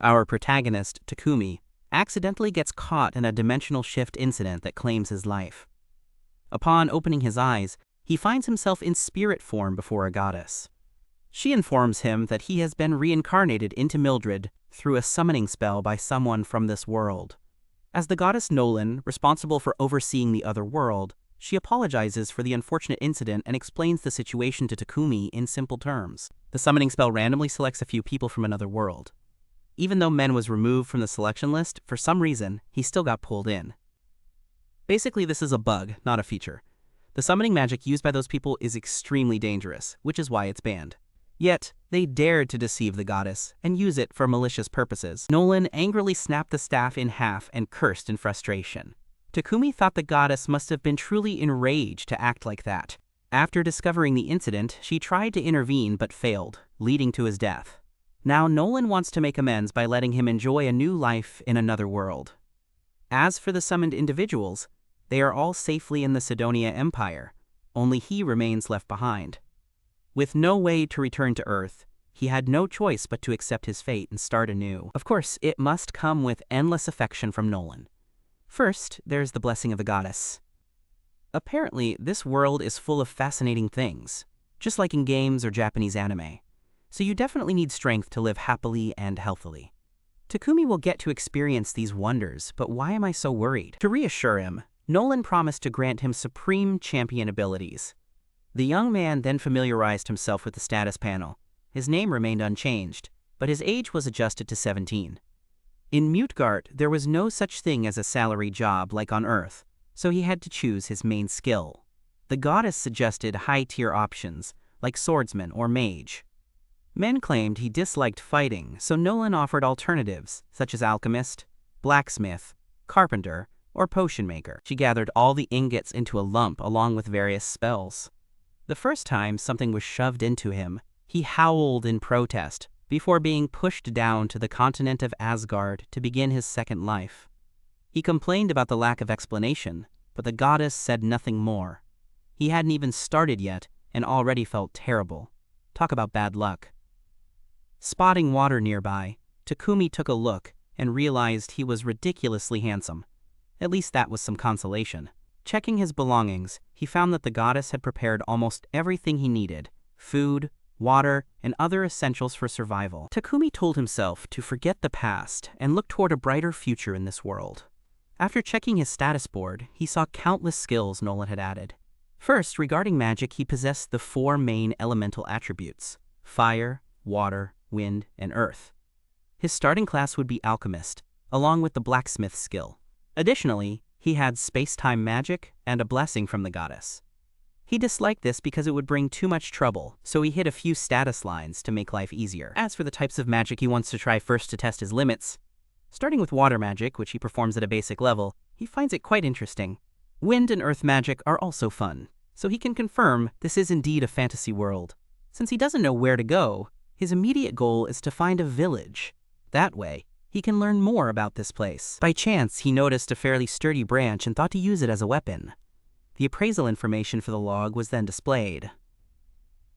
Our protagonist, Takumi, accidentally gets caught in a dimensional shift incident that claims his life. Upon opening his eyes, he finds himself in spirit form before a goddess. She informs him that he has been reincarnated into Mildred through a summoning spell by someone from this world. As the goddess Nolan, responsible for overseeing the other world, she apologizes for the unfortunate incident and explains the situation to Takumi in simple terms. The summoning spell randomly selects a few people from another world. Even though Men was removed from the selection list, for some reason, he still got pulled in. Basically, this is a bug, not a feature. The summoning magic used by those people is extremely dangerous, which is why it's banned. Yet, they dared to deceive the goddess and use it for malicious purposes. Nolan angrily snapped the staff in half and cursed in frustration. Takumi thought the goddess must have been truly enraged to act like that. After discovering the incident, she tried to intervene but failed, leading to his death. Now Nolan wants to make amends by letting him enjoy a new life in another world. As for the summoned individuals, they are all safely in the Sidonia Empire. Only he remains left behind. With no way to return to Earth, he had no choice but to accept his fate and start anew. Of course, it must come with endless affection from Nolan. First, there's the blessing of the goddess. Apparently, this world is full of fascinating things, just like in games or Japanese anime. So you definitely need strength to live happily and healthily. Takumi will get to experience these wonders, but why am I so worried? To reassure him, Nolan promised to grant him supreme champion abilities. The young man then familiarized himself with the status panel. His name remained unchanged, but his age was adjusted to 17. In Mutgard, there was no such thing as a salary job like on Earth, so he had to choose his main skill. The goddess suggested high-tier options, like swordsman or mage. Men claimed he disliked fighting, so Nolan offered alternatives, such as alchemist, blacksmith, carpenter, or potion maker. She gathered all the ingots into a lump along with various spells. The first time something was shoved into him, he howled in protest before being pushed down to the continent of Asgard to begin his second life. He complained about the lack of explanation, but the goddess said nothing more. He hadn't even started yet and already felt terrible. Talk about bad luck. Spotting water nearby, Takumi took a look and realized he was ridiculously handsome. At least that was some consolation. Checking his belongings, he found that the goddess had prepared almost everything he needed: food, water, and other essentials for survival. Takumi told himself to forget the past and look toward a brighter future in this world. After checking his status board, he saw countless skills Nolan had added. First, regarding magic, he possessed the 4 main elemental attributes: fire, water, wind, and earth. His starting class would be Alchemist, along with the blacksmith skill. Additionally, he had space-time magic and a blessing from the goddess. He disliked this because it would bring too much trouble, so he hit a few status lines to make life easier. As for the types of magic he wants to try first to test his limits, starting with water magic, which he performs at a basic level, he finds it quite interesting. Wind and earth magic are also fun, so he can confirm this is indeed a fantasy world. Since he doesn't know where to go, his immediate goal is to find a village. That way, he can learn more about this place. By chance, he noticed a fairly sturdy branch and thought to use it as a weapon. The appraisal information for the log was then displayed.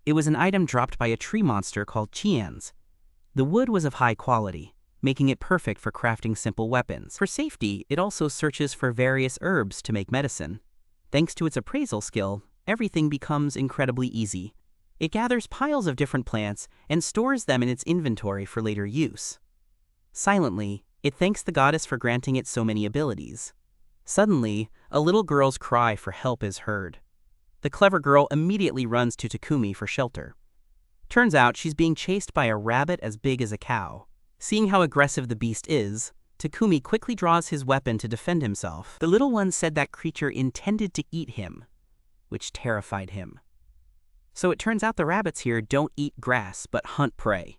It was an item dropped by a tree monster called Chians. The wood was of high quality, making it perfect for crafting simple weapons. For safety, it also searches for various herbs to make medicine. Thanks to its appraisal skill, everything becomes incredibly easy. It gathers piles of different plants and stores them in its inventory for later use. Silently, it thanks the goddess for granting it so many abilities. Suddenly, a little girl's cry for help is heard. The clever girl immediately runs to Takumi for shelter. Turns out she's being chased by a rabbit as big as a cow. Seeing how aggressive the beast is, Takumi quickly draws his weapon to defend himself. The little one said that creature intended to eat him, which terrified him. So it turns out the rabbits here don't eat grass but hunt prey.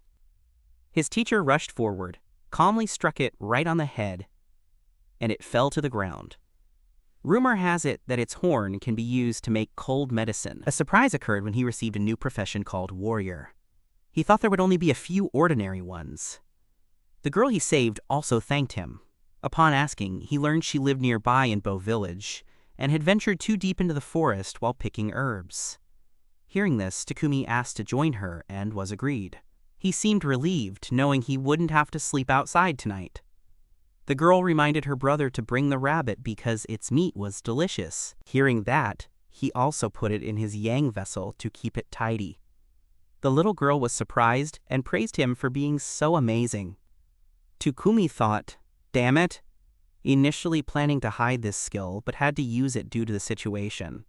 His teacher rushed forward, calmly struck it right on the head, and it fell to the ground. Rumor has it that its horn can be used to make cold medicine. A surprise occurred when he received a new profession called warrior. He thought there would only be a few ordinary ones. The girl he saved also thanked him. Upon asking, he learned she lived nearby in Bow Village and had ventured too deep into the forest while picking herbs. Hearing this, Takumi asked to join her and was agreed. He seemed relieved, knowing he wouldn't have to sleep outside tonight. The girl reminded her brother to bring the rabbit because its meat was delicious. Hearing that, he also put it in his yang vessel to keep it tidy. The little girl was surprised and praised him for being so amazing. Takumi thought, damn it, initially planning to hide this skill but had to use it due to the situation.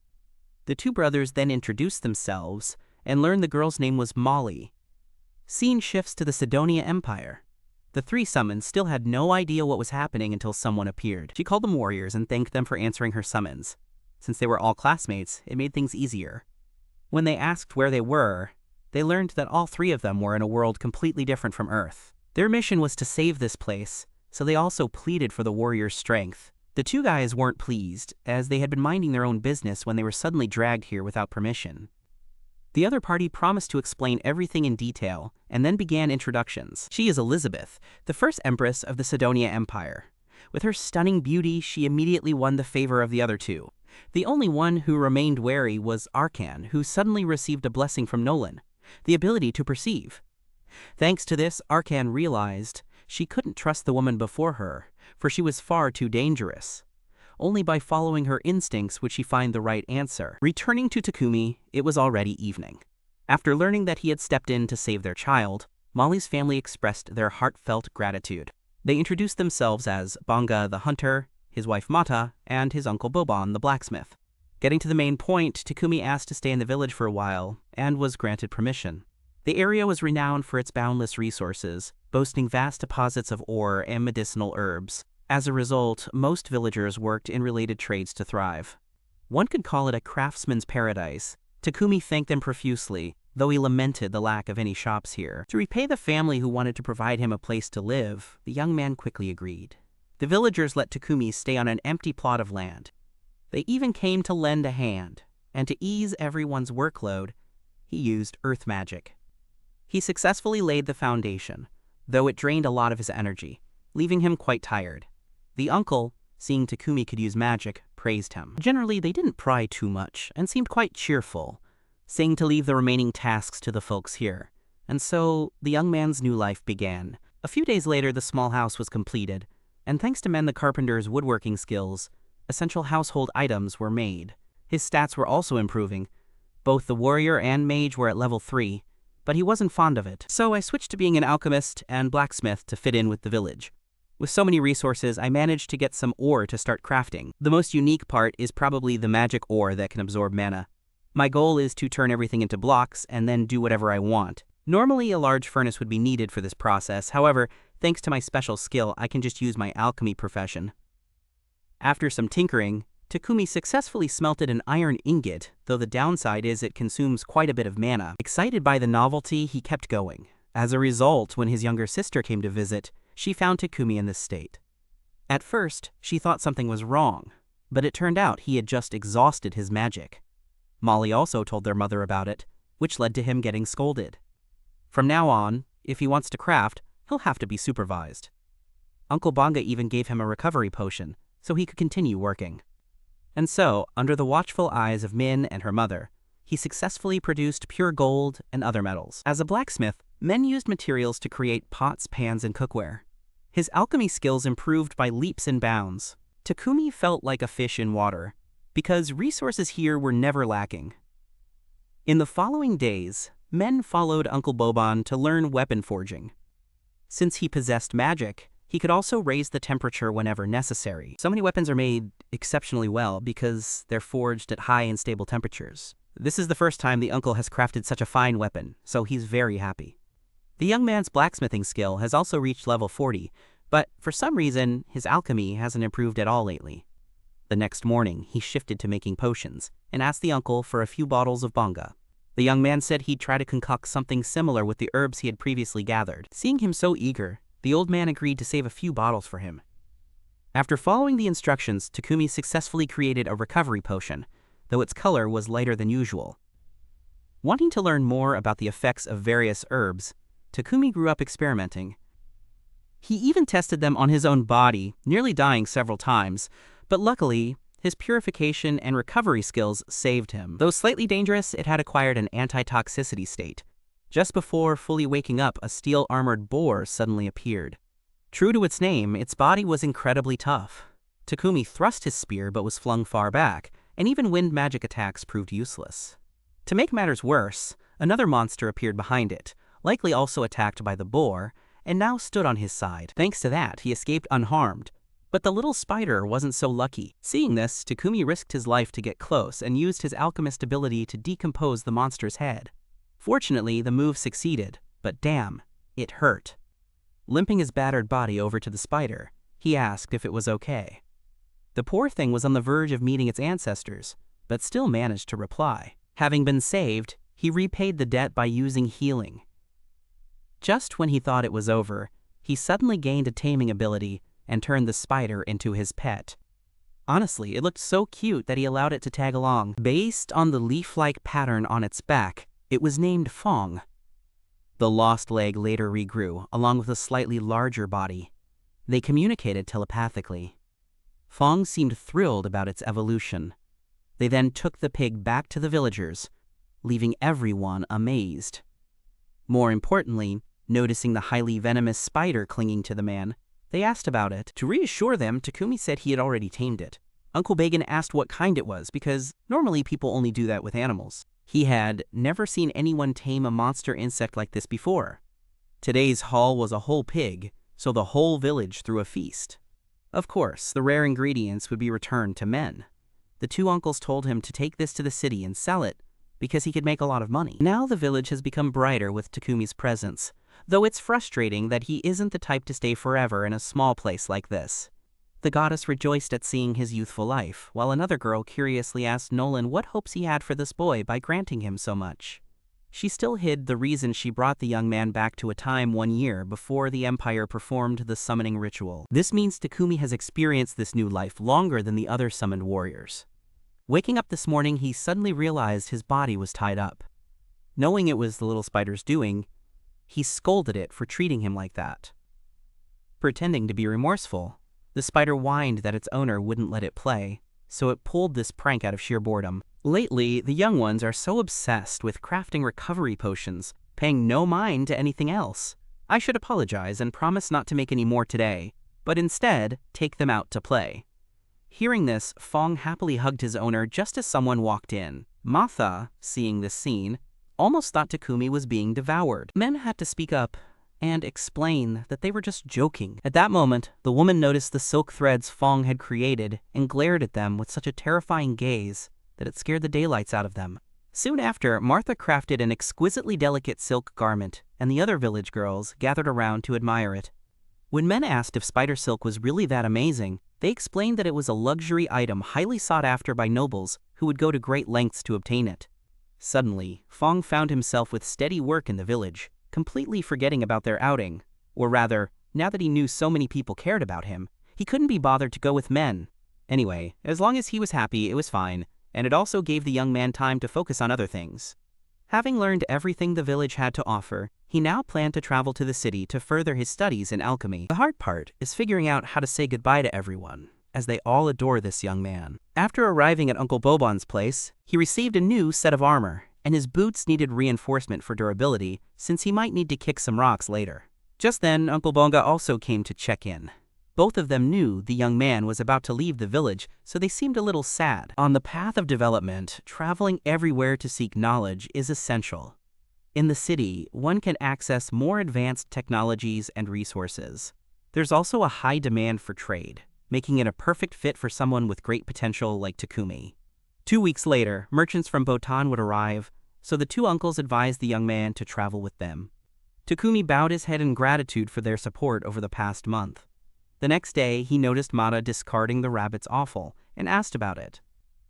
The two brothers then introduced themselves and learned the girl's name was Molly. Scene shifts to the Sidonia Empire. The three summons still had no idea what was happening until someone appeared. She called them warriors and thanked them for answering her summons. Since they were all classmates, it made things easier. When they asked where they were, they learned that all three of them were in a world completely different from Earth. Their mission was to save this place, so they also pleaded for the warriors' strength. The two guys weren't pleased, as they had been minding their own business when they were suddenly dragged here without permission. The other party promised to explain everything in detail, and then began introductions. She is Elizabeth, the first empress of the Sidonia Empire. With her stunning beauty, she immediately won the favor of the other two. The only one who remained wary was Arkan, who suddenly received a blessing from Nolan, the ability to perceive. Thanks to this, Arkan realized she couldn't trust the woman before her, for she was far too dangerous. Only by following her instincts would she find the right answer. Returning to Takumi, it was already evening. After learning that he had stepped in to save their child, Molly's family expressed their heartfelt gratitude. They introduced themselves as Banga the hunter, his wife Mata, and his uncle Boban the blacksmith. Getting to the main point, Takumi asked to stay in the village for a while, and was granted permission. The area was renowned for its boundless resources, boasting vast deposits of ore and medicinal herbs. As a result, most villagers worked in related trades to thrive. One could call it a craftsman's paradise. Takumi thanked them profusely, though he lamented the lack of any shops here. To repay the family who wanted to provide him a place to live, the young man quickly agreed. The villagers let Takumi stay on an empty plot of land. They even came to lend a hand, and to ease everyone's workload, he used earth magic. He successfully laid the foundation, though it drained a lot of his energy, leaving him quite tired. The uncle, seeing Takumi could use magic, praised him. Generally, they didn't pry too much and seemed quite cheerful, saying to leave the remaining tasks to the folks here. And so, the young man's new life began. A few days later, the small house was completed, and thanks to Men the Carpenter's woodworking skills, essential household items were made. His stats were also improving. Both the warrior and mage were at level 3, but he wasn't fond of it. So I switched to being an alchemist and blacksmith to fit in with the village. With so many resources, I managed to get some ore to start crafting. The most unique part is probably the magic ore that can absorb mana. My goal is to turn everything into blocks and then do whatever I want. Normally, a large furnace would be needed for this process. However, thanks to my special skill, I can just use my alchemy profession. After some tinkering, Takumi successfully smelted an iron ingot, though the downside is it consumes quite a bit of mana. Excited by the novelty, he kept going. As a result, when his younger sister came to visit, she found Takumi in this state. At first, she thought something was wrong, but it turned out he had just exhausted his magic. Molly also told their mother about it, which led to him getting scolded. From now on, if he wants to craft, he'll have to be supervised. Uncle Banga even gave him a recovery potion, so he could continue working. And so, under the watchful eyes of Min and her mother, he successfully produced pure gold and other metals. As a blacksmith, Min used materials to create pots, pans, and cookware. His alchemy skills improved by leaps and bounds. Takumi felt like a fish in water, because resources here were never lacking. In the following days, Men followed Uncle Boban to learn weapon forging. Since he possessed magic, he could also raise the temperature whenever necessary. So many weapons are made exceptionally well because they're forged at high and stable temperatures. This is the first time the uncle has crafted such a fine weapon, so he's very happy. The young man's blacksmithing skill has also reached level 40, but for some reason, his alchemy hasn't improved at all lately. The next morning, he shifted to making potions and asked the uncle for a few bottles of banga. The young man said he'd try to concoct something similar with the herbs he had previously gathered. Seeing him so eager, the old man agreed to save a few bottles for him. After following the instructions, Takumi successfully created a recovery potion, though its color was lighter than usual. Wanting to learn more about the effects of various herbs, Takumi grew up experimenting. He even tested them on his own body, nearly dying several times, but luckily, his purification and recovery skills saved him. Though slightly dangerous, it had acquired an anti-toxicity state. Just before fully waking up, a steel-armored boar suddenly appeared. True to its name, its body was incredibly tough. Takumi thrust his spear but was flung far back, and even wind magic attacks proved useless. To make matters worse, another monster appeared behind it, likely also attacked by the boar, and now stood on his side. Thanks to that, he escaped unharmed. But the little spider wasn't so lucky. Seeing this, Takumi risked his life to get close and used his alchemist ability to decompose the monster's head. Fortunately, the move succeeded, but damn, it hurt. Limping his battered body over to the spider, he asked if it was okay. The poor thing was on the verge of meeting its ancestors, but still managed to reply. Having been saved, he repaid the debt by using healing. Just when he thought it was over, he suddenly gained a taming ability and turned the spider into his pet. Honestly, it looked so cute that he allowed it to tag along. Based on the leaf-like pattern on its back, it was named Fong. The lost leg later regrew, along with a slightly larger body. They communicated telepathically. Fong seemed thrilled about its evolution. They then took the pig back to the villagers, leaving everyone amazed. More importantly, noticing the highly venomous spider clinging to the man, they asked about it. To reassure them, Takumi said he had already tamed it. Uncle Bagan asked what kind it was, because normally people only do that with animals. He had never seen anyone tame a monster insect like this before. Today's haul was a whole pig, so the whole village threw a feast. Of course, the rare ingredients would be returned to men. The two uncles told him to take this to the city and sell it, because he could make a lot of money. Now the village has become brighter with Takumi's presence, though it's frustrating that he isn't the type to stay forever in a small place like this. The goddess rejoiced at seeing his youthful life, while another girl curiously asked Nolan what hopes he had for this boy by granting him so much. She still hid the reason she brought the young man back to a time 1 year before the Empire performed the summoning ritual. This means Takumi has experienced this new life longer than the other summoned warriors. Waking up this morning, he suddenly realized his body was tied up. Knowing it was the little spider's doing, he scolded it for treating him like that. Pretending to be remorseful, the spider whined that its owner wouldn't let it play, so it pulled this prank out of sheer boredom. Lately, the young ones are so obsessed with crafting recovery potions, paying no mind to anything else. I should apologize and promise not to make any more today, but instead take them out to play. Hearing this, Fong happily hugged his owner just as someone walked in. Matha, seeing this scene, almost thought Takumi was being devoured. Men had to speak up and explain that they were just joking. At that moment, the woman noticed the silk threads Fong had created and glared at them with such a terrifying gaze that it scared the daylights out of them. Soon after, Martha crafted an exquisitely delicate silk garment, and the other village girls gathered around to admire it. When men asked if spider silk was really that amazing, they explained that it was a luxury item highly sought after by nobles who would go to great lengths to obtain it. Suddenly, Fong found himself with steady work in the village, completely forgetting about their outing. Or rather, now that he knew so many people cared about him, he couldn't be bothered to go with men. Anyway, as long as he was happy, it was fine, and it also gave the young man time to focus on other things. Having learned everything the village had to offer, he now planned to travel to the city to further his studies in alchemy. The hard part is figuring out how to say goodbye to everyone, as they all adore this young man. After arriving at Uncle Bobon's place, he received a new set of armor, and his boots needed reinforcement for durability since he might need to kick some rocks later. Just then, Uncle Bonga also came to check in. Both of them knew the young man was about to leave the village, so they seemed a little sad. On the path of development, traveling everywhere to seek knowledge is essential. In the city, one can access more advanced technologies and resources. There's also a high demand for trade, making it a perfect fit for someone with great potential like Takumi. 2 weeks later, merchants from Botan would arrive, so the two uncles advised the young man to travel with them. Takumi bowed his head in gratitude for their support over the past month. The next day, he noticed Mata discarding the rabbit's offal and asked about it.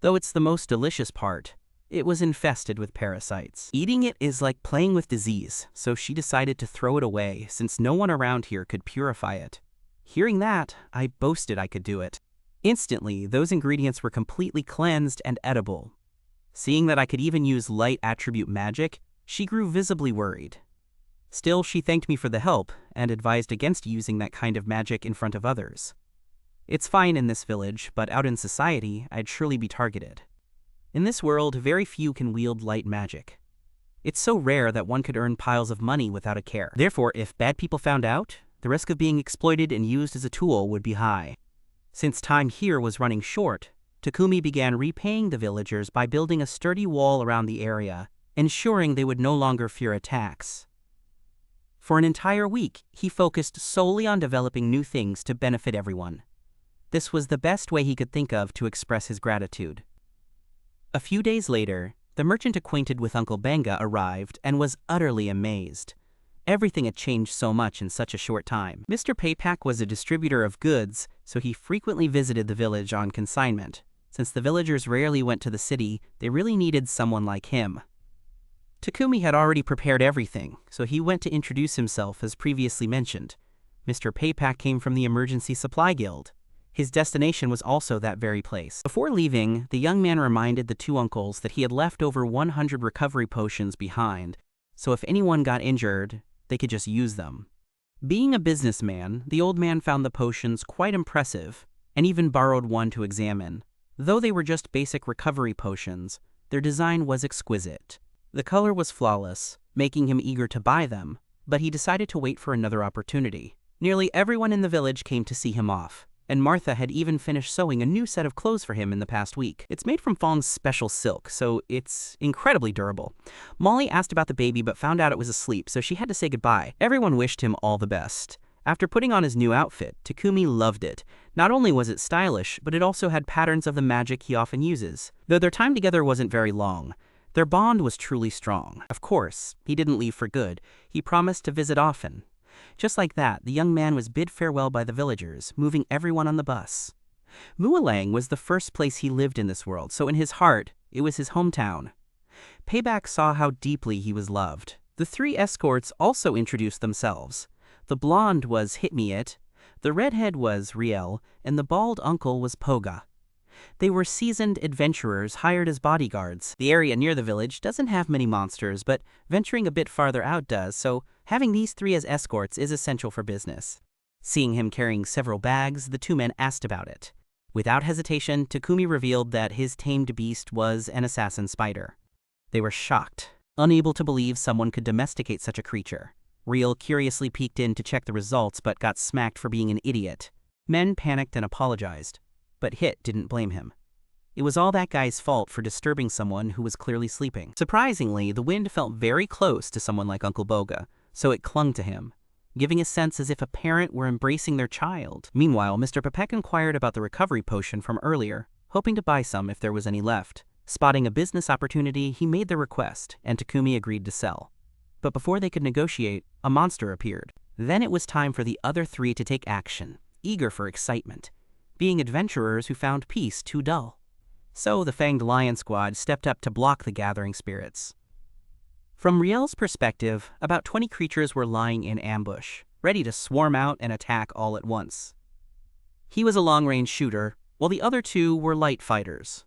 Though it's the most delicious part, it was infested with parasites. Eating it is like playing with disease, so she decided to throw it away since no one around here could purify it. Hearing that, I boasted I could do it. Instantly, those ingredients were completely cleansed and edible. Seeing that I could even use light attribute magic, she grew visibly worried. Still, she thanked me for the help and advised against using that kind of magic in front of others. It's fine in this village, but out in society, I'd surely be targeted. In this world, very few can wield light magic. It's so rare that one could earn piles of money without a care. Therefore, if bad people found out, the risk of being exploited and used as a tool would be high. Since time here was running short, Takumi began repaying the villagers by building a sturdy wall around the area, ensuring they would no longer fear attacks. For an entire week, he focused solely on developing new things to benefit everyone. This was the best way he could think of to express his gratitude. A few days later, the merchant acquainted with Uncle Benga arrived and was utterly amazed. Everything had changed so much in such a short time. Mr. Paypack was a distributor of goods, so he frequently visited the village on consignment. Since the villagers rarely went to the city, they really needed someone like him. Takumi had already prepared everything, so he went to introduce himself as previously mentioned. Mr. Paypack came from the Emergency Supply Guild. His destination was also that very place. Before leaving, the young man reminded the two uncles that he had left over 100 recovery potions behind, so if anyone got injured, they could just use them. Being a businessman, the old man found the potions quite impressive, and even borrowed one to examine. Though they were just basic recovery potions, their design was exquisite. The color was flawless, making him eager to buy them, but he decided to wait for another opportunity. Nearly everyone in the village came to see him off, and Martha had even finished sewing a new set of clothes for him in the past week. It's made from Fong's special silk, so it's incredibly durable. Molly asked about the baby but found out it was asleep, so she had to say goodbye. Everyone wished him all the best. After putting on his new outfit, Takumi loved it. Not only was it stylish, but it also had patterns of the magic he often uses. Though their time together wasn't very long, their bond was truly strong. Of course, he didn't leave for good. He promised to visit often. Just like that, the young man was bid farewell by the villagers, moving everyone on the bus. Mualang was the first place he lived in this world, so in his heart, it was his hometown. Payback saw how deeply he was loved. The three escorts also introduced themselves. The blonde was Hit-Me-It, the redhead was Riel, and the bald uncle was Poga. They were seasoned adventurers hired as bodyguards. The area near the village doesn't have many monsters, but venturing a bit farther out does, so having these three as escorts is essential for business. Seeing him carrying several bags, the two men asked about it. Without hesitation, Takumi revealed that his tamed beast was an assassin spider. They were shocked, unable to believe someone could domesticate such a creature. Riel curiously peeked in to check the results but got smacked for being an idiot. Men panicked and apologized, but Hit didn't blame him. It was all that guy's fault for disturbing someone who was clearly sleeping. Surprisingly, the wind felt very close to someone like Uncle Boga, so it clung to him, giving a sense as if a parent were embracing their child. Meanwhile, Mr. Pepek inquired about the recovery potion from earlier, hoping to buy some if there was any left. Spotting a business opportunity, he made the request, and Takumi agreed to sell. But before they could negotiate, a monster appeared. Then it was time for the other three to take action, eager for excitement, being adventurers who found peace too dull. So the Fanged Lion Squad stepped up to block the gathering spirits. From Riel's perspective, about 20 creatures were lying in ambush, ready to swarm out and attack all at once. He was a long-range shooter, while the other two were light fighters.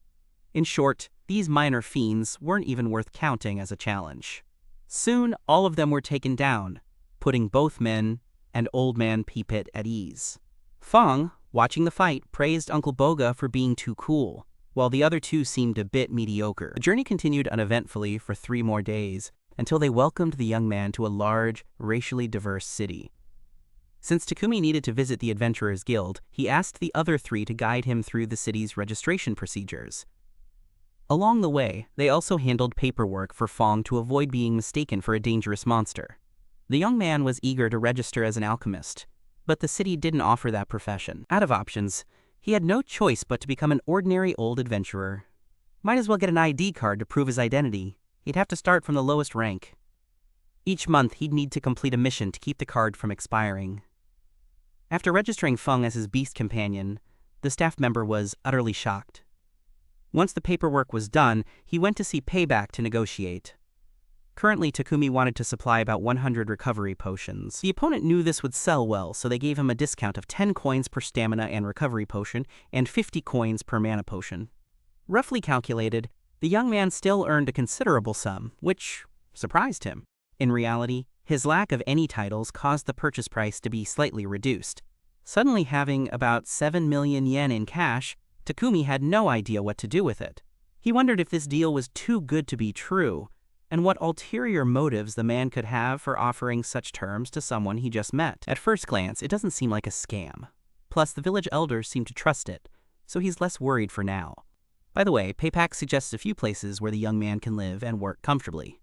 In short, these minor fiends weren't even worth counting as a challenge. Soon, all of them were taken down, putting both men and Old Man Peepit at ease. Fong, watching the fight, praised Uncle Boga for being too cool, while the other two seemed a bit mediocre. The journey continued uneventfully for 3 more days, until they welcomed the young man to a large, racially diverse city. Since Takumi needed to visit the Adventurers Guild, he asked the other 3 to guide him through the city's registration procedures. Along the way, they also handled paperwork for Fong to avoid being mistaken for a dangerous monster. The young man was eager to register as an alchemist, but the city didn't offer that profession. Out of options, he had no choice but to become an ordinary old adventurer. Might as well get an ID card to prove his identity. He'd have to start from the lowest rank. Each month, he'd need to complete a mission to keep the card from expiring. After registering Feng as his beast companion, the staff member was utterly shocked. Once the paperwork was done, he went to see Payback to negotiate. Currently, Takumi wanted to supply about 100 recovery potions. The opponent knew this would sell well, so they gave him a discount of 10 coins per stamina and recovery potion, and 50 coins per mana potion. Roughly calculated, the young man still earned a considerable sum, which surprised him. In reality, his lack of any titles caused the purchase price to be slightly reduced. Suddenly having about 7 million yen in cash, Takumi had no idea what to do with it. He wondered if this deal was too good to be true, and what ulterior motives the man could have for offering such terms to someone he just met. At first glance, it doesn't seem like a scam. Plus, the village elders seem to trust it, so he's less worried for now. By the way, Paypak suggests a few places where the young man can live and work comfortably.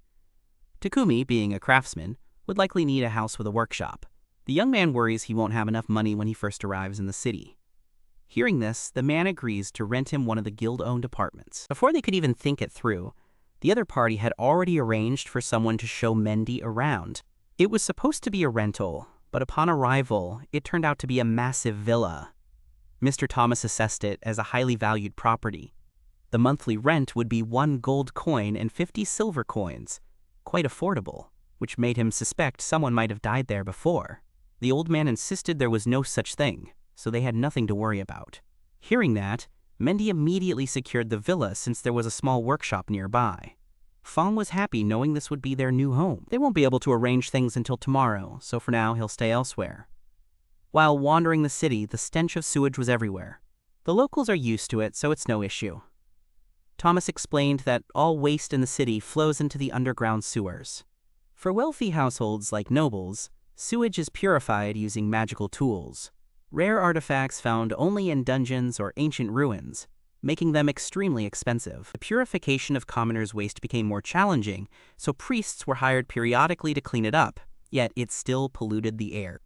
Takumi, being a craftsman, would likely need a house with a workshop. The young man worries he won't have enough money when he first arrives in the city. Hearing this, the man agrees to rent him one of the guild-owned apartments. Before they could even think it through, the other party had already arranged for someone to show Mendy around. It was supposed to be a rental, but upon arrival, it turned out to be a massive villa. Mr. Thomas assessed it as a highly valued property. The monthly rent would be 1 gold coin and 50 silver coins, quite affordable, which made him suspect someone might have died there before. The old man insisted there was no such thing, so they had nothing to worry about. Hearing that, Mendy immediately secured the villa since there was a small workshop nearby. Fong was happy knowing this would be their new home. They won't be able to arrange things until tomorrow, so for now he'll stay elsewhere. While wandering the city, the stench of sewage was everywhere. The locals are used to it, so it's no issue. Thomas explained that all waste in the city flows into the underground sewers. For wealthy households like nobles, sewage is purified using magical tools. Rare artifacts found only in dungeons or ancient ruins, making them extremely expensive. The purification of commoners' waste became more challenging, so priests were hired periodically to clean it up, yet it still polluted the air.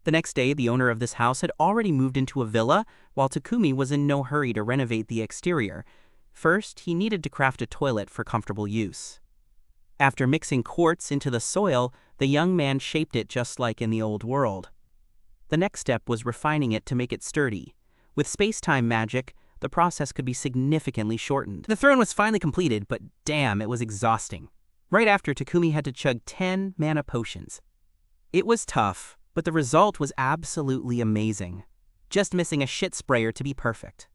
The next day, the owner of this house had already moved into a villa, while Takumi was in no hurry to renovate the exterior. First, he needed to craft a toilet for comfortable use. After mixing quartz into the soil, the young man shaped it just like in the old world. The next step was refining it to make it sturdy. With space-time magic, the process could be significantly shortened. The throne was finally completed, but damn, it was exhausting. Right after, Takumi had to chug 10 mana potions. It was tough, but the result was absolutely amazing. Just missing a shit sprayer to be perfect.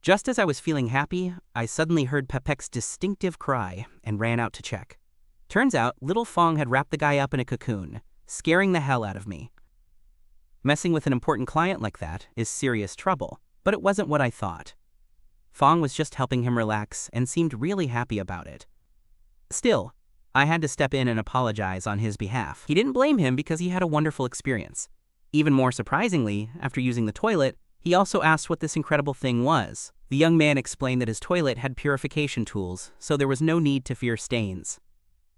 Just as I was feeling happy, I suddenly heard Pepek's distinctive cry and ran out to check. Turns out, little Fong had wrapped the guy up in a cocoon, scaring the hell out of me. Messing with an important client like that is serious trouble, but it wasn't what I thought. Fong was just helping him relax and seemed really happy about it. Still, I had to step in and apologize on his behalf. He didn't blame him because he had a wonderful experience. Even more surprisingly, after using the toilet, he also asked what this incredible thing was. The young man explained that his toilet had purification tools, so there was no need to fear stains.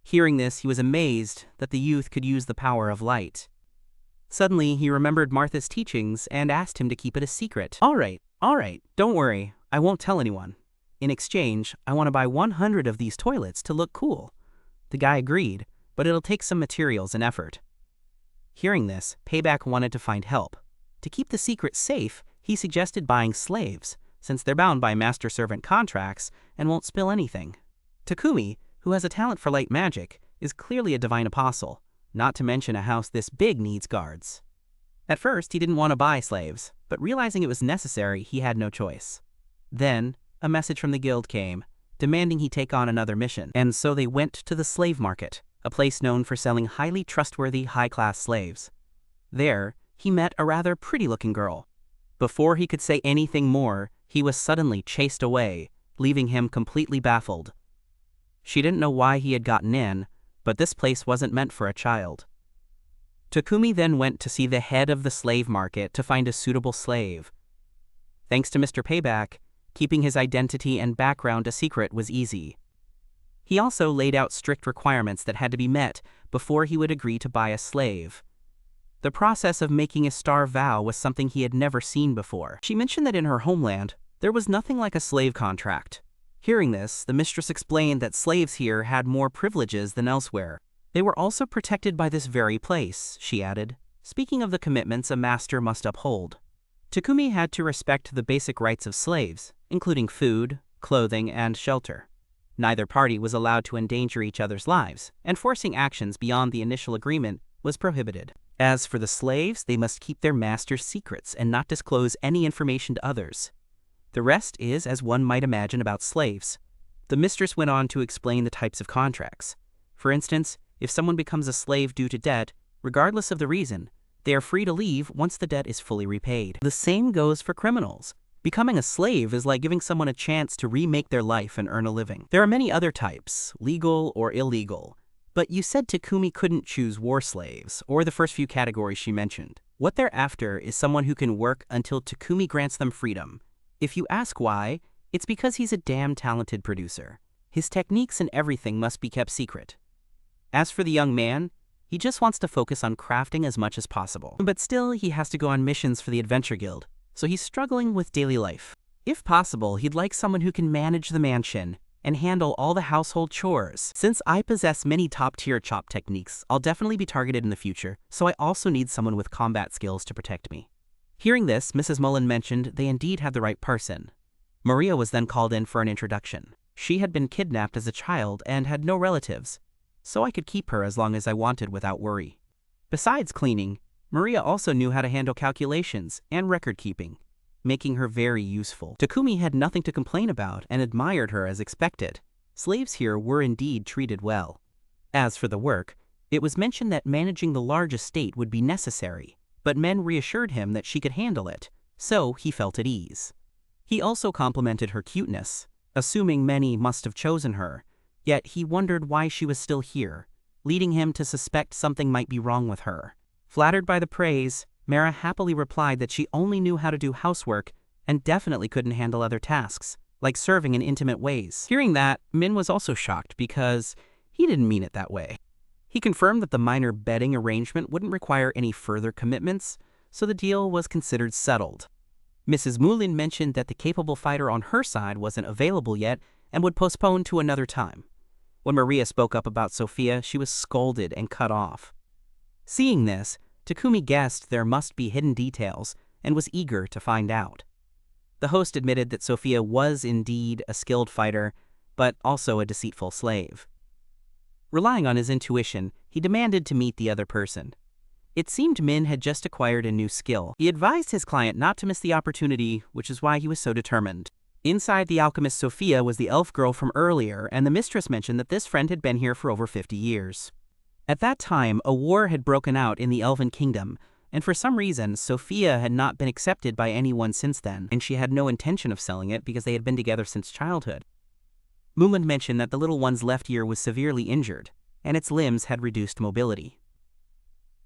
Hearing this, he was amazed that the youth could use the power of light. Suddenly, he remembered Martha's teachings and asked him to keep it a secret. All right, don't worry, I won't tell anyone. In exchange, I want to buy 100 of these toilets to look cool. The guy agreed, but it'll take some materials and effort. Hearing this, Payback wanted to find help. To keep the secret safe, he suggested buying slaves, since they're bound by master-servant contracts and won't spill anything. Takumi, who has a talent for light magic, is clearly a divine apostle, not to mention a house this big needs guards. At first, he didn't want to buy slaves, but realizing it was necessary, he had no choice. Then, a message from the guild came, demanding he take on another mission, and so they went to the slave market, a place known for selling highly trustworthy, high-class slaves. There, he met a rather pretty-looking girl. Before he could say anything more, he was suddenly chased away, leaving him completely baffled. She didn't know why he had gotten in, but this place wasn't meant for a child. Takumi then went to see the head of the slave market to find a suitable slave. Thanks to Mr. Payback, keeping his identity and background a secret was easy. He also laid out strict requirements that had to be met before he would agree to buy a slave. The process of making a star vow was something he had never seen before. She mentioned that in her homeland, there was nothing like a slave contract. Hearing this, the mistress explained that slaves here had more privileges than elsewhere. They were also protected by this very place, she added, speaking of the commitments a master must uphold. Takumi had to respect the basic rights of slaves, including food, clothing, and shelter. Neither party was allowed to endanger each other's lives, and forcing actions beyond the initial agreement was prohibited. As for the slaves, they must keep their master's secrets and not disclose any information to others. The rest is as one might imagine about slaves. The mistress went on to explain the types of contracts. For instance, if someone becomes a slave due to debt, regardless of the reason, they are free to leave once the debt is fully repaid. The same goes for criminals. Becoming a slave is like giving someone a chance to remake their life and earn a living. There are many other types, legal or illegal, but you said Takumi couldn't choose war slaves, or the first few categories she mentioned. What they're after is someone who can work until Takumi grants them freedom. If you ask why, it's because he's a damn talented producer. His techniques and everything must be kept secret. As for the young man, he just wants to focus on crafting as much as possible. But still, he has to go on missions for the Adventure Guild, so he's struggling with daily life. If possible, he'd like someone who can manage the mansion and handle all the household chores. Since I possess many top-tier chop techniques, I'll definitely be targeted in the future, so I also need someone with combat skills to protect me. Hearing this, Mrs. Mullen mentioned they indeed had the right person. Maria was then called in for an introduction. She had been kidnapped as a child and had no relatives, so I could keep her as long as I wanted without worry. Besides cleaning, Maria also knew how to handle calculations and record-keeping, making her very useful. Takumi had nothing to complain about and admired her as expected. Slaves here were indeed treated well. As for the work, it was mentioned that managing the large estate would be necessary, but men reassured him that she could handle it, so he felt at ease. He also complimented her cuteness, assuming many must have chosen her, yet he wondered why she was still here, leading him to suspect something might be wrong with her. Flattered by the praise, Mara happily replied that she only knew how to do housework and definitely couldn't handle other tasks, like serving in intimate ways. Hearing that, Min was also shocked because he didn't mean it that way. He confirmed that the minor bedding arrangement wouldn't require any further commitments, so the deal was considered settled. Mrs. Moulin mentioned that the capable fighter on her side wasn't available yet and would postpone to another time. When Maria spoke up about Sophia, she was scolded and cut off. Seeing this, Takumi guessed there must be hidden details and was eager to find out. The host admitted that Sophia was indeed a skilled fighter, but also a deceitful slave. Relying on his intuition, he demanded to meet the other person. It seemed Min had just acquired a new skill. He advised his client not to miss the opportunity, which is why he was so determined. Inside the alchemist Sophia was the elf girl from earlier, and the mistress mentioned that this friend had been here for over 50 years. At that time, a war had broken out in the Elven Kingdom, and for some reason, Sophia had not been accepted by anyone since then, and she had no intention of selling it because they had been together since childhood. Muland mentioned that the little one's left ear was severely injured, and its limbs had reduced mobility.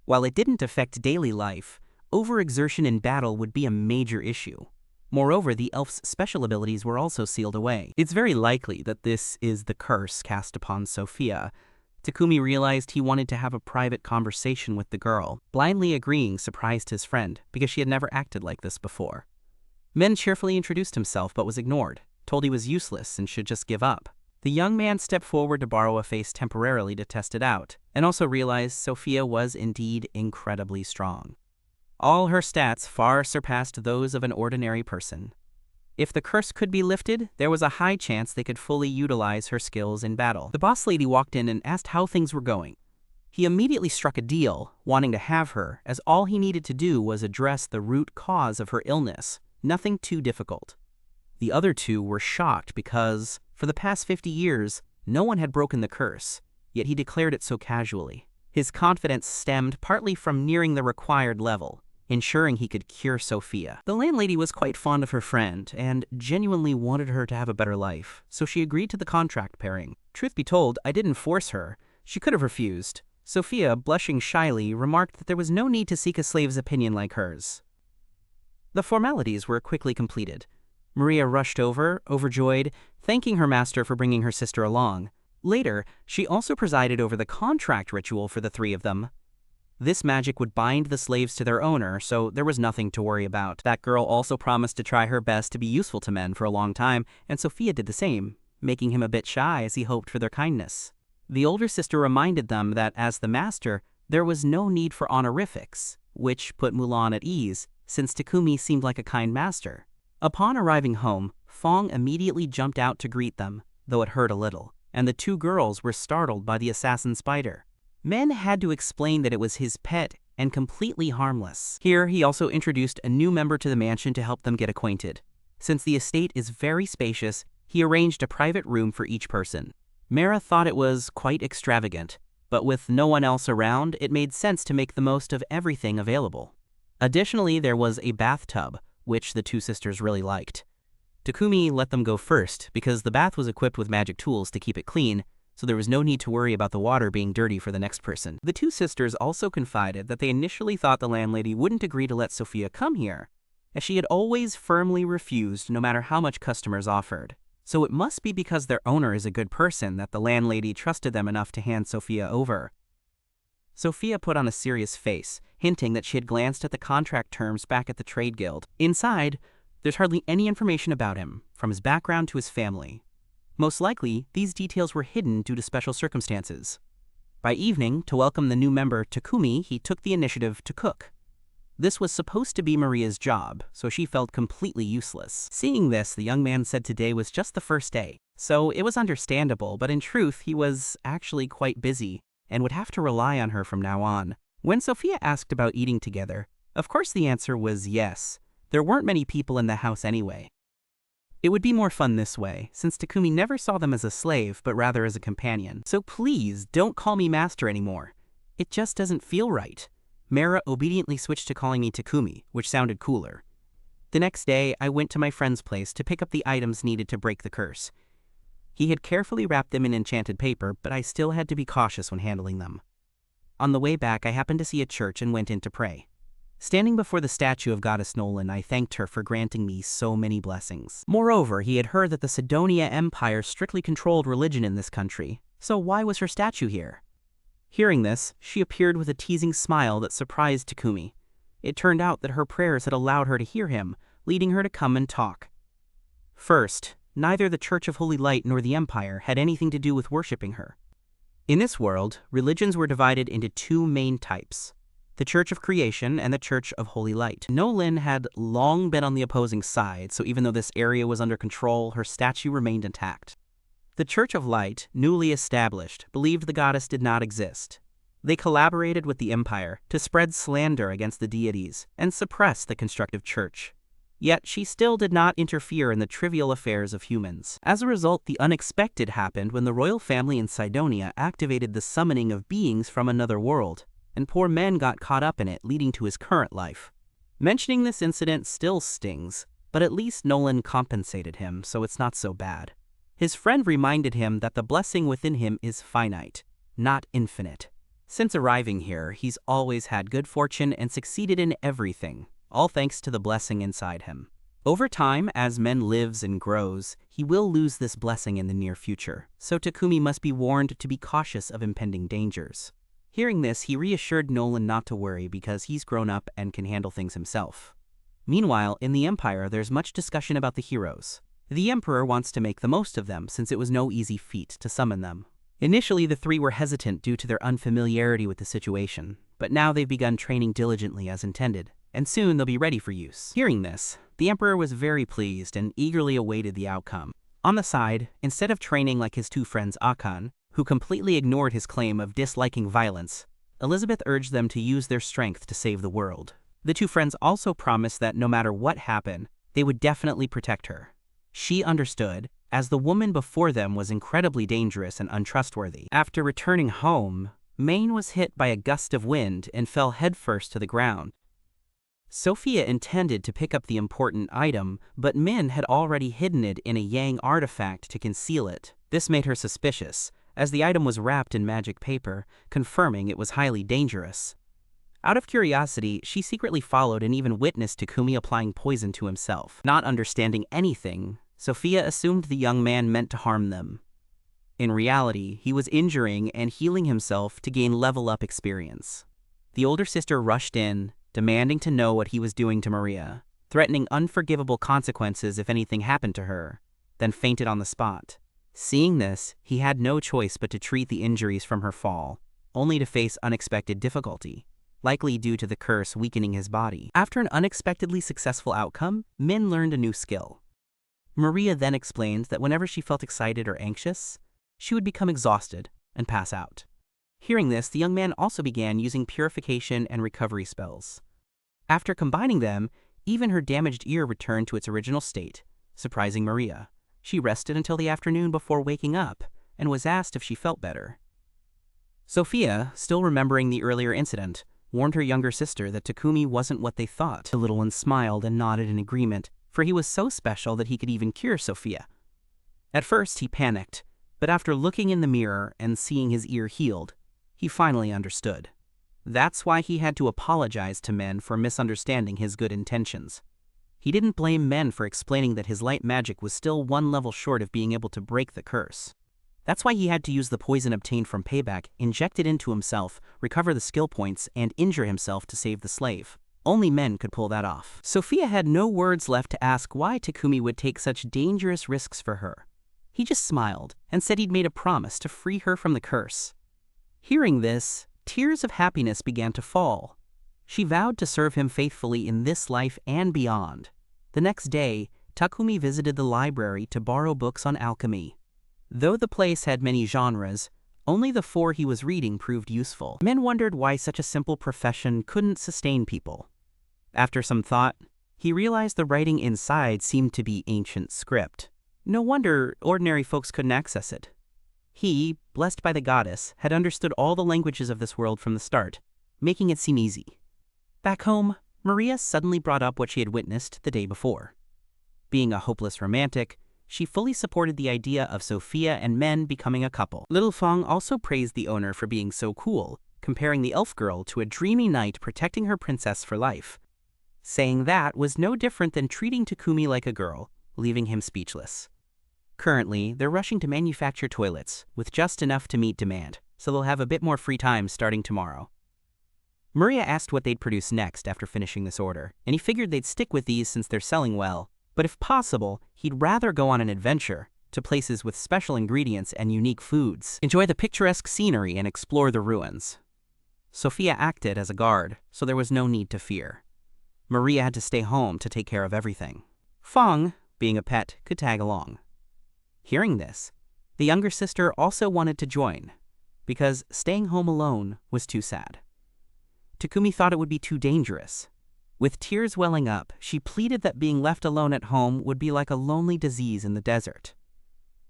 While it didn't affect daily life, overexertion in battle would be a major issue. Moreover, the elf's special abilities were also sealed away. It's very likely that this is the curse cast upon Sophia. Takumi realized he wanted to have a private conversation with the girl. Blindly agreeing surprised his friend, because she had never acted like this before. Min cheerfully introduced himself but was ignored, told he was useless and should just give up. The young man stepped forward to borrow a face temporarily to test it out, and also realized Sophia was indeed incredibly strong. All her stats far surpassed those of an ordinary person. If the curse could be lifted, there was a high chance they could fully utilize her skills in battle. The boss lady walked in and asked how things were going. He immediately struck a deal, wanting to have her, as all he needed to do was address the root cause of her illness, nothing too difficult. The other two were shocked because, for the past 50 years, no one had broken the curse, yet he declared it so casually. His confidence stemmed partly from nearing the required level, ensuring he could cure Sophia. The landlady was quite fond of her friend and genuinely wanted her to have a better life, so she agreed to the contract pairing. Truth be told, I didn't force her. She could have refused. Sophia, blushing shyly, remarked that there was no need to seek a slave's opinion like hers. The formalities were quickly completed. Maria rushed over, overjoyed, thanking her master for bringing her sister along. Later, she also presided over the contract ritual for the three of them. This magic would bind the slaves to their owner, so there was nothing to worry about. That girl also promised to try her best to be useful to men for a long time, and Sophia did the same, making him a bit shy as he hoped for their kindness. The older sister reminded them that as the master, there was no need for honorifics, which put Mulan at ease, since Takumi seemed like a kind master. Upon arriving home, Fong immediately jumped out to greet them, though it hurt a little, and the two girls were startled by the assassin spider. Men had to explain that it was his pet and completely harmless. Here, he also introduced a new member to the mansion to help them get acquainted. Since the estate is very spacious, he arranged a private room for each person. Mara thought it was quite extravagant, but with no one else around, it made sense to make the most of everything available. Additionally, there was a bathtub, which the two sisters really liked. Takumi let them go first because the bath was equipped with magic tools to keep it clean, so there was no need to worry about the water being dirty for the next person. The two sisters also confided that they initially thought the landlady wouldn't agree to let Sophia come here, as she had always firmly refused no matter how much customers offered. So it must be because their owner is a good person that the landlady trusted them enough to hand Sophia over. Sophia put on a serious face, hinting that she had glanced at the contract terms back at the trade guild. Inside, there's hardly any information about him, from his background to his family. Most likely, these details were hidden due to special circumstances. By evening, to welcome the new member Takumi, he took the initiative to cook. This was supposed to be Maria's job, so she felt completely useless. Seeing this, the young man said today was just the first day, so it was understandable, but in truth, he was actually quite busy and would have to rely on her from now on. When Sophia asked about eating together, of course the answer was yes. There weren't many people in the house anyway. It would be more fun this way, since Takumi never saw them as a slave, but rather as a companion. So please, don't call me master anymore. It just doesn't feel right. Mara obediently switched to calling me Takumi, which sounded cooler. The next day, I went to my friend's place to pick up the items needed to break the curse. He had carefully wrapped them in enchanted paper, but I still had to be cautious when handling them. On the way back, I happened to see a church and went in to pray. Standing before the statue of Goddess Nolan, I thanked her for granting me so many blessings. Moreover, he had heard that the Sidonia Empire strictly controlled religion in this country, so why was her statue here? Hearing this, she appeared with a teasing smile that surprised Takumi. It turned out that her prayers had allowed her to hear him, leading her to come and talk. First, neither the Church of Holy Light nor the Empire had anything to do with worshipping her. In this world, religions were divided into two main types: the Church of Creation and the Church of Holy Light. Nolan had long been on the opposing side, so even though this area was under control, her statue remained intact. The Church of Light, newly established, believed the goddess did not exist. They collaborated with the Empire to spread slander against the deities and suppress the constructive church. Yet she still did not interfere in the trivial affairs of humans. As a result, the unexpected happened when the royal family in Sidonia activated the summoning of beings from another world, and poor Men got caught up in it, leading to his current life. Mentioning this incident still stings, but at least Nolan compensated him, so it's not so bad. His friend reminded him that the blessing within him is finite, not infinite. Since arriving here, he's always had good fortune and succeeded in everything, all thanks to the blessing inside him. Over time, as Men lives and grows, he will lose this blessing in the near future, so Takumi must be warned to be cautious of impending dangers. Hearing this, he reassured Nolan not to worry because he's grown up and can handle things himself. Meanwhile, in the Empire, there's much discussion about the heroes. The Emperor wants to make the most of them since it was no easy feat to summon them. Initially, the three were hesitant due to their unfamiliarity with the situation, but now they've begun training diligently as intended, and soon they'll be ready for use. Hearing this, the Emperor was very pleased and eagerly awaited the outcome. On the side, instead of training like his two friends Akan, who completely ignored his claim of disliking violence, Elizabeth urged them to use their strength to save the world. The two friends also promised that no matter what happened, they would definitely protect her. She understood, as the woman before them was incredibly dangerous and untrustworthy. After returning home, Maine was hit by a gust of wind and fell headfirst to the ground. Sophia intended to pick up the important item, but Min had already hidden it in a Yang artifact to conceal it. This made her suspicious, as the item was wrapped in magic paper, confirming it was highly dangerous. Out of curiosity, she secretly followed and even witnessed Takumi applying poison to himself. Not understanding anything, Sophia assumed the young man meant to harm them. In reality, he was injuring and healing himself to gain level-up experience. The older sister rushed in, demanding to know what he was doing to Maria, threatening unforgivable consequences if anything happened to her, then fainted on the spot. Seeing this, he had no choice but to treat the injuries from her fall, only to face unexpected difficulty, likely due to the curse weakening his body. After an unexpectedly successful outcome, Min learned a new skill. Maria then explained that whenever she felt excited or anxious, she would become exhausted and pass out. Hearing this, the young man also began using purification and recovery spells. After combining them, even her damaged ear returned to its original state, surprising Maria. She rested until the afternoon before waking up and was asked if she felt better. Sophia, still remembering the earlier incident, warned her younger sister that Takumi wasn't what they thought. The little one smiled and nodded in agreement, for he was so special that he could even cure Sophia. At first, he panicked, but after looking in the mirror and seeing his ear healed, he finally understood. That's why he had to apologize to men for misunderstanding his good intentions. He didn't blame men for explaining that his light magic was still one level short of being able to break the curse. That's why he had to use the poison obtained from Payback, inject it into himself, recover the skill points, and injure himself to save the slave. Only men could pull that off. Sophia had no words left to ask why Takumi would take such dangerous risks for her. He just smiled and said he'd made a promise to free her from the curse. Hearing this, tears of happiness began to fall. She vowed to serve him faithfully in this life and beyond. The next day, Takumi visited the library to borrow books on alchemy. Though the place had many genres, only the 4 he was reading proved useful. Men wondered why such a simple profession couldn't sustain people. After some thought, he realized the writing inside seemed to be ancient script. No wonder ordinary folks couldn't access it. He, blessed by the goddess, had understood all the languages of this world from the start, making it seem easy. Back home, Maria suddenly brought up what she had witnessed the day before. Being a hopeless romantic, she fully supported the idea of Sophia and men becoming a couple. Little Fong also praised the owner for being so cool, comparing the elf girl to a dreamy knight protecting her princess for life, saying that was no different than treating Takumi like a girl, leaving him speechless. Currently, they're rushing to manufacture toilets, with just enough to meet demand, so they'll have a bit more free time starting tomorrow. Maria asked what they'd produce next after finishing this order, and he figured they'd stick with these since they're selling well, but if possible, he'd rather go on an adventure to places with special ingredients and unique foods. Enjoy the picturesque scenery and explore the ruins. Sophia acted as a guard, so there was no need to fear. Maria had to stay home to take care of everything. Fong, being a pet, could tag along. Hearing this, the younger sister also wanted to join, because staying home alone was too sad. Takumi thought it would be too dangerous. With tears welling up, she pleaded that being left alone at home would be like a lonely disease in the desert.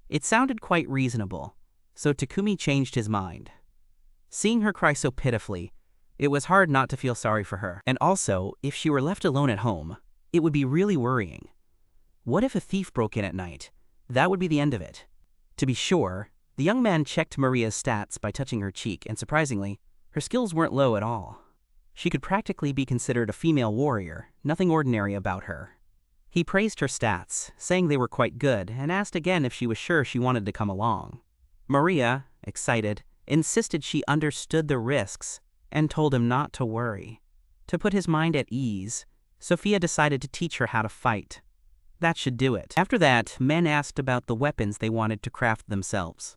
It sounded quite reasonable, so Takumi changed his mind. Seeing her cry so pitifully, it was hard not to feel sorry for her. And also, if she were left alone at home, it would be really worrying. What if a thief broke in at night? That would be the end of it. To be sure, the young man checked Maria's stats by touching her cheek, and surprisingly, her skills weren't low at all. She could practically be considered a female warrior, nothing ordinary about her. He praised her stats, saying they were quite good, and asked again if she was sure she wanted to come along. Maria, excited, insisted she understood the risks, and told him not to worry. To put his mind at ease, Sophia decided to teach her how to fight. That should do it. After that, men asked about the weapons they wanted to craft themselves.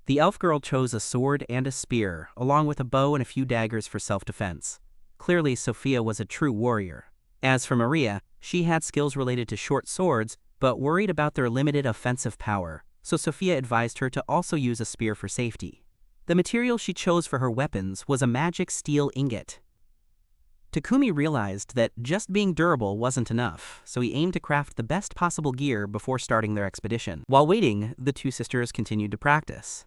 The elf girl chose a sword and a spear, along with a bow and a few daggers for self-defense. Clearly, Sophia was a true warrior. As for Maria, she had skills related to short swords, but worried about their limited offensive power, so Sophia advised her to also use a spear for safety. The material she chose for her weapons was a magic steel ingot. Takumi realized that just being durable wasn't enough, so he aimed to craft the best possible gear before starting their expedition. While waiting, the 2 sisters continued to practice.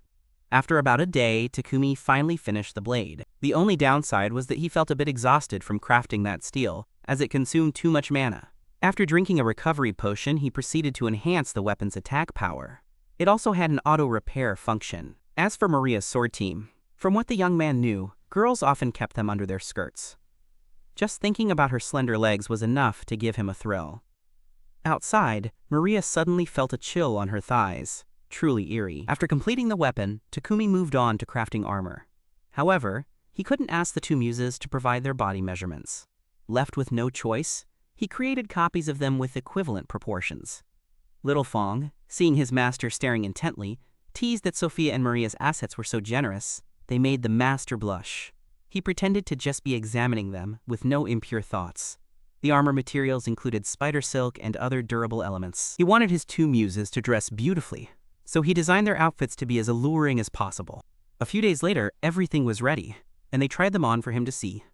After about a day, Takumi finally finished the blade. The only downside was that he felt a bit exhausted from crafting that steel, as it consumed too much mana. After drinking a recovery potion, he proceeded to enhance the weapon's attack power. It also had an auto-repair function. As for Maria's sword team, from what the young man knew, girls often kept them under their skirts. Just thinking about her slender legs was enough to give him a thrill. Outside, Maria suddenly felt a chill on her thighs. Truly eerie. After completing the weapon, Takumi moved on to crafting armor. However, he couldn't ask the 2 muses to provide their body measurements. Left with no choice, he created copies of them with equivalent proportions. Little Fong, seeing his master staring intently, teased that Sophia and Maria's assets were so generous, they made the master blush. He pretended to just be examining them with no impure thoughts. The armor materials included spider silk and other durable elements. He wanted his 2 muses to dress beautifully, so he designed their outfits to be as alluring as possible. A few days later, everything was ready, and they tried them on for him to see.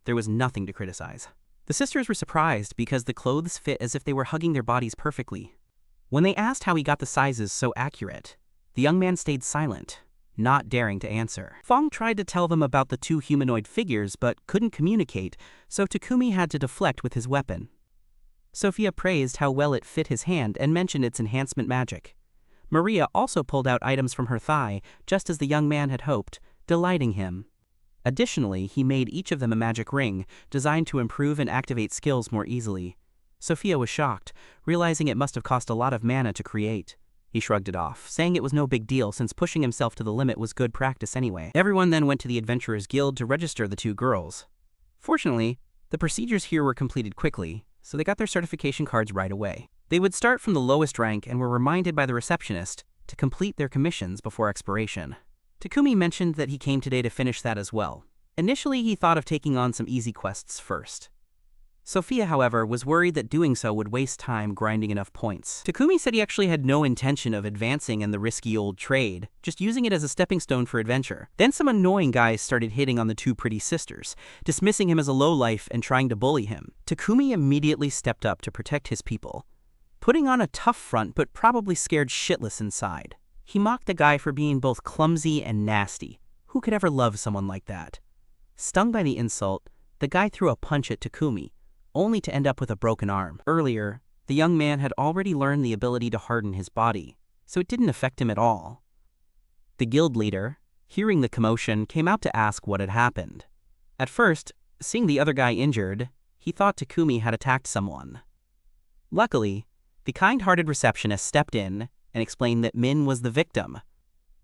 There was nothing to criticize. The sisters were surprised because the clothes fit as if they were hugging their bodies perfectly. When they asked how he got the sizes so accurate, the young man stayed silent, not daring to answer. Fong tried to tell them about the two humanoid figures but couldn't communicate, so Takumi had to deflect with his weapon. Sophia praised how well it fit his hand and mentioned its enhancement magic. Maria also pulled out items from her thigh, just as the young man had hoped, delighting him. Additionally, he made each of them a magic ring, designed to improve and activate skills more easily. Sophia was shocked, realizing it must have cost a lot of mana to create. He shrugged it off, saying it was no big deal since pushing himself to the limit was good practice anyway. Everyone then went to the Adventurers Guild to register the two girls. Fortunately, the procedures here were completed quickly, so they got their certification cards right away. They would start from the lowest rank and were reminded by the receptionist to complete their commissions before expiration. Takumi mentioned that he came today to finish that as well. Initially, he thought of taking on some easy quests first. Sophia, however, was worried that doing so would waste time grinding enough points. Takumi said he actually had no intention of advancing in the risky old trade, just using it as a stepping stone for adventure. Then some annoying guys started hitting on the two pretty sisters, dismissing him as a lowlife and trying to bully him. Takumi immediately stepped up to protect his people, putting on a tough front but probably scared shitless inside. He mocked the guy for being both clumsy and nasty. Who could ever love someone like that? Stung by the insult, the guy threw a punch at Takumi, only to end up with a broken arm. Earlier, the young man had already learned the ability to harden his body, so it didn't affect him at all. The guild leader, hearing the commotion, came out to ask what had happened. At first, seeing the other guy injured, he thought Takumi had attacked someone. Luckily, the kind-hearted receptionist stepped in and explained that Min was the victim.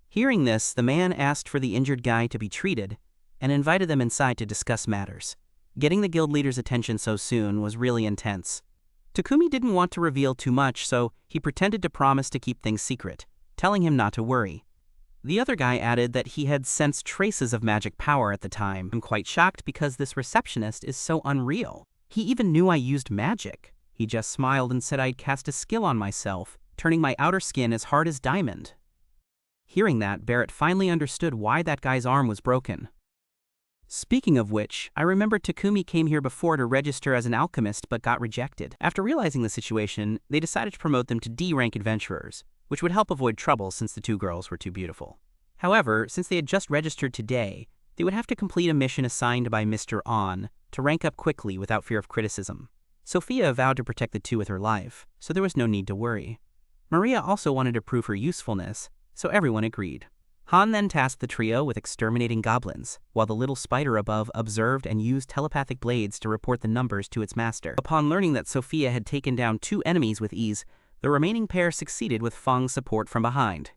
Hearing this, the man asked for the injured guy to be treated and invited them inside to discuss matters. Getting the guild leader's attention so soon was really intense. Takumi didn't want to reveal too much, so he pretended to promise to keep things secret, telling him not to worry. The other guy added that he had sensed traces of magic power at the time. I'm quite shocked because this receptionist is so unreal. He even knew I used magic. He just smiled and said I'd cast a skill on myself, turning my outer skin as hard as diamond. Hearing that, Barrett finally understood why that guy's arm was broken. Speaking of which, I remember Takumi came here before to register as an alchemist but got rejected. After realizing the situation, they decided to promote them to D-rank adventurers, which would help avoid trouble since the two girls were too beautiful. However, since they had just registered today, they would have to complete a mission assigned by Mr. On to rank up quickly without fear of criticism. Sophia vowed to protect the two with her life, so there was no need to worry. Maria also wanted to prove her usefulness, so everyone agreed. Han then tasked the trio with exterminating goblins, while the little spider above observed and used telepathic blades to report the numbers to its master. Upon learning that Sophia had taken down 2 enemies with ease, the remaining pair succeeded with Feng's support from behind.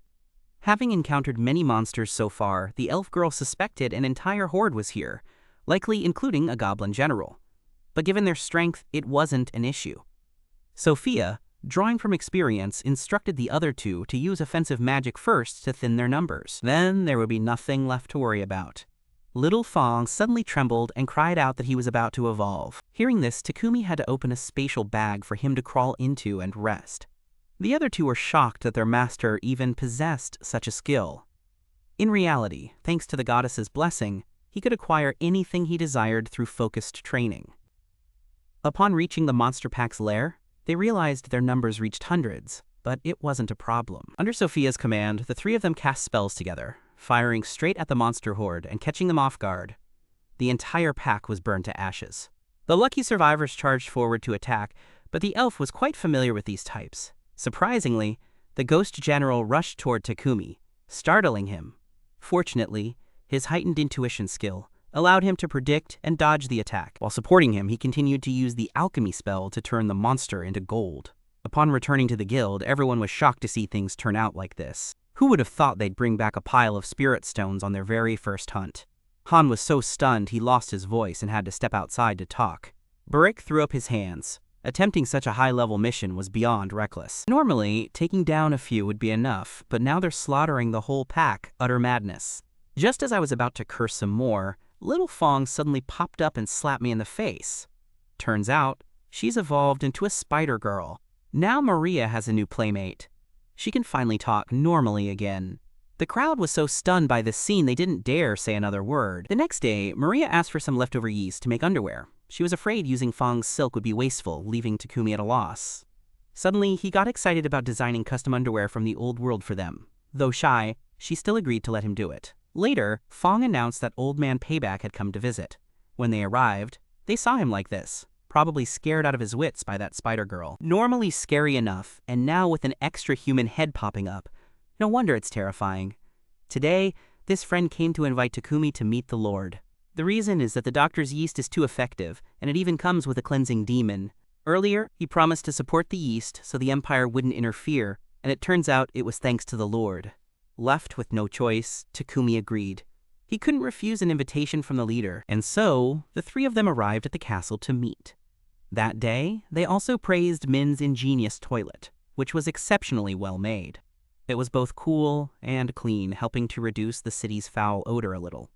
Having encountered many monsters so far, the elf girl suspected an entire horde was here, likely including a goblin general. But given their strength, it wasn't an issue. Sophia, drawing from experience, instructed the other two to use offensive magic first to thin their numbers. Then there would be nothing left to worry about. Little Feng suddenly trembled and cried out that he was about to evolve. Hearing this, Takumi had to open a spatial bag for him to crawl into and rest. The other two were shocked that their master even possessed such a skill. In reality, thanks to the goddess's blessing, he could acquire anything he desired through focused training. Upon reaching the monster pack's lair, they realized their numbers reached hundreds, but it wasn't a problem. Under Sophia's command, the 3 of them cast spells together, firing straight at the monster horde and catching them off guard. The entire pack was burned to ashes. The lucky survivors charged forward to attack, but the elf was quite familiar with these types. Surprisingly, the ghost general rushed toward Takumi, startling him. Fortunately, his heightened intuition skill allowed him to predict and dodge the attack. While supporting him, he continued to use the alchemy spell to turn the monster into gold. Upon returning to the guild, everyone was shocked to see things turn out like this. Who would have thought they'd bring back a pile of spirit stones on their very first hunt? Han was so stunned he lost his voice and had to step outside to talk. Barik threw up his hands. Attempting such a high-level mission was beyond reckless. Normally, taking down a few would be enough, but now they're slaughtering the whole pack. Utter madness. Just as I was about to curse some more, Little Feng suddenly popped up and slapped me in the face. Turns out, she's evolved into a spider girl. Now Maria has a new playmate. She can finally talk normally again. The crowd was so stunned by this scene they didn't dare say another word. The next day, Maria asked for some leftover yeast to make underwear. She was afraid using Feng's silk would be wasteful, leaving Takumi at a loss. Suddenly, he got excited about designing custom underwear from the old world for them. Though shy, she still agreed to let him do it. Later, Fong announced that Old Man Payback had come to visit. When they arrived, they saw him like this, probably scared out of his wits by that spider girl. Normally scary enough, and now with an extra human head popping up. No wonder it's terrifying. Today, this friend came to invite Takumi to meet the Lord. The reason is that the doctor's yeast is too effective, and it even comes with a cleansing demon. Earlier, he promised to support the yeast so the Empire wouldn't interfere, and it turns out it was thanks to the Lord. Left with no choice, Takumi agreed. He couldn't refuse an invitation from the leader, and so the three of them arrived at the castle to meet. That day, they also praised Min's ingenious toilet, which was exceptionally well made. It was both cool and clean, helping to reduce the city's foul odor a little.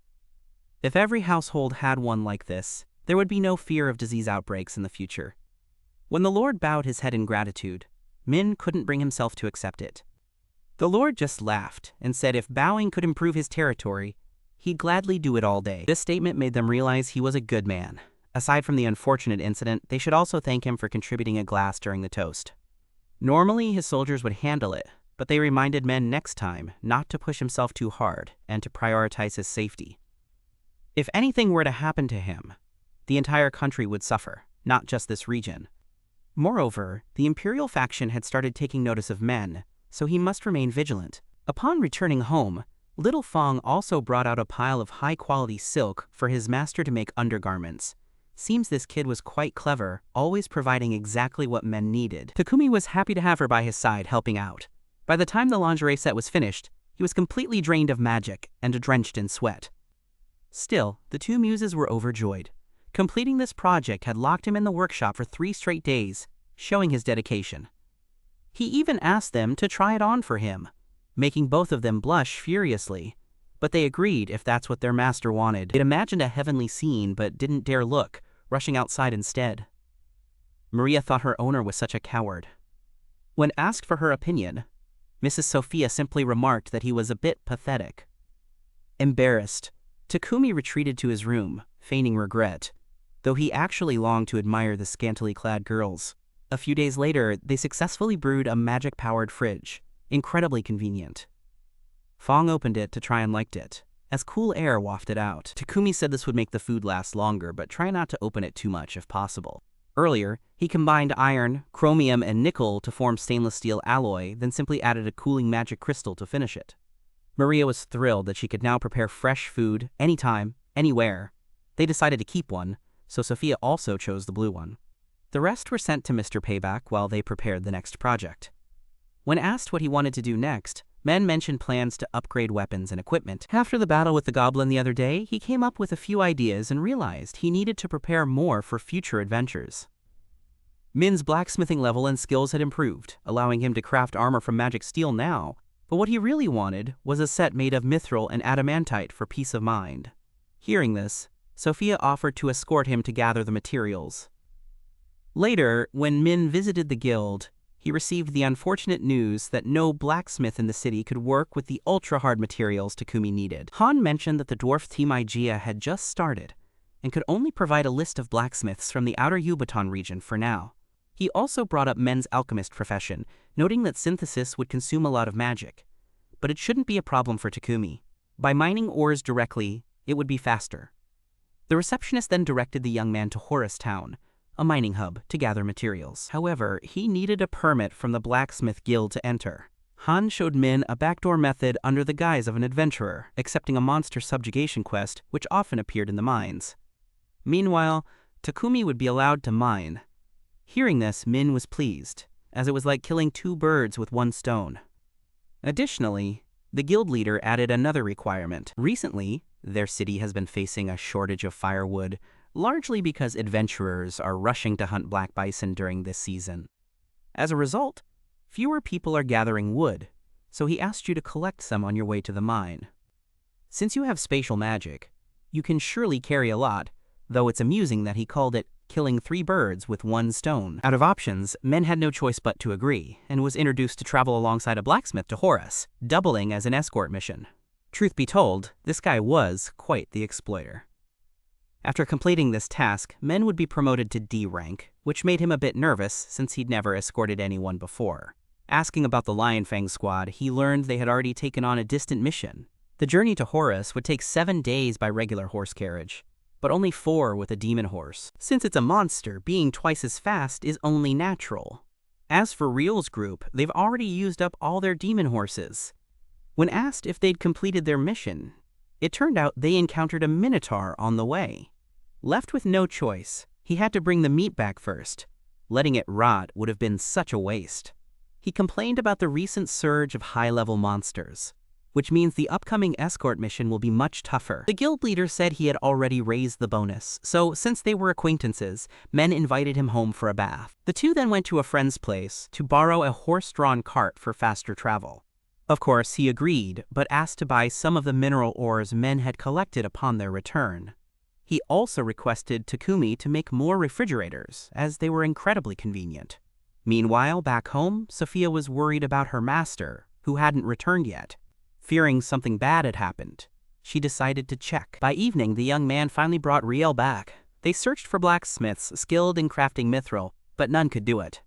If every household had one like this, there would be no fear of disease outbreaks in the future. When the Lord bowed his head in gratitude, Min couldn't bring himself to accept it. The Lord just laughed and said if bowing could improve his territory, he'd gladly do it all day. This statement made them realize he was a good man. Aside from the unfortunate incident, they should also thank him for contributing a glass during the toast. Normally, his soldiers would handle it, but they reminded men next time not to push himself too hard and to prioritize his safety. If anything were to happen to him, the entire country would suffer, not just this region. Moreover, the Imperial faction had started taking notice of men, so he must remain vigilant. Upon returning home, Little Fong also brought out a pile of high-quality silk for his master to make undergarments. Seems this kid was quite clever, always providing exactly what men needed. Takumi was happy to have her by his side, helping out. By the time the lingerie set was finished, he was completely drained of magic and drenched in sweat. Still, the two muses were overjoyed. Completing this project had locked him in the workshop for 3 straight days, showing his dedication. He even asked them to try it on for him, making both of them blush furiously. But they agreed if that's what their master wanted. They'd imagined a heavenly scene but didn't dare look, rushing outside instead. Maria thought her owner was such a coward. When asked for her opinion, Mrs. Sophia simply remarked that he was a bit pathetic. Embarrassed, Takumi retreated to his room, feigning regret, though he actually longed to admire the scantily clad girls. A few days later, they successfully brewed a magic-powered fridge, incredibly convenient. Fong opened it to try and liked it, as cool air wafted out. Takumi said this would make the food last longer, but try not to open it too much if possible. Earlier, he combined iron, chromium, and nickel to form stainless steel alloy, then simply added a cooling magic crystal to finish it. Maria was thrilled that she could now prepare fresh food, anytime, anywhere. They decided to keep one, so Sophia also chose the blue one. The rest were sent to Mr. Payback while they prepared the next project. When asked what he wanted to do next, Men mentioned plans to upgrade weapons and equipment. After the battle with the goblin the other day, he came up with a few ideas and realized he needed to prepare more for future adventures. Min's blacksmithing level and skills had improved, allowing him to craft armor from magic steel now, but what he really wanted was a set made of mithril and adamantite for peace of mind. Hearing this, Sophia offered to escort him to gather the materials. Later, when Min visited the guild, he received the unfortunate news that no blacksmith in the city could work with the ultra-hard materials Takumi needed. Han mentioned that the dwarf team Izure had just started, and could only provide a list of blacksmiths from the outer Yubaton region for now. He also brought up Men's alchemist profession, noting that synthesis would consume a lot of magic. But it shouldn't be a problem for Takumi. By mining ores directly, it would be faster. The receptionist then directed the young man to Horus Town, a mining hub, to gather materials. However, he needed a permit from the blacksmith guild to enter. Han showed Min a backdoor method under the guise of an adventurer, accepting a monster subjugation quest which often appeared in the mines. Meanwhile, Takumi would be allowed to mine. Hearing this, Min was pleased, as it was like killing 2 birds with 1 stone. Additionally, the guild leader added another requirement. Recently, their city has been facing a shortage of firewood, largely because adventurers are rushing to hunt black bison during this season. As a result, fewer people are gathering wood, so he asked you to collect some on your way to the mine. Since you have spatial magic, you can surely carry a lot, though it's amusing that he called it killing 3 birds with 1 stone. Out of options, Men had no choice but to agree, and was introduced to travel alongside a blacksmith to Horus, doubling as an escort mission. Truth be told, this guy was quite the exploiter. After completing this task, Men would be promoted to D rank, which made him a bit nervous since he'd never escorted anyone before. Asking about the Lion Fang squad, he learned they had already taken on a distant mission. The journey to Horus would take 7 days by regular horse carriage, but only 4 with a demon horse. Since it's a monster, being twice as fast is only natural. As for Real's group, they've already used up all their demon horses. When asked if they'd completed their mission, it turned out they encountered a minotaur on the way. Left with no choice, he had to bring the meat back first. Letting it rot would have been such a waste. He complained about the recent surge of high-level monsters, which means the upcoming escort mission will be much tougher. The guild leader said he had already raised the bonus, so since they were acquaintances, men invited him home for a bath. The two then went to a friend's place to borrow a horse-drawn cart for faster travel. Of course, he agreed, but asked to buy some of the mineral ores men had collected upon their return. He also requested Takumi to make more refrigerators, as they were incredibly convenient. Meanwhile, back home, Sophia was worried about her master, who hadn't returned yet. Fearing something bad had happened, she decided to check. By evening, the young man finally brought Riel back. They searched for blacksmiths skilled in crafting mithril, but none could do it.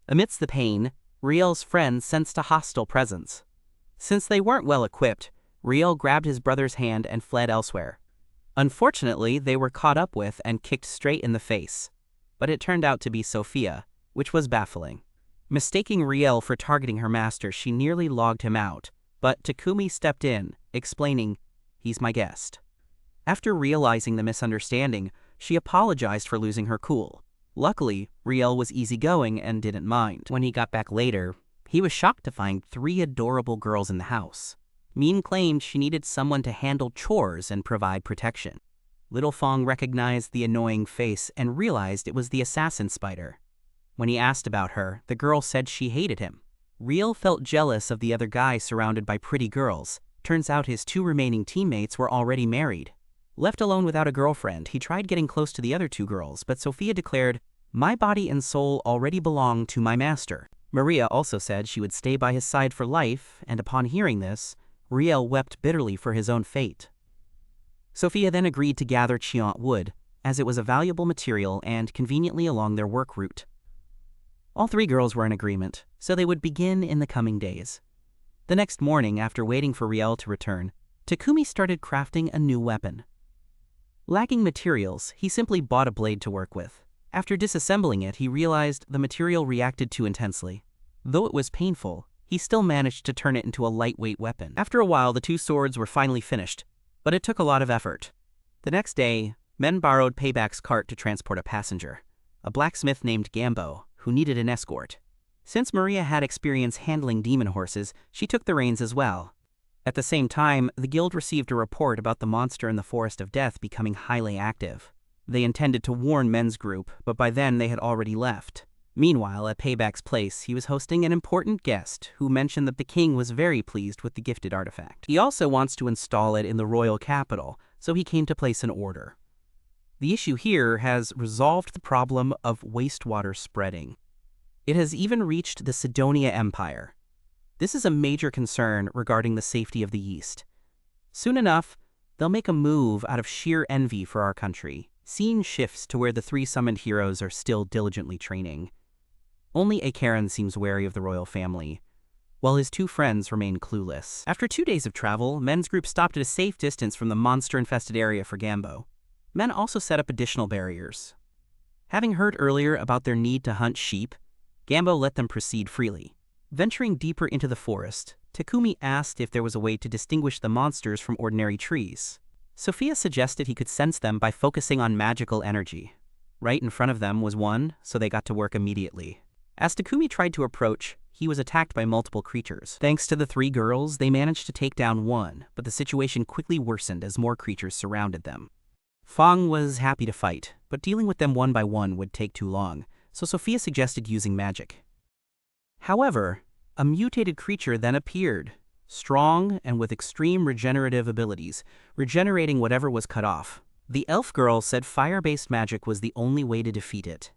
Amidst the pain, Riel's friend sensed a hostile presence. Since they weren't well equipped, Riel grabbed his brother's hand and fled elsewhere. Unfortunately, they were caught up with and kicked straight in the face. But it turned out to be Sophia, which was baffling. Mistaking Riel for targeting her master, she nearly logged him out, but Takumi stepped in, explaining, "He's my guest." After realizing the misunderstanding, she apologized for losing her cool. Luckily, Riel was easygoing and didn't mind. When he got back later, he was shocked to find 3 adorable girls in the house. Min claimed she needed someone to handle chores and provide protection. Little Fong recognized the annoying face and realized it was the assassin spider. When he asked about her, the girl said she hated him. Riel felt jealous of the other guy surrounded by pretty girls. Turns out his 2 remaining teammates were already married. Left alone without a girlfriend, he tried getting close to the other 2 girls, but Sophia declared, "My body and soul already belong to my master." Maria also said she would stay by his side for life, and upon hearing this, Riel wept bitterly for his own fate. Sophia then agreed to gather Chiant wood, as it was a valuable material and conveniently along their work route. All 3 girls were in agreement, so they would begin in the coming days. The next morning, after waiting for Riel to return, Takumi started crafting a new weapon. Lacking materials, he simply bought a blade to work with. After disassembling it, he realized the material reacted too intensely. Though it was painful, he still managed to turn it into a lightweight weapon. After a while, the 2 swords were finally finished, but it took a lot of effort. The next day, men borrowed Payback's cart to transport a passenger, a blacksmith named Gambo, who needed an escort. Since Maria had experience handling demon horses, she took the reins as well. At the same time, the guild received a report about the monster in the Forest of Death becoming highly active. They intended to warn Men's group, but by then they had already left. Meanwhile, at Payback's place, he was hosting an important guest who mentioned that the king was very pleased with the gifted artifact. He also wants to install it in the royal capital, so he came to place an order. The issue here has resolved the problem of wastewater spreading. It has even reached the Sidonia Empire. This is a major concern regarding the safety of the East. Soon enough, they'll make a move out of sheer envy for our country. Scene shifts to where the 3 summoned heroes are still diligently training. Only Akaran seems wary of the royal family, while his 2 friends remain clueless. After 2 days of travel, Men's group stopped at a safe distance from the monster-infested area for Gambo. Men also set up additional barriers. Having heard earlier about their need to hunt sheep, Gambo let them proceed freely. Venturing deeper into the forest, Takumi asked if there was a way to distinguish the monsters from ordinary trees. Sophia suggested he could sense them by focusing on magical energy. Right in front of them was one, so they got to work immediately. As Takumi tried to approach, he was attacked by multiple creatures. Thanks to the 3 girls, they managed to take down one, but the situation quickly worsened as more creatures surrounded them. Fong was happy to fight, but dealing with them one by one would take too long, so Sophia suggested using magic. However, a mutated creature then appeared, strong and with extreme regenerative abilities, regenerating whatever was cut off. The elf girl said fire-based magic was the only way to defeat it.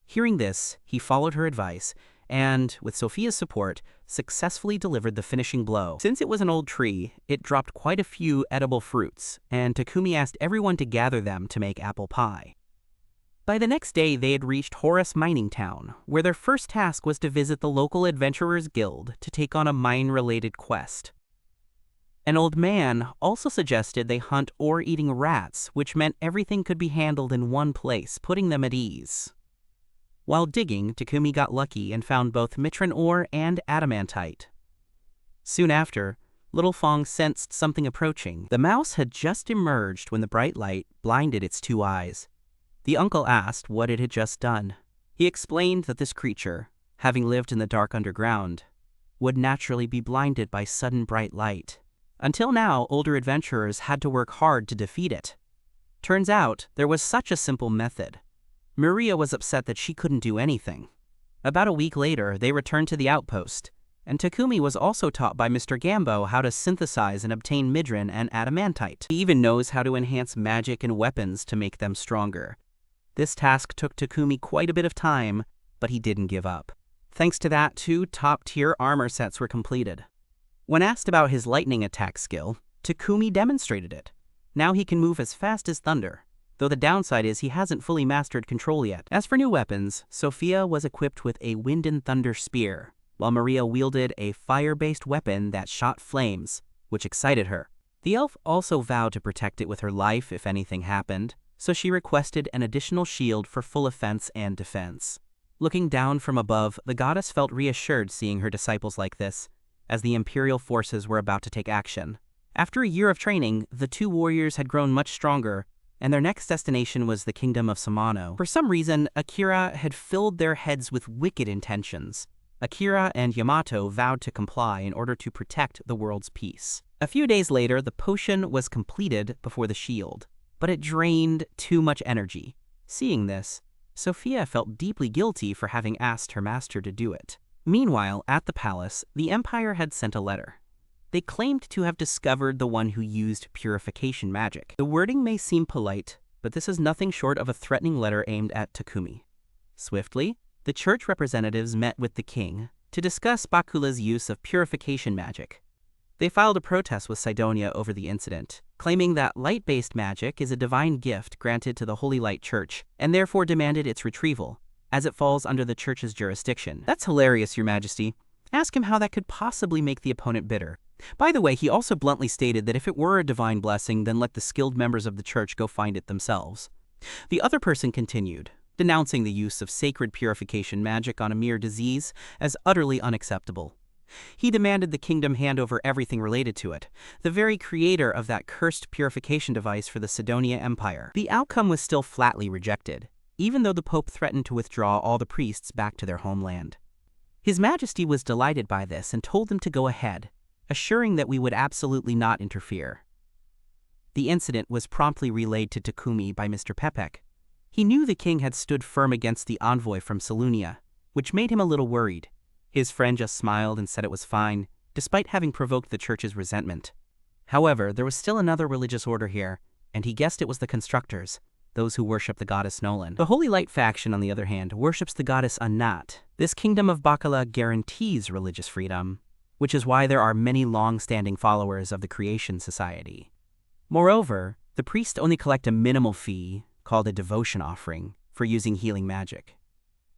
Hearing this, he followed her advice and, with Sophia's support, successfully delivered the finishing blow. Since it was an old tree, it dropped quite a few edible fruits, and Takumi asked everyone to gather them to make apple pie. By the next day, they had reached Horus Mining Town, where their first task was to visit the local Adventurers Guild to take on a mine-related quest. An old man also suggested they hunt ore-eating rats, which meant everything could be handled in one place, putting them at ease. While digging, Takumi got lucky and found both mitron ore and adamantite. Soon after, Little Fong sensed something approaching. The mouse had just emerged when the bright light blinded its two eyes. The uncle asked what it had just done. He explained that this creature, having lived in the dark underground, would naturally be blinded by sudden bright light. Until now, older adventurers had to work hard to defeat it. Turns out, there was such a simple method. Maria was upset that she couldn't do anything. About a week later, they returned to the outpost, and Takumi was also taught by Mr. Gambo how to synthesize and obtain midran and adamantite. He even knows how to enhance magic and weapons to make them stronger. This task took Takumi quite a bit of time, but he didn't give up. Thanks to that, 2 top-tier armor sets were completed. When asked about his lightning attack skill, Takumi demonstrated it. Now he can move as fast as thunder, though the downside is he hasn't fully mastered control yet. As for new weapons, Sophia was equipped with a wind and thunder spear, while Maria wielded a fire-based weapon that shot flames, which excited her. The elf also vowed to protect it with her life if anything happened, so she requested an additional shield for full offense and defense. Looking down from above, the goddess felt reassured seeing her disciples like this, as the Imperial forces were about to take action. After a year of training, the 2 warriors had grown much stronger, and their next destination was the kingdom of Samano. For some reason, Akira had filled their heads with wicked intentions. Akira and Yamato vowed to comply in order to protect the world's peace. A few days later, the potion was completed before the shield, but it drained too much energy. Seeing this, Sophia felt deeply guilty for having asked her master to do it. Meanwhile, at the palace, the Empire had sent a letter. They claimed to have discovered the one who used purification magic. The wording may seem polite, but this is nothing short of a threatening letter aimed at Takumi. Swiftly, the church representatives met with the king to discuss Bakula's use of purification magic. They filed a protest with Cydonia over the incident, claiming that light-based magic is a divine gift granted to the Holy Light Church, and therefore demanded its retrieval, as it falls under the church's jurisdiction. That's hilarious, Your Majesty. Ask him how that could possibly make the opponent bitter. By the way, he also bluntly stated that if it were a divine blessing, then let the skilled members of the church go find it themselves. The other person continued, denouncing the use of sacred purification magic on a mere disease as utterly unacceptable. He demanded the kingdom hand over everything related to it, the very creator of that cursed purification device for the Cydonia Empire. The outcome was still flatly rejected, even though the Pope threatened to withdraw all the priests back to their homeland. His Majesty was delighted by this and told them to go ahead, assuring that we would absolutely not interfere. The incident was promptly relayed to Takumi by Mr. Pepek. He knew the king had stood firm against the envoy from Salunia, which made him a little worried. His friend just smiled and said it was fine, despite having provoked the church's resentment. However, there was still another religious order here, and he guessed it was the constructors, those who worship the goddess Nolan. The Holy Light faction, on the other hand, worships the goddess Anat. This kingdom of Bakula guarantees religious freedom, which is why there are many long-standing followers of the Creation Society. Moreover, the priests only collect a minimal fee, called a devotion offering, for using healing magic.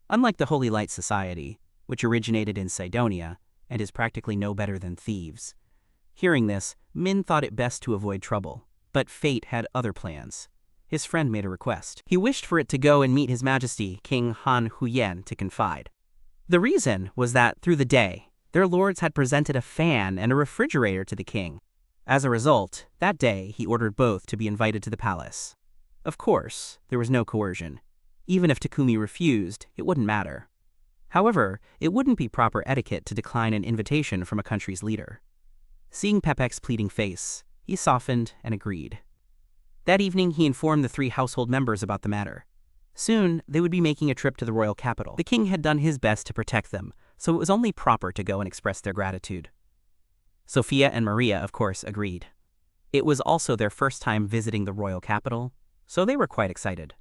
Unlike the Holy Light Society, which originated in Cydonia and is practically no better than thieves. Hearing this, Min thought it best to avoid trouble, but fate had other plans. His friend made a request. He wished for it to go and meet His Majesty, King Han Huyen, to confide. The reason was that, through the day, their lords had presented a fan and a refrigerator to the king. As a result, that day he ordered both to be invited to the palace. Of course, there was no coercion. Even if Takumi refused, it wouldn't matter. However, it wouldn't be proper etiquette to decline an invitation from a country's leader. Seeing Pepek's pleading face, he softened and agreed. That evening, he informed the 3 household members about the matter. Soon, they would be making a trip to the royal capital. The king had done his best to protect them, so it was only proper to go and express their gratitude. Sophia and Maria, of course, agreed. It was also their first time visiting the royal capital, so they were quite excited.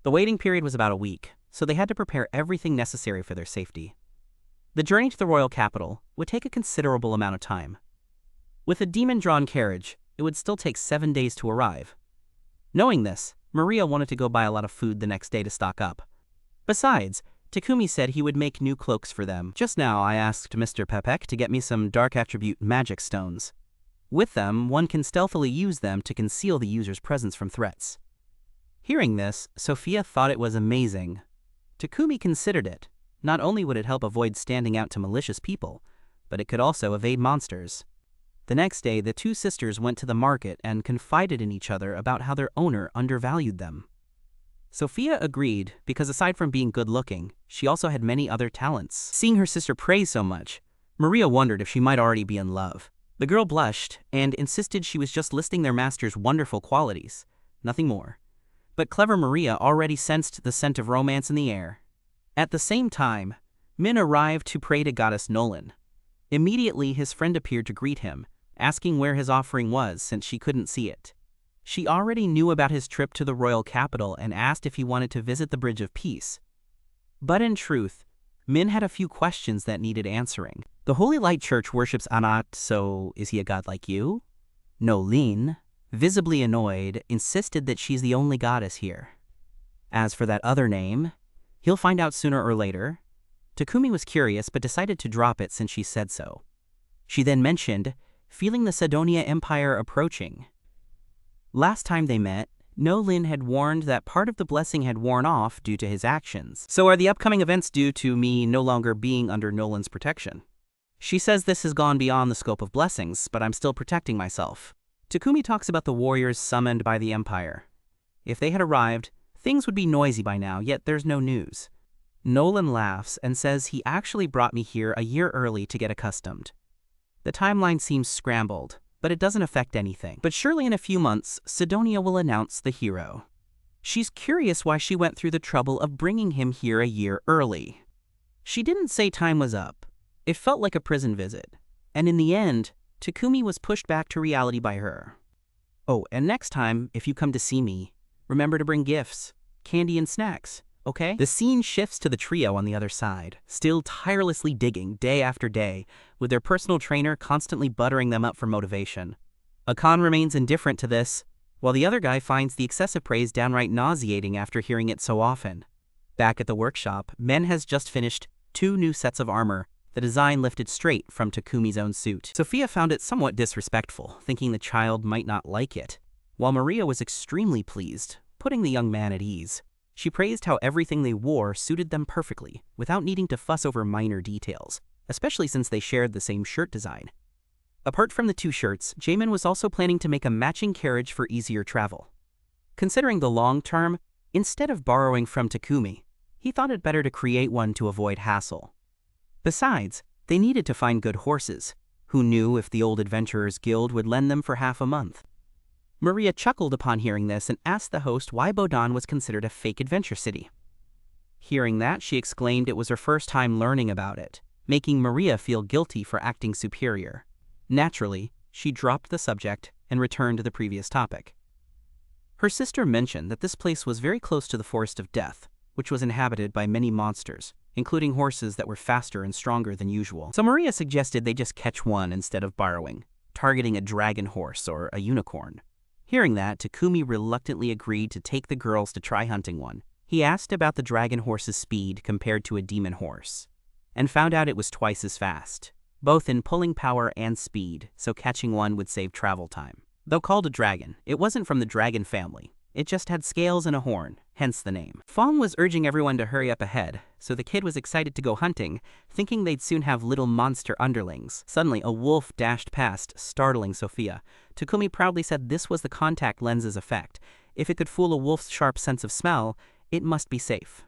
The waiting period was about a week, so they had to prepare everything necessary for their safety. The journey to the royal capital would take a considerable amount of time. With a demon-drawn carriage, it would still take 7 days to arrive. Knowing this, Maria wanted to go buy a lot of food the next day to stock up. Besides, Takumi said he would make new cloaks for them. Just now I asked Mr. Pepek to get me some dark attribute magic stones. With them, one can stealthily use them to conceal the user's presence from threats. Hearing this, Sophia thought it was amazing. Takumi considered it. Not only would it help avoid standing out to malicious people, but it could also evade monsters. The next day, the two sisters went to the market and confided in each other about how their owner undervalued them. Sophia agreed because aside from being good-looking, she also had many other talents. Seeing her sister praise so much, Maria wondered if she might already be in love. The girl blushed and insisted she was just listing their master's wonderful qualities, nothing more. But clever Maria already sensed the scent of romance in the air. At the same time, Min arrived to pray to goddess Nolan. Immediately his friend appeared to greet him, asking where his offering was since she couldn't see it. She already knew about his trip to the royal capital and asked if he wanted to visit the Bridge of Peace. But in truth, Min had a few questions that needed answering. The Holy Light Church worships Anat, so is he a god like you? Nolin, visibly annoyed, insisted that she's the only goddess here. As for that other name, he'll find out sooner or later. Takumi was curious but decided to drop it since she said so. She then mentioned feeling the Sidonia Empire approaching. Last time they met, Nolin had warned that part of the blessing had worn off due to his actions. So are the upcoming events due to me no longer being under Nolan's protection? She says this has gone beyond the scope of blessings, but I'm still protecting myself. Takumi talks about the warriors summoned by the Empire. If they had arrived, things would be noisy by now, yet there's no news. Nolan laughs and says he actually brought me here a year early to get accustomed. The timeline seems scrambled, but it doesn't affect anything. But surely in a few months, Sidonia will announce the hero. She's curious why she went through the trouble of bringing him here a year early. She didn't say time was up. It felt like a prison visit. And in the end, Takumi was pushed back to reality by her. Oh, and next time, if you come to see me, remember to bring gifts, candy and snacks, okay? The scene shifts to the trio on the other side, still tirelessly digging day after day, with their personal trainer constantly buttering them up for motivation. Akan remains indifferent to this, while the other guy finds the excessive praise downright nauseating after hearing it so often. Back at the workshop, Men has just finished 2 new sets of armor, the design lifted straight from Takumi's own suit. Sophia found it somewhat disrespectful, thinking the child might not like it, while Maria was extremely pleased, putting the young man at ease. She praised how everything they wore suited them perfectly, without needing to fuss over minor details, especially since they shared the same shirt design. Apart from the 2 shirts, Jamin was also planning to make a matching carriage for easier travel. Considering the long term, instead of borrowing from Takumi, he thought it better to create one to avoid hassle. Besides, they needed to find good horses. Who knew if the Old Adventurers Guild would lend them for half a month? Maria chuckled upon hearing this and asked the host why Bodan was considered a fake adventure city. Hearing that, she exclaimed it was her first time learning about it, making Maria feel guilty for acting superior. Naturally, she dropped the subject and returned to the previous topic. Her sister mentioned that this place was very close to the Forest of Death, which was inhabited by many monsters, including horses that were faster and stronger than usual. So Maria suggested they just catch one instead of borrowing, targeting a dragon horse or a unicorn. Hearing that, Takumi reluctantly agreed to take the girls to try hunting one. He asked about the dragon horse's speed compared to a demon horse, and found out it was twice as fast, both in pulling power and speed, so catching one would save travel time. Though called a dragon, it wasn't from the dragon family. It just had scales and a horn, hence the name. Fong was urging everyone to hurry up ahead, so the kid was excited to go hunting, thinking they'd soon have little monster underlings. Suddenly, a wolf dashed past, startling Sophia. Takumi proudly said this was the contact lens's effect. If it could fool a wolf's sharp sense of smell, it must be safe.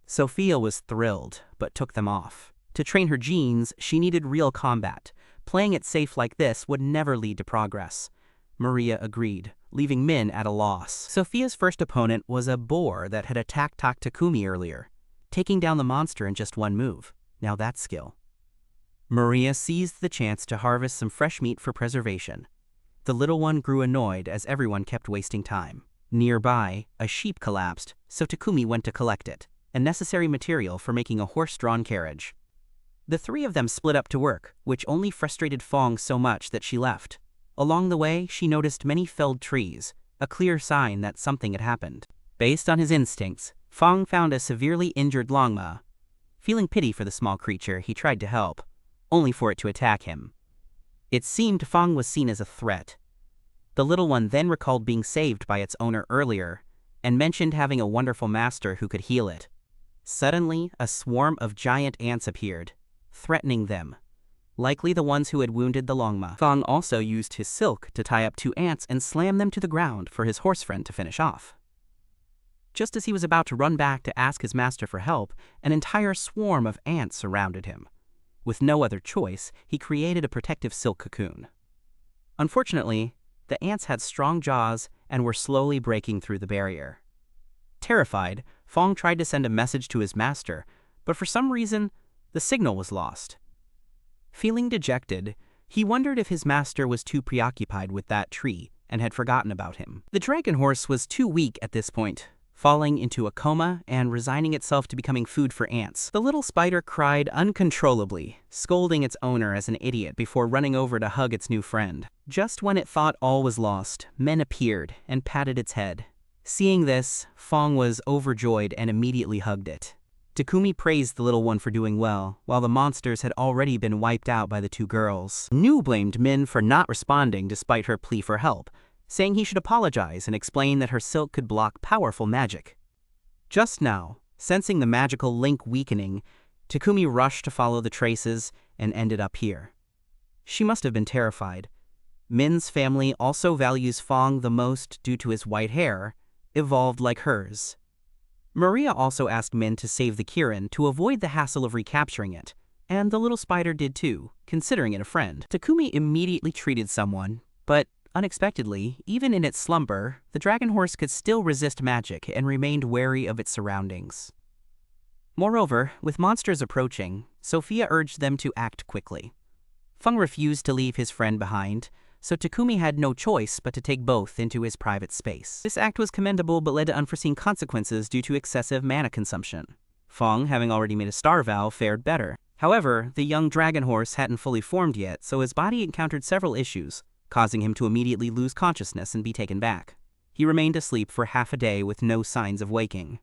Sophia was thrilled, but took them off. To train her genes, she needed real combat. Playing it safe like this would never lead to progress. Maria agreed, leaving Min at a loss. Sophia's first opponent was a boar that had attacked Takumi earlier, taking down the monster in just one move. Now that's skill. Maria seized the chance to harvest some fresh meat for preservation. The little one grew annoyed as everyone kept wasting time. Nearby, a sheep collapsed, so Takumi went to collect it, a necessary material for making a horse-drawn carriage. The 3 of them split up to work, which only frustrated Fong so much that she left. Along the way, she noticed many felled trees, a clear sign that something had happened. Based on his instincts, Fong found a severely injured Longma. Feeling pity for the small creature, he tried to help, only for it to attack him. It seemed Fong was seen as a threat. The little one then recalled being saved by its owner earlier, and mentioned having a wonderful master who could heal it. Suddenly, a swarm of giant ants appeared, threatening them, likely the ones who had wounded the Longma. Fong also used his silk to tie up 2 ants and slam them to the ground for his horse friend to finish off. Just as he was about to run back to ask his master for help, an entire swarm of ants surrounded him. With no other choice, he created a protective silk cocoon. Unfortunately, the ants had strong jaws and were slowly breaking through the barrier. Terrified, Fong tried to send a message to his master, but for some reason, the signal was lost. Feeling dejected, he wondered if his master was too preoccupied with that tree and had forgotten about him. The dragon horse was too weak at this point, falling into a coma and resigning itself to becoming food for ants. The little spider cried uncontrollably, scolding its owner as an idiot before running over to hug its new friend. Just when it thought all was lost, men appeared and patted its head. Seeing this, Fong was overjoyed and immediately hugged it. Takumi praised the little one for doing well, while the monsters had already been wiped out by the 2 girls. Nu blamed Min for not responding despite her plea for help, saying he should apologize and explain that her silk could block powerful magic. Just now, sensing the magical link weakening, Takumi rushed to follow the traces and ended up here. She must have been terrified. Min's family also values Fong the most due to his white hair, evolved like hers. Maria also asked Min to save the Kirin to avoid the hassle of recapturing it, and the little spider did too, considering it a friend. Takumi immediately treated someone, but unexpectedly, even in its slumber, the dragon horse could still resist magic and remained wary of its surroundings. Moreover, with monsters approaching, Sophia urged them to act quickly. Feng refused to leave his friend behind, so Takumi had no choice but to take both into his private space. This act was commendable but led to unforeseen consequences due to excessive mana consumption. Feng, having already made a star vow, fared better. However, the young dragon horse hadn't fully formed yet, so his body encountered several issues, causing him to immediately lose consciousness and be taken back. He remained asleep for half a day with no signs of waking.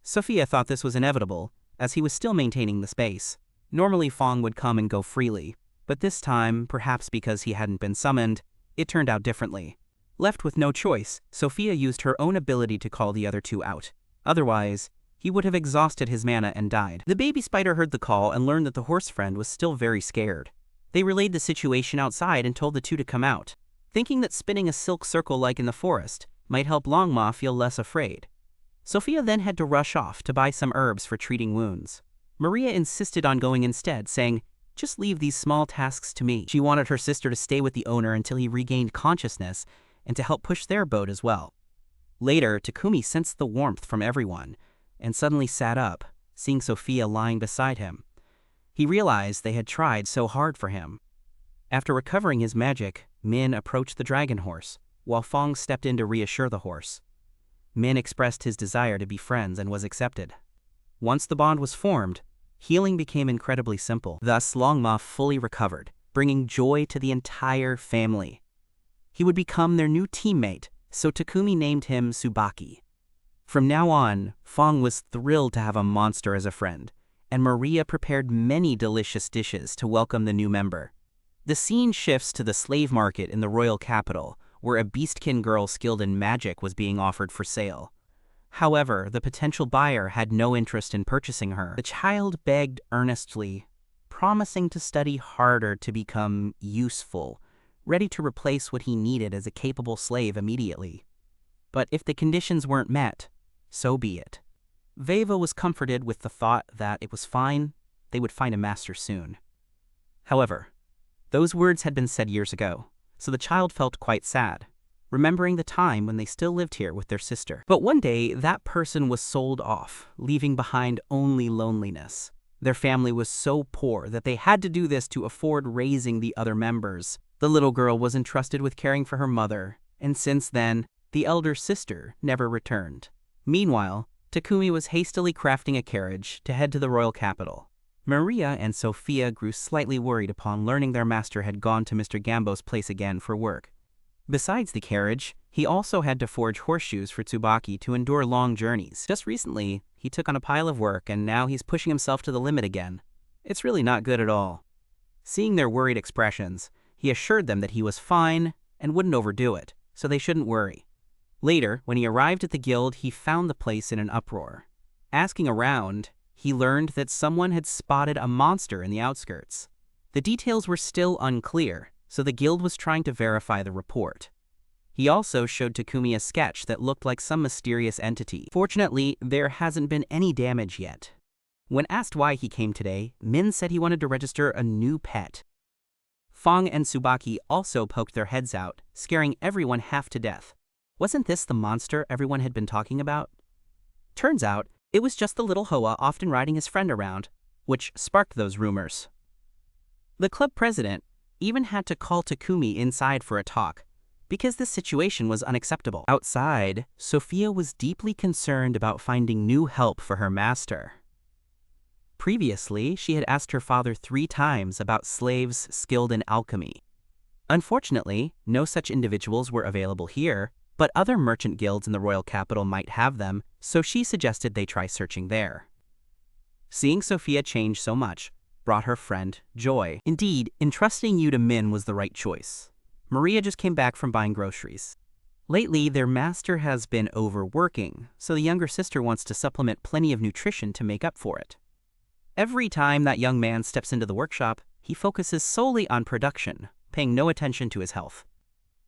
Sophia thought this was inevitable, as he was still maintaining the space. Normally Feng would come and go freely, but this time, perhaps because he hadn't been summoned, it turned out differently. Left with no choice, Sophia used her own ability to call the other 2 out. Otherwise, he would have exhausted his mana and died. The baby spider heard the call and learned that the horse friend was still very scared. They relayed the situation outside and told the 2 to come out, thinking that spinning a silk circle like in the forest might help Longma feel less afraid. Sophia then had to rush off to buy some herbs for treating wounds. Maria insisted on going instead, saying, "Just leave these small tasks to me." She wanted her sister to stay with the owner until he regained consciousness and to help push their boat as well. Later, Takumi sensed the warmth from everyone and suddenly sat up, seeing Sophia lying beside him. He realized they had tried so hard for him. After recovering his magic, Min approached the dragon horse, while Fong stepped in to reassure the horse. Min expressed his desire to be friends and was accepted. Once the bond was formed, healing became incredibly simple. Thus, Longma fully recovered, bringing joy to the entire family. He would become their new teammate, so Takumi named him Tsubaki. From now on, Fong was thrilled to have a monster as a friend, and Maria prepared many delicious dishes to welcome the new member. The scene shifts to the slave market in the royal capital, where a beastkin girl skilled in magic was being offered for sale. However, the potential buyer had no interest in purchasing her. The child begged earnestly, promising to study harder to become useful, ready to replace what he needed as a capable slave immediately. But if the conditions weren't met, so be it. Veva was comforted with the thought that it was fine, they would find a master soon. However, those words had been said years ago, so the child felt quite sad, remembering the time when they still lived here with their sister. But one day, that person was sold off, leaving behind only loneliness. Their family was so poor that they had to do this to afford raising the other members. The little girl was entrusted with caring for her mother, and since then, the elder sister never returned. Meanwhile, Takumi was hastily crafting a carriage to head to the royal capital. Maria and Sophia grew slightly worried upon learning their master had gone to Mr. Gambo's place again for work. Besides the carriage, He also had to forge horseshoes for Tsubaki to endure long journeys. Just recently, he took on a pile of work and now he's pushing himself to the limit again. It's really not good at all. Seeing their worried expressions, he assured them that he was fine and wouldn't overdo it, so they shouldn't worry. Later, when he arrived at the guild, he found the place in an uproar. Asking around, he learned that someone had spotted a monster in the outskirts. The details were still unclear, so the guild was trying to verify the report. He also showed Takumi a sketch that looked like some mysterious entity. Fortunately, there hasn't been any damage yet. When asked why he came today, Min said he wanted to register a new pet. Fong and Tsubaki also poked their heads out, scaring everyone half to death. Wasn't this the monster everyone had been talking about? Turns out, it was just the little Hoa often riding his friend around, which sparked those rumors. The club president even had to call Takumi inside for a talk, because the situation was unacceptable. Outside, Sophia was deeply concerned about finding new help for her master. Previously, she had asked her father 3 times about slaves skilled in alchemy. Unfortunately, no such individuals were available here, but other merchant guilds in the royal capital might have them, so she suggested they try searching there. Seeing Sophia change so much brought her friend joy. Indeed, entrusting you to Min was the right choice. Maria just came back from buying groceries. Lately, their master has been overworking, so the younger sister wants to supplement plenty of nutrition to make up for it. Every time that young man steps into the workshop, he focuses solely on production, paying no attention to his health.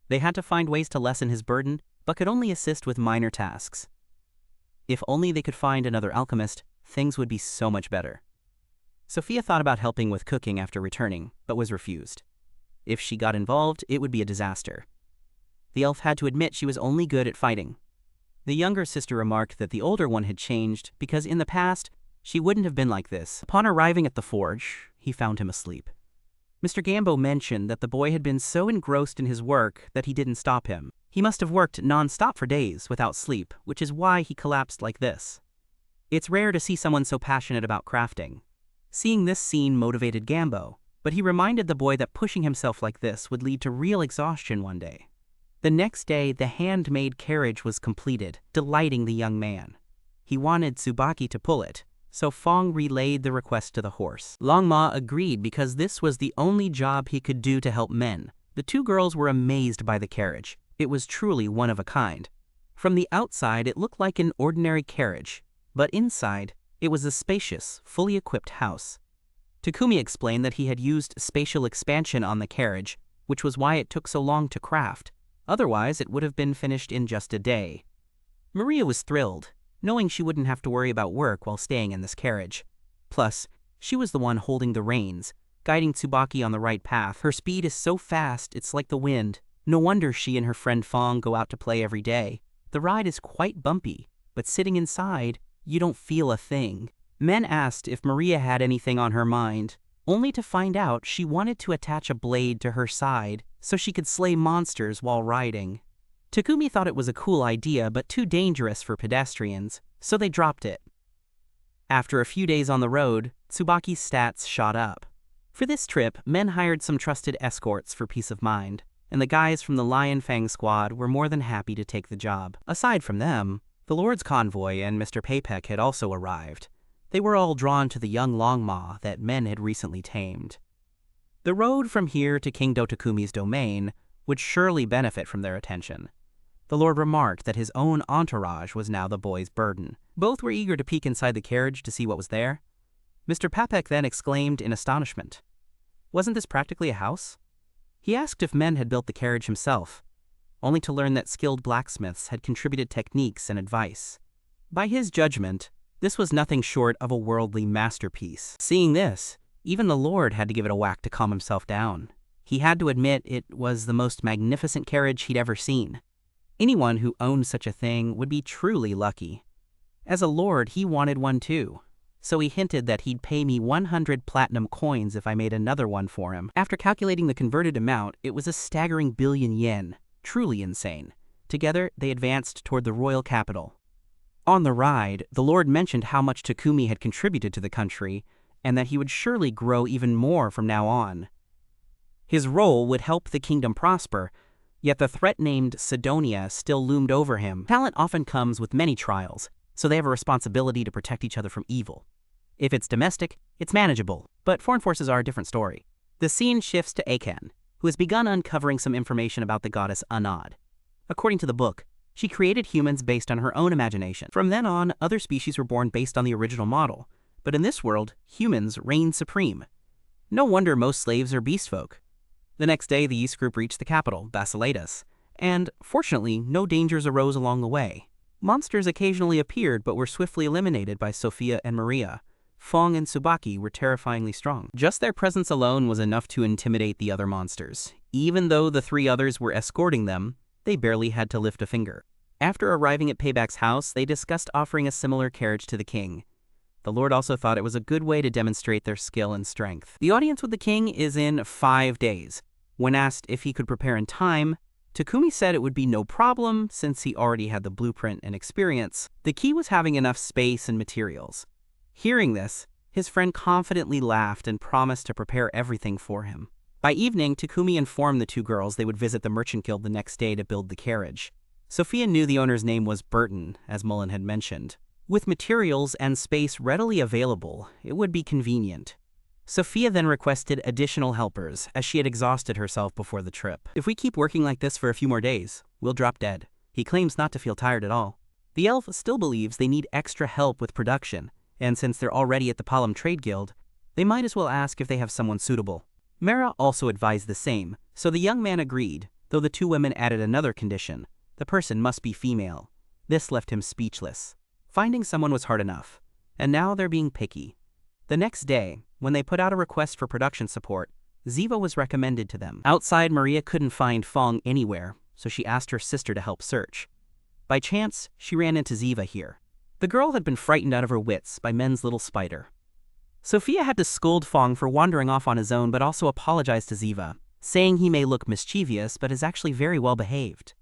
They had to find ways to lessen his burden, but could only assist with minor tasks. If only they could find another alchemist, things would be so much better. Sophia thought about helping with cooking after returning, but was refused. If she got involved, it would be a disaster. The elf had to admit she was only good at fighting. The younger sister remarked that the older one had changed because in the past, she wouldn't have been like this. Upon arriving at the forge, he found him asleep. Mr. Gambo mentioned that the boy had been so engrossed in his work that he didn't stop him. He must have worked non-stop for days without sleep, which is why he collapsed like this. It's rare to see someone so passionate about crafting. Seeing this scene motivated Gambo, but he reminded the boy that pushing himself like this would lead to real exhaustion one day. The next day, the handmade carriage was completed, delighting the young man. He wanted Tsubaki to pull it, so Fong relayed the request to the horse. Longma agreed because this was the only job he could do to help men. The 2 girls were amazed by the carriage. It was truly one of a kind. From the outside, it looked like an ordinary carriage, but inside, it was a spacious, fully equipped house. Takumi explained that he had used spatial expansion on the carriage, which was why it took so long to craft. Otherwise, it would have been finished in just a day. Maria was thrilled, knowing she wouldn't have to worry about work while staying in this carriage. Plus, she was the one holding the reins, guiding Tsubaki on the right path. Her speed is so fast, it's like the wind. No wonder she and her friend Fong go out to play every day. The ride is quite bumpy, but sitting inside, you don't feel a thing. Men asked if Maria had anything on her mind, only to find out she wanted to attach a blade to her side so she could slay monsters while riding. Takumi thought it was a cool idea but too dangerous for pedestrians, so they dropped it. After a few days on the road, Tsubaki's stats shot up. For this trip, men hired some trusted escorts for peace of mind, and the guys from the Lion Fang squad were more than happy to take the job. Aside from them, the Lord's convoy and Mr. Papek had also arrived. They were all drawn to the young Longma that men had recently tamed. The road from here to King Dotakumi's domain would surely benefit from their attention. The Lord remarked that his own entourage was now the boy's burden. Both were eager to peek inside the carriage to see what was there. Mr. Papek then exclaimed in astonishment, "Wasn't this practically a house?" He asked if men had built the carriage himself, only to learn that skilled blacksmiths had contributed techniques and advice. By his judgment, this was nothing short of a worldly masterpiece. Seeing this, even the Lord had to give it a whack to calm himself down. He had to admit it was the most magnificent carriage he'd ever seen. Anyone who owned such a thing would be truly lucky. As a lord, he wanted one too, so he hinted that he'd pay me 100 platinum coins if I made another one for him. After calculating the converted amount, it was a staggering billion yen, truly insane. Together, they advanced toward the royal capital. On the ride, the Lord mentioned how much Takumi had contributed to the country, and that he would surely grow even more from now on. His role would help the kingdom prosper, Yet the threat named Sidonia still loomed over him. Talent often comes with many trials, so they have a responsibility to protect each other from evil. If it's domestic, it's manageable, but foreign forces are a different story. The scene shifts to Akan, who has begun uncovering some information about the goddess Anad. According to the book, she created humans based on her own imagination. From then on, other species were born based on the original model, but in this world, humans reign supreme. No wonder most slaves are beast folk. The next day, the East Group reached the capital, Basileus, and, fortunately, no dangers arose along the way. Monsters occasionally appeared but were swiftly eliminated by Sophia and Maria. Fong and Tsubaki were terrifyingly strong. Just their presence alone was enough to intimidate the other monsters. Even though the 3 others were escorting them, they barely had to lift a finger. After arriving at Payback's house, they discussed offering a similar carriage to the king. The Lord also thought it was a good way to demonstrate their skill and strength. The audience with the king is in 5 days. When asked if he could prepare in time, Takumi said it would be no problem since he already had the blueprint and experience. The key was having enough space and materials. Hearing this, his friend confidently laughed and promised to prepare everything for him. By evening, Takumi informed the 2 girls they would visit the Merchant Guild the next day to build the carriage. Sophia knew the owner's name was Burton, as Mullen had mentioned. With materials and space readily available, it would be convenient. Sophia then requested additional helpers, as she had exhausted herself before the trip. "If we keep working like this for a few more days, we'll drop dead." He claims not to feel tired at all. The elf still believes they need extra help with production, and since they're already at the Palm Trade Guild, they might as well ask if they have someone suitable. Mara also advised the same, so the young man agreed, though the 2 women added another condition: the person must be female. This left him speechless. Finding someone was hard enough, and now they're being picky. The next day, when they put out a request for production support, Ziva was recommended to them. Outside, Maria couldn't find Fong anywhere, so she asked her sister to help search. By chance, she ran into Ziva here. The girl had been frightened out of her wits by Men's little spider. Sophia had to scold Fong for wandering off on his own but also apologize to Ziva, saying he may look mischievous but is actually very well behaved.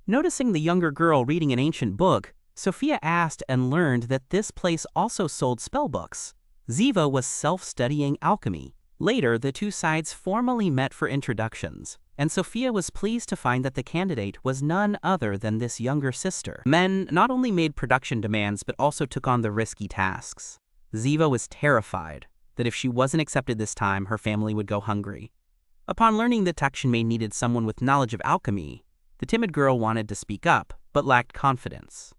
Noticing the younger girl reading an ancient book, Sophia asked and learned that this place also sold spellbooks. Ziva was self-studying alchemy. Later, the 2 sides formally met for introductions, and Sophia was pleased to find that the candidate was none other than this younger sister. Men not only made production demands but also took on the risky tasks. Ziva was terrified that if she wasn't accepted this time, her family would go hungry. Upon learning that Takshinmei needed someone with knowledge of alchemy, the timid girl wanted to speak up but lacked confidence.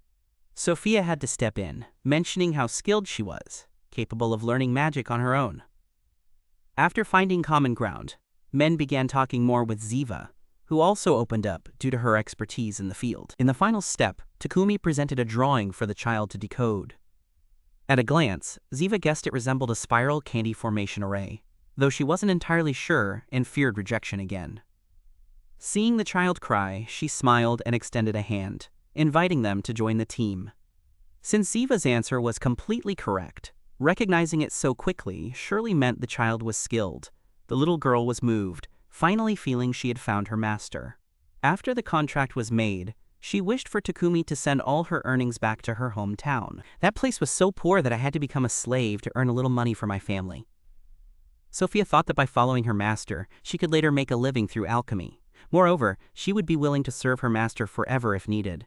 Sophia had to step in, mentioning how skilled she was, capable of learning magic on her own. After finding common ground, men began talking more with Ziva, who also opened up due to her expertise in the field. In the final step, Takumi presented a drawing for the child to decode. At a glance, Ziva guessed it resembled a spiral candy formation array, though she wasn't entirely sure and feared rejection again. Seeing the child cry, she smiled and extended a hand, inviting them to join the team. Since Ziva's answer was completely correct, recognizing it so quickly surely meant the child was skilled. The little girl was moved, finally feeling she had found her master. After the contract was made, she wished for Takumi to send all her earnings back to her hometown. "That place was so poor that I had to become a slave to earn a little money for my family." Sophia thought that by following her master, she could later make a living through alchemy. Moreover, she would be willing to serve her master forever if needed.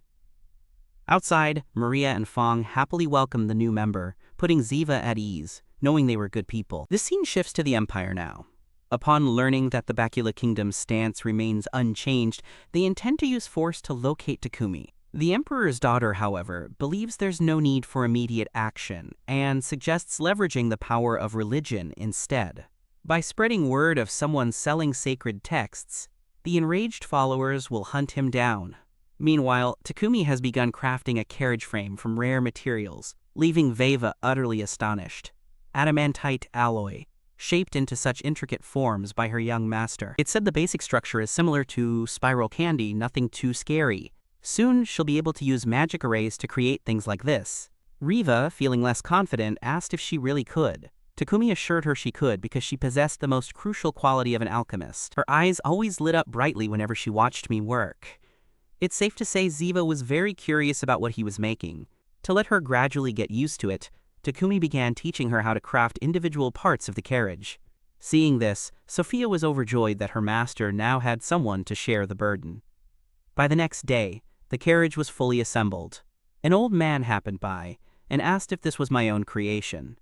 Outside, Maria and Fong happily welcomed the new member, putting Ziva at ease, knowing they were good people. This scene shifts to the Empire now. Upon learning that the Bacula Kingdom's stance remains unchanged, they intend to use force to locate Takumi. The Emperor's daughter, however, believes there's no need for immediate action and suggests leveraging the power of religion instead. By spreading word of someone selling sacred texts, the enraged followers will hunt him down. Meanwhile, Takumi has begun crafting a carriage frame from rare materials, leaving Veva utterly astonished. Adamantite alloy, shaped into such intricate forms by her young master. It's said the basic structure is similar to spiral candy, nothing too scary. Soon, she'll be able to use magic arrays to create things like this. Riva, feeling less confident, asked if she really could. Takumi assured her she could because she possessed the most crucial quality of an alchemist. Her eyes always lit up brightly whenever she watched me work. It's safe to say Ziva was very curious about what he was making. To let her gradually get used to it, Takumi began teaching her how to craft individual parts of the carriage. Seeing this, Sophia was overjoyed that her master now had someone to share the burden. By the next day, the carriage was fully assembled. An old man happened by and asked if this was my own creation.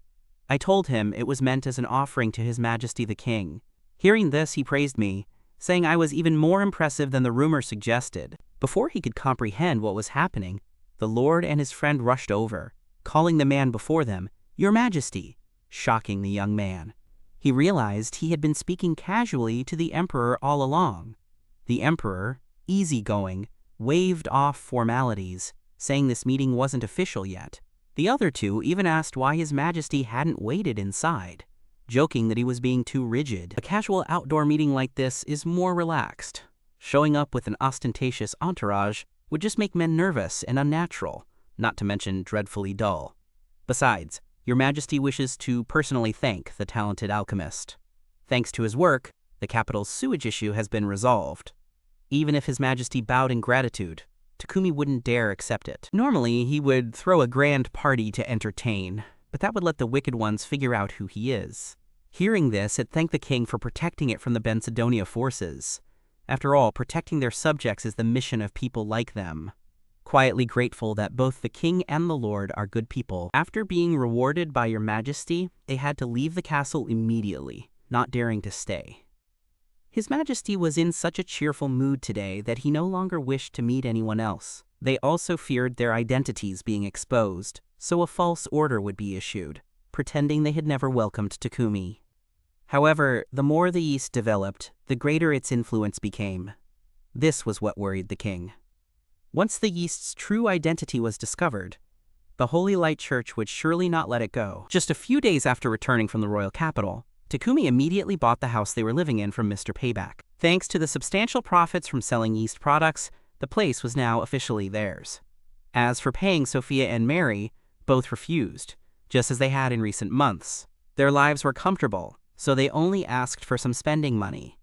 I told him it was meant as an offering to His Majesty the King. Hearing this, he praised me, saying I was even more impressive than the rumor suggested. Before he could comprehend what was happening, the Lord and his friend rushed over, calling the man before them, "Your Majesty," shocking the young man. He realized he had been speaking casually to the Emperor all along. The Emperor, easygoing, waved off formalities, saying this meeting wasn't official yet. The other two even asked why His Majesty hadn't waited inside, joking that he was being too rigid. A casual outdoor meeting like this is more relaxed. Showing up with an ostentatious entourage would just make men nervous and unnatural, not to mention dreadfully dull. Besides, Your Majesty wishes to personally thank the talented alchemist. Thanks to his work, the capital's sewage issue has been resolved. Even if His Majesty bowed in gratitude, Takumi wouldn't dare accept it. Normally, he would throw a grand party to entertain, but that would let the wicked ones figure out who he is. Hearing this, it thanked the king for protecting it from the Bensidonia forces. After all, protecting their subjects is the mission of people like them. Quietly grateful that both the king and the lord are good people, after being rewarded by Your Majesty, they had to leave the castle immediately, not daring to stay. His Majesty was in such a cheerful mood today that he no longer wished to meet anyone else. They also feared their identities being exposed, so a false order would be issued, pretending they had never welcomed Takumi. However, the more the East developed, the greater its influence became. This was what worried the king. Once the East's true identity was discovered, the Holy Light Church would surely not let it go. Just a few days after returning from the royal capital, Takumi immediately bought the house they were living in from Mr. Payback. Thanks to the substantial profits from selling East products, the place was now officially theirs. As for paying Sophia and Mary, both refused, just as they had in recent months. Their lives were comfortable, so they only asked for some spending money.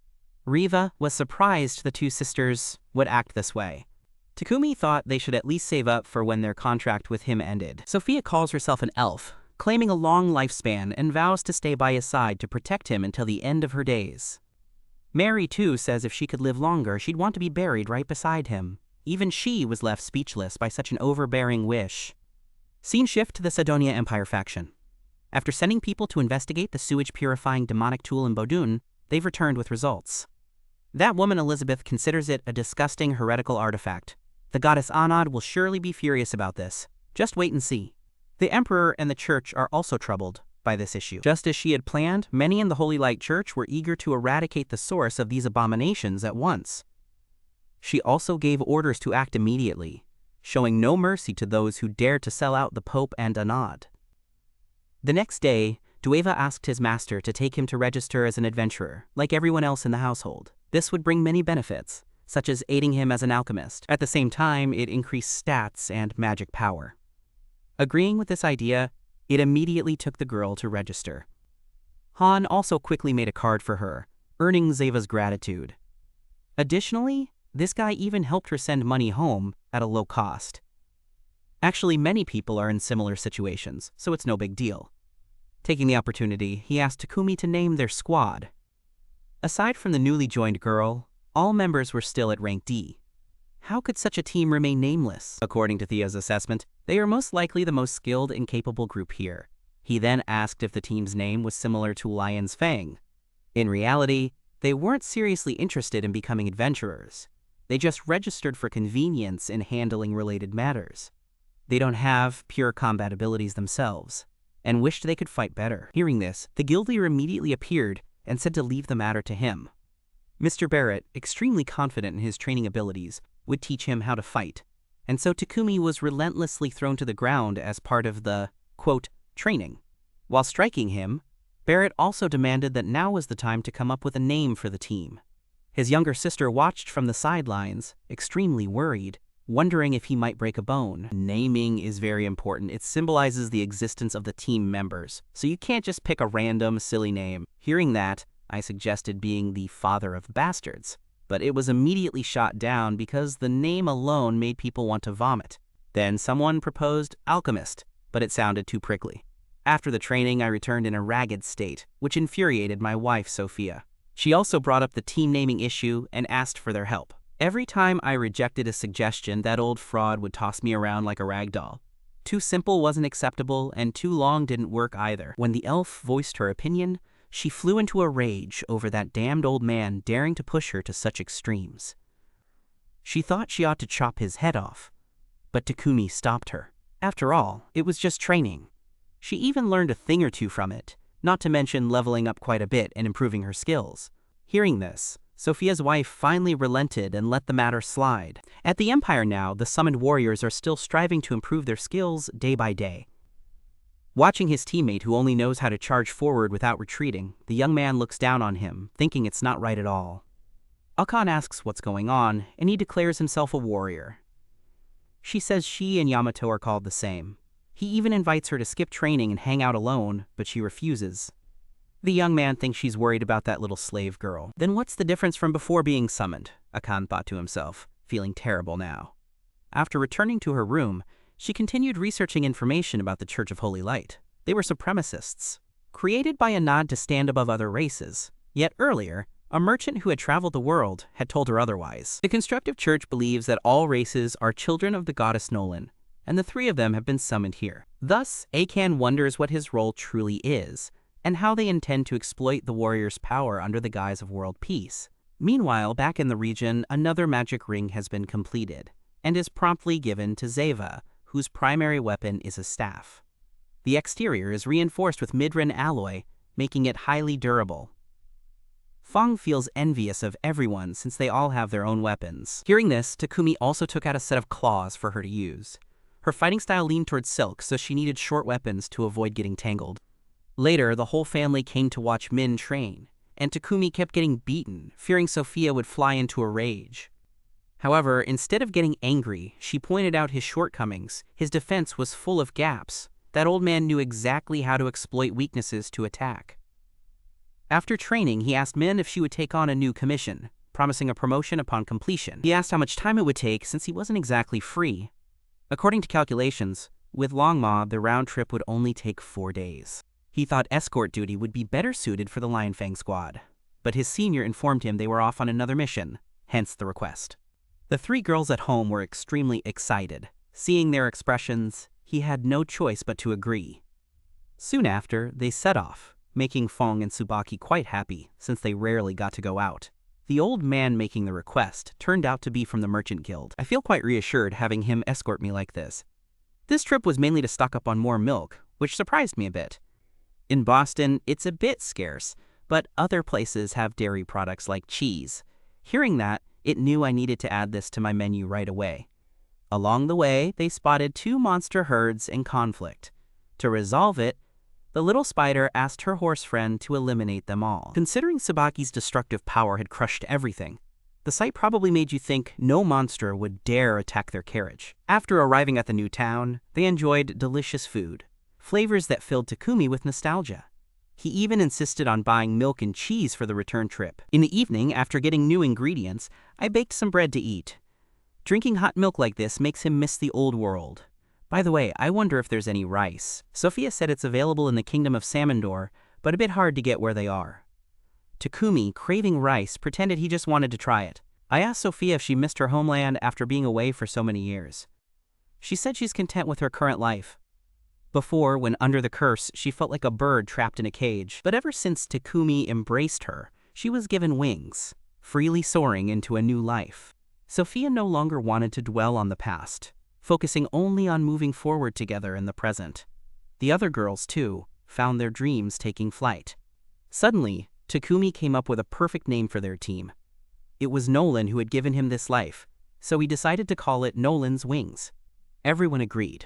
Riva was surprised the two sisters would act this way. Takumi thought they should at least save up for when their contract with him ended. Sophia calls herself an elf, claiming a long lifespan and vows to stay by his side to protect him until the end of her days. Mary, too, says if she could live longer, she'd want to be buried right beside him. Even she was left speechless by such an overbearing wish. Scene shift to the Sidonia Empire faction. After sending people to investigate the sewage-purifying demonic tool in Bodun, they've returned with results. That woman Elizabeth considers it a disgusting heretical artifact. The goddess Anad will surely be furious about this. Just wait and see. The Emperor and the Church are also troubled by this issue. Just as she had planned, many in the Holy Light Church were eager to eradicate the source of these abominations at once. She also gave orders to act immediately, showing no mercy to those who dared to sell out the Pope and Anad. The next day, Dueva asked his master to take him to register as an adventurer, like everyone else in the household. This would bring many benefits, such as aiding him as an alchemist. At the same time, it increased stats and magic power. Agreeing with this idea, it immediately took the girl to register. Han also quickly made a card for her, earning Zeva's gratitude. Additionally, this guy even helped her send money home at a low cost. Actually, many people are in similar situations, so it's no big deal. Taking the opportunity, he asked Takumi to name their squad. Aside from the newly joined girl, all members were still at rank D. How could such a team remain nameless? According to Thea's assessment, they are most likely the most skilled and capable group here. He then asked if the team's name was similar to Lion's Fang. In reality, they weren't seriously interested in becoming adventurers. They just registered for convenience in handling related matters. They don't have pure combat abilities themselves, and wished they could fight better. Hearing this, the guild leader immediately appeared and said to leave the matter to him. Mr. Barrett, extremely confident in his training abilities, would teach him how to fight, and so Takumi was relentlessly thrown to the ground as part of the, quote, training. While striking him, Barrett also demanded that now was the time to come up with a name for the team. His younger sister watched from the sidelines, extremely worried, wondering if he might break a bone. Naming is very important. It symbolizes the existence of the team members, so you can't just pick a random, silly name. Hearing that, I suggested being the father of bastards, but it was immediately shot down because the name alone made people want to vomit. Then someone proposed Alchemist, but it sounded too prickly. After the training, I returned in a ragged state, which infuriated my wife, Sophia. She also brought up the team naming issue and asked for their help. Every time I rejected a suggestion, that old fraud would toss me around like a rag doll. Too simple wasn't acceptable, and too long didn't work either. When the elf voiced her opinion, she flew into a rage over that damned old man daring to push her to such extremes. She thought she ought to chop his head off, but Takumi stopped her. After all, it was just training. She even learned a thing or two from it, not to mention leveling up quite a bit and improving her skills. Hearing this, Sophia's wife finally relented and let the matter slide. At the Empire now, the summoned warriors are still striving to improve their skills day by day. Watching his teammate who only knows how to charge forward without retreating, the young man looks down on him, thinking it's not right at all. Akane asks what's going on, and he declares himself a warrior. She says she and Yamato are called the same. He even invites her to skip training and hang out alone, but she refuses. The young man thinks she's worried about that little slave girl. Then what's the difference from before being summoned? Akane thought to himself, feeling terrible now. After returning to her room, she continued researching information about the Church of Holy Light. They were supremacists, created by a nod to stand above other races. Yet earlier, a merchant who had traveled the world had told her otherwise. The Constructive Church believes that all races are children of the goddess Nolan, and the three of them have been summoned here. Thus, Akane wonders what his role truly is, and how they intend to exploit the warrior's power under the guise of world peace. Meanwhile, back in the region, another magic ring has been completed, and is promptly given to Zeva, whose primary weapon is a staff. The exterior is reinforced with midran alloy, making it highly durable. Fong feels envious of everyone since they all have their own weapons. Hearing this, Takumi also took out a set of claws for her to use. Her fighting style leaned towards silk, so she needed short weapons to avoid getting tangled. Later, the whole family came to watch Min train, and Takumi kept getting beaten, fearing Sophia would fly into a rage. However, instead of getting angry, she pointed out his shortcomings. His defense was full of gaps. That old man knew exactly how to exploit weaknesses to attack. After training, he asked Min if she would take on a new commission, promising a promotion upon completion. He asked how much time it would take since he wasn't exactly free. According to calculations, with Longma, the round trip would only take 4 days. He thought escort duty would be better suited for the Lionfang squad, but his senior informed him they were off on another mission, hence the request. The three girls at home were extremely excited. Seeing their expressions, he had no choice but to agree. Soon after, they set off, making Fong and Tsubaki quite happy, since they rarely got to go out. The old man making the request turned out to be from the Merchant Guild. I feel quite reassured having him escort me like this. This trip was mainly to stock up on more milk, which surprised me a bit. In Boston, it's a bit scarce, but other places have dairy products like cheese. Hearing that, it knew I needed to add this to my menu right away. Along the way, they spotted 2 monster herds in conflict. To resolve it, the little spider asked her horse friend to eliminate them all. Considering Tsubaki's destructive power had crushed everything, the sight probably made you think no monster would dare attack their carriage. After arriving at the new town, they enjoyed delicious food, flavors that filled Takumi with nostalgia. He even insisted on buying milk and cheese for the return trip. In the evening, after getting new ingredients, I baked some bread to eat. Drinking hot milk like this makes him miss the old world. By the way, I wonder if there's any rice. Sophia said it's available in the kingdom of Samandor, but a bit hard to get where they are. Takumi, craving rice, pretended he just wanted to try it. I asked Sophia if she missed her homeland after being away for so many years. She said she's content with her current life. Before, when under the curse, she felt like a bird trapped in a cage. But ever since Takumi embraced her, she was given wings, freely soaring into a new life. Sophia no longer wanted to dwell on the past, focusing only on moving forward together in the present. The other girls, too, found their dreams taking flight. Suddenly, Takumi came up with a perfect name for their team. It was Nolan who had given him this life, so he decided to call it Nolan's Wings. Everyone agreed,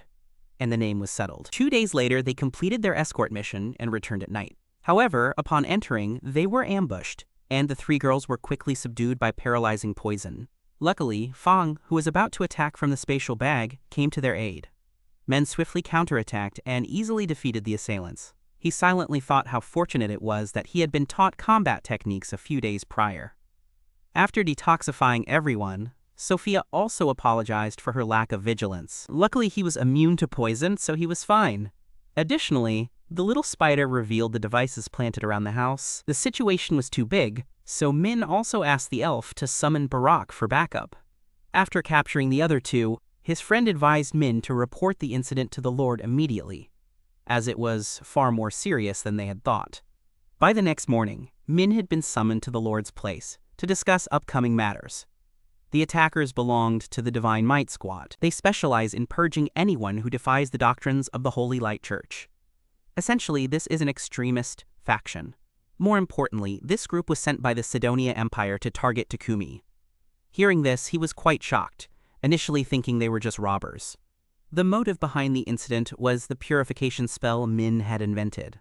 and the name was settled. 2 days later, they completed their escort mission and returned at night. However, upon entering, they were ambushed, and the 3 girls were quickly subdued by paralyzing poison. Luckily, Fong, who was about to attack from the spatial bag, came to their aid. Men swiftly counterattacked and easily defeated the assailants. He silently thought how fortunate it was that he had been taught combat techniques a few days prior. After detoxifying everyone, Sophia also apologized for her lack of vigilance. Luckily, he was immune to poison, so he was fine. Additionally, the little spider revealed the devices planted around the house. The situation was too big, So Min also asked the elf to summon Barak for backup. After capturing the other two, his friend advised Min to report the incident to the Lord immediately, as it was far more serious than they had thought. By the next morning, Min had been summoned to the Lord's place to discuss upcoming matters. The attackers belonged to the Divine Might Squad. They specialize in purging anyone who defies the doctrines of the Holy Light Church. Essentially, this is an extremist faction. More importantly, this group was sent by the Sidonia Empire to target Takumi. Hearing this, he was quite shocked, initially thinking they were just robbers. The motive behind the incident was the purification spell Min had invented.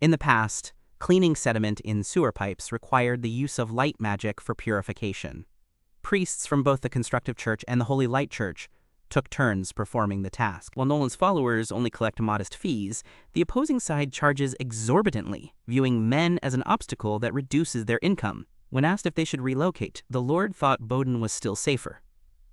In the past, cleaning sediment in sewer pipes required the use of light magic for purification. Priests from both the Constructive Church and the Holy Light Church took turns performing the task. While Nolan's followers only collect modest fees, the opposing side charges exorbitantly, viewing men as an obstacle that reduces their income. When asked if they should relocate, the Lord thought Bowden was still safer.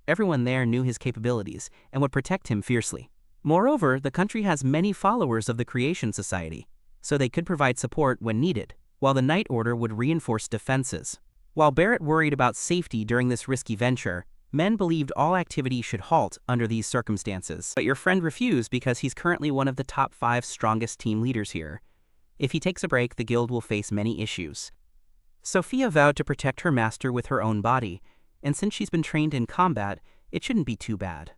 Everyone there knew his capabilities and would protect him fiercely. Moreover, the country has many followers of the Creation Society, so they could provide support when needed, while the Night Order would reinforce defenses. While Barrett worried about safety during this risky venture, men believed all activity should halt under these circumstances. But your friend refused because he's currently one of the top 5 strongest team leaders here. If he takes a break, the guild will face many issues. Sophia vowed to protect her master with her own body, and since she's been trained in combat, it shouldn't be too bad.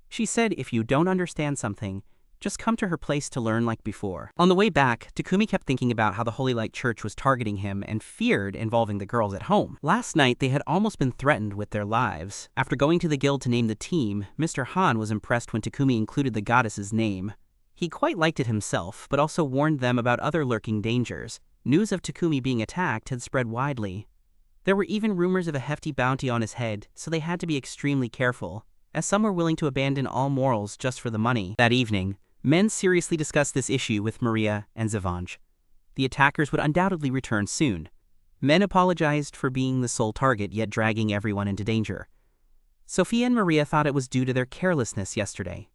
She said if you don't understand something, just come to her place to learn like before. On the way back, Takumi kept thinking about how the Holy Light Church was targeting him and feared involving the girls at home. Last night, they had almost been threatened with their lives. After going to the guild to name the team, Mr. Han was impressed when Takumi included the goddess's name. He quite liked it himself, but also warned them about other lurking dangers. News of Takumi being attacked had spread widely. There were even rumors of a hefty bounty on his head, so they had to be extremely careful, as some were willing to abandon all morals just for the money. That evening, men seriously discussed this issue with Maria and Zavanj. The attackers would undoubtedly return soon. Men apologized for being the sole target, yet dragging everyone into danger. Sophia and Maria thought it was due to their carelessness yesterday.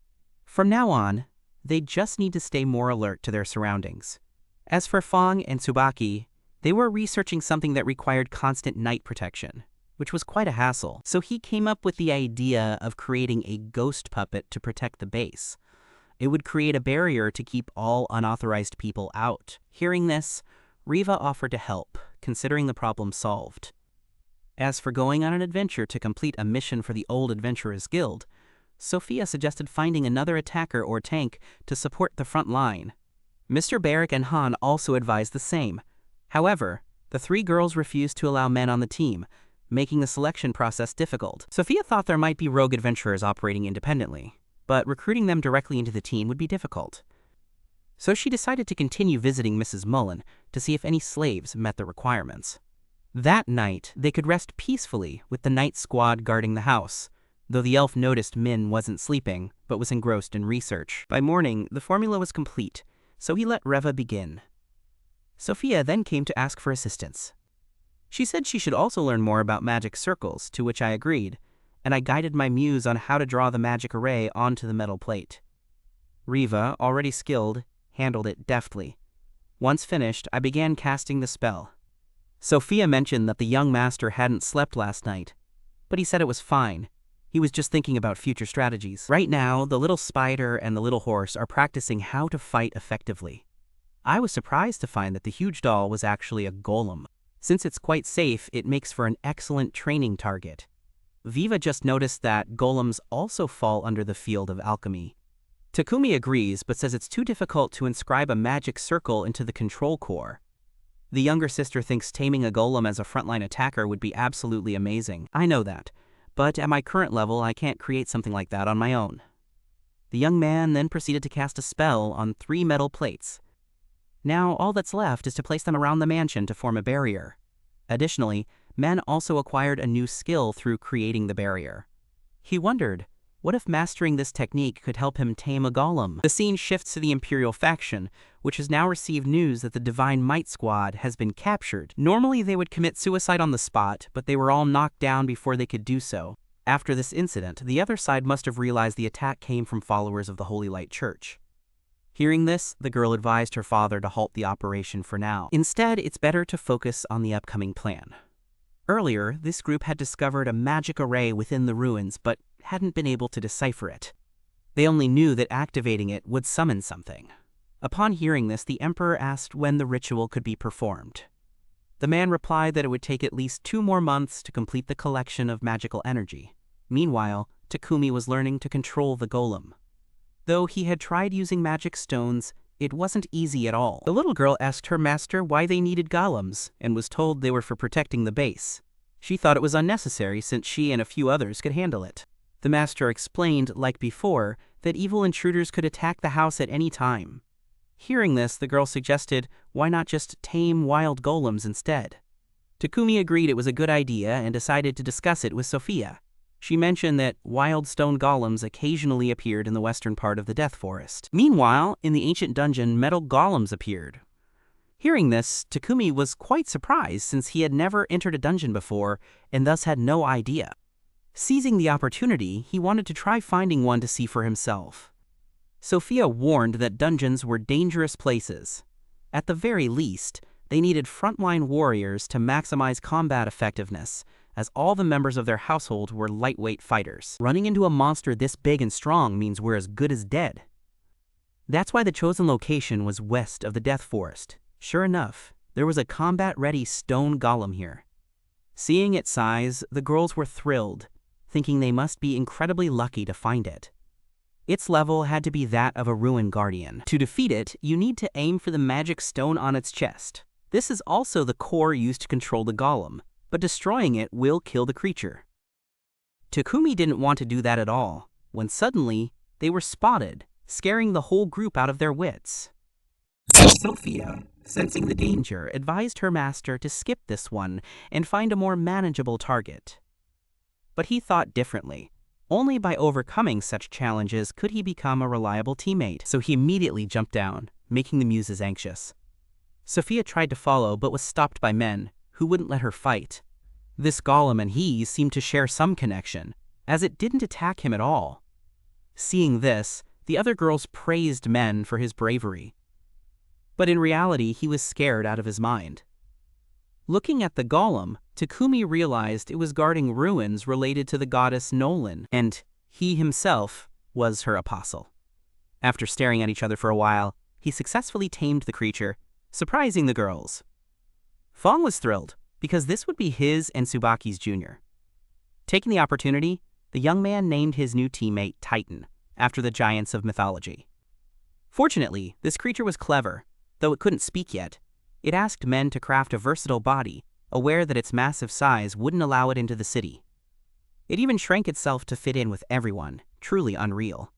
From now on, they just need to stay more alert to their surroundings. As for Fong and Tsubaki, they were researching something that required constant night protection, which was quite a hassle. So he came up with the idea of creating a ghost puppet to protect the base. It would create a barrier to keep all unauthorized people out. Hearing this, Riva offered to help, considering the problem solved. As for going on an adventure to complete a mission for the Old Adventurers Guild, Sophia suggested finding another attacker or tank to support the front line. Mr. Barrick and Han also advised the same. However, the 3 girls refused to allow men on the team, making the selection process difficult. Sophia thought there might be rogue adventurers operating independently, but recruiting them directly into the team would be difficult. So she decided to continue visiting Mrs. Mullen to see if any slaves met the requirements. That night, they could rest peacefully with the night squad guarding the house, though the elf noticed Min wasn't sleeping, but was engrossed in research. By morning, the formula was complete, so he let Reva begin. Sophia then came to ask for assistance. She said she should also learn more about magic circles, to which I agreed, and I guided my muse on how to draw the magic array onto the metal plate. Riva, already skilled, handled it deftly. Once finished, I began casting the spell. Sophia mentioned that the young master hadn't slept last night, but he said it was fine. He was just thinking about future strategies. Right now, the little spider and the little horse are practicing how to fight effectively. I was surprised to find that the huge doll was actually a golem. Since it's quite safe, it makes for an excellent training target. Viva just noticed that golems also fall under the field of alchemy. Takumi agrees, but says it's too difficult to inscribe a magic circle into the control core. The younger sister thinks taming a golem as a frontline attacker would be absolutely amazing. I know that, but at my current level, I can't create something like that on my own. The young man then proceeded to cast a spell on 3 metal plates. Now all that's left is to place them around the mansion to form a barrier. Additionally, Men also acquired a new skill through creating the barrier. He wondered, what if mastering this technique could help him tame a golem? The scene shifts to the Imperial faction, which has now received news that the Divine Might Squad has been captured. Normally they would commit suicide on the spot, but they were all knocked down before they could do so. After this incident, the other side must have realized the attack came from followers of the Holy Light Church. Hearing this, the girl advised her father to halt the operation for now. Instead, it's better to focus on the upcoming plan. Earlier, this group had discovered a magic array within the ruins but hadn't been able to decipher it. They only knew that activating it would summon something. Upon hearing this, the emperor asked when the ritual could be performed. The man replied that it would take at least 2 more months to complete the collection of magical energy. Meanwhile, Takumi was learning to control the golem. Though he had tried using magic stones, it wasn't easy at all. The little girl asked her master why they needed golems and was told they were for protecting the base. She thought it was unnecessary since she and a few others could handle it. The master explained, like before, that evil intruders could attack the house at any time. Hearing this, the girl suggested, why not just tame wild golems instead? Takumi agreed it was a good idea and decided to discuss it with Sophia. She mentioned that wild stone golems occasionally appeared in the western part of the Death Forest. Meanwhile, in the ancient dungeon, metal golems appeared. Hearing this, Takumi was quite surprised since he had never entered a dungeon before and thus had no idea. Seizing the opportunity, he wanted to try finding one to see for himself. Sophia warned that dungeons were dangerous places. At the very least, they needed frontline warriors to maximize combat effectiveness, as all the members of their household were lightweight fighters. Running into a monster this big and strong means we're as good as dead. That's why the chosen location was west of the Death Forest. Sure enough, there was a combat-ready stone golem here. Seeing its size, the girls were thrilled, thinking they must be incredibly lucky to find it. Its level had to be that of a ruin guardian. To defeat it, you need to aim for the magic stone on its chest. This is also the core used to control the golem, but destroying it will kill the creature. Takumi didn't want to do that at all, when suddenly, they were spotted, scaring the whole group out of their wits. Sophia, sensing the danger, advised her master to skip this one and find a more manageable target. But he thought differently. Only by overcoming such challenges could he become a reliable teammate, so he immediately jumped down, making the muses anxious. Sophia tried to follow but was stopped by men, who wouldn't let her fight. This golem and he seemed to share some connection, as it didn't attack him at all. Seeing this, the other girls praised men for his bravery. But in reality, he was scared out of his mind. Looking at the golem, Takumi realized it was guarding ruins related to the goddess Nolan, and he himself was her apostle. After staring at each other for a while, he successfully tamed the creature, surprising the girls. Fong was thrilled, because this would be his and Tsubaki's junior. Taking the opportunity, the young man named his new teammate Titan, after the giants of mythology. Fortunately, this creature was clever, though it couldn't speak yet. It asked men to craft a versatile body, aware that its massive size wouldn't allow it into the city. It even shrank itself to fit in with everyone, truly unreal.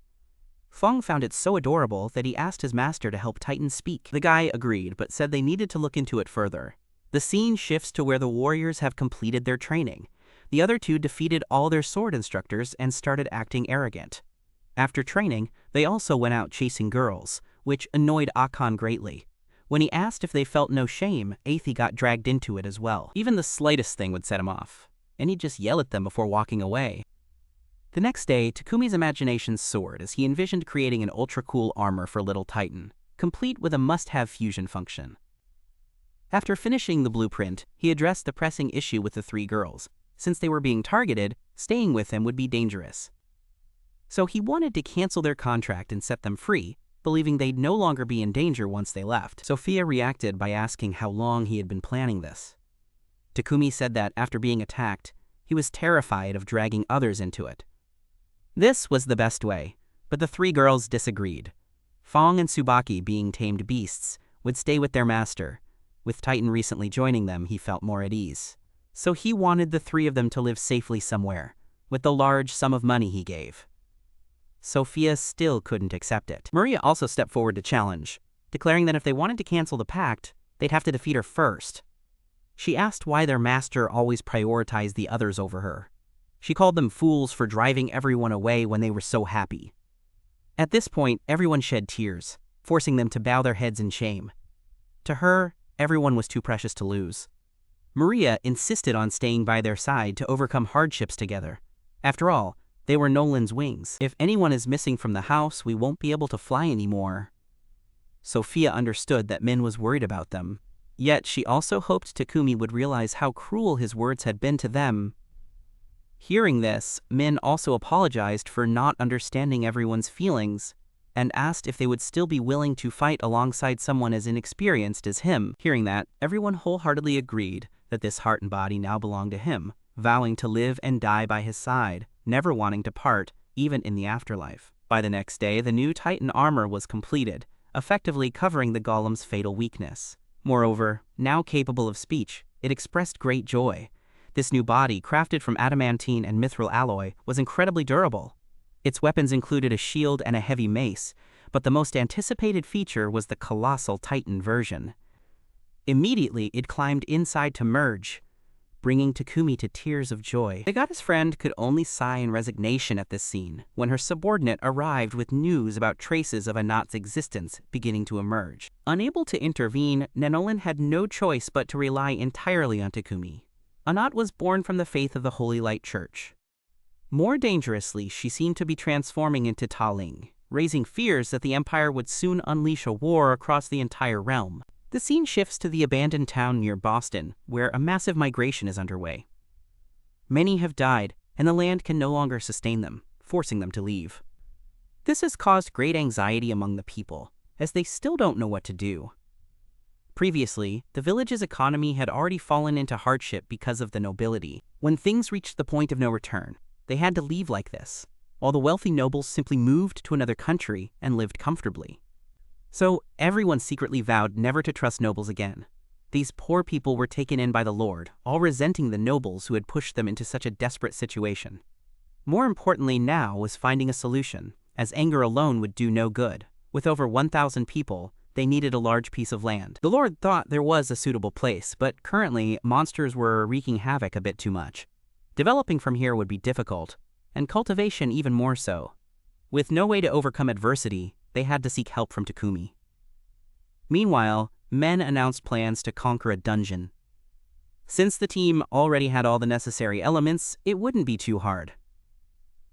Fong found it so adorable that he asked his master to help Titan speak. The guy agreed, but said they needed to look into it further. The scene shifts to where the warriors have completed their training. The other two defeated all their sword instructors and started acting arrogant. After training, they also went out chasing girls, which annoyed Akon greatly. When he asked if they felt no shame, Aethie got dragged into it as well. Even the slightest thing would set him off, and he'd just yell at them before walking away. The next day, Takumi's imagination soared as he envisioned creating an ultra-cool armor for Little Titan, complete with a must-have fusion function. After finishing the blueprint, he addressed the pressing issue with the 3 girls. Since they were being targeted, staying with him would be dangerous. So he wanted to cancel their contract and set them free, believing they'd no longer be in danger once they left. Sophia reacted by asking how long he had been planning this. Takumi said that after being attacked, he was terrified of dragging others into it. This was the best way, but the 3 girls disagreed. Fong and Tsubaki, being tamed beasts, would stay with their master. With Titan recently joining them, he felt more at ease. So he wanted the 3 of them to live safely somewhere, with the large sum of money he gave. Sophia still couldn't accept it. Maria also stepped forward to challenge, declaring that if they wanted to cancel the pact, they'd have to defeat her first. She asked why their master always prioritized the others over her. She called them fools for driving everyone away when they were so happy. At this point, everyone shed tears, forcing them to bow their heads in shame. To her, everyone was too precious to lose. Maria insisted on staying by their side to overcome hardships together. After all, they were Nolan's wings. If anyone is missing from the house, we won't be able to fly anymore. Sophia understood that Min was worried about them. Yet she also hoped Takumi would realize how cruel his words had been to them. Hearing this, Min also apologized for not understanding everyone's feelings and asked if they would still be willing to fight alongside someone as inexperienced as him. Hearing that, everyone wholeheartedly agreed that this heart and body now belonged to him, vowing to live and die by his side, never wanting to part, even in the afterlife. By the next day, the new Titan armor was completed, effectively covering the golem's fatal weakness. Moreover, now capable of speech, it expressed great joy. This new body, crafted from adamantine and mithril alloy, was incredibly durable. Its weapons included a shield and a heavy mace, but the most anticipated feature was the colossal Titan version. Immediately, it climbed inside to merge, bringing Takumi to tears of joy. The goddess friend could only sigh in resignation at this scene when her subordinate arrived with news about traces of Anat's existence beginning to emerge. Unable to intervene, Nenolin had no choice but to rely entirely on Takumi. Anat was born from the faith of the Holy Light Church. More dangerously, she seemed to be transforming into Taling, raising fears that the Empire would soon unleash a war across the entire realm. The scene shifts to the abandoned town near Boston, where a massive migration is underway. Many have died, and the land can no longer sustain them, forcing them to leave. This has caused great anxiety among the people, as they still don't know what to do. Previously, the village's economy had already fallen into hardship because of the nobility. When things reached the point of no return, they had to leave like this, while the wealthy nobles simply moved to another country and lived comfortably. So everyone secretly vowed never to trust nobles again. These poor people were taken in by the Lord, all resenting the nobles who had pushed them into such a desperate situation. More importantly now was finding a solution, as anger alone would do no good. With over 1,000 people, they needed a large piece of land. The Lord thought there was a suitable place, but currently monsters were wreaking havoc a bit too much. Developing from here would be difficult, and cultivation even more so. With no way to overcome adversity, they had to seek help from Takumi. Meanwhile, men announced plans to conquer a dungeon. Since the team already had all the necessary elements, it wouldn't be too hard.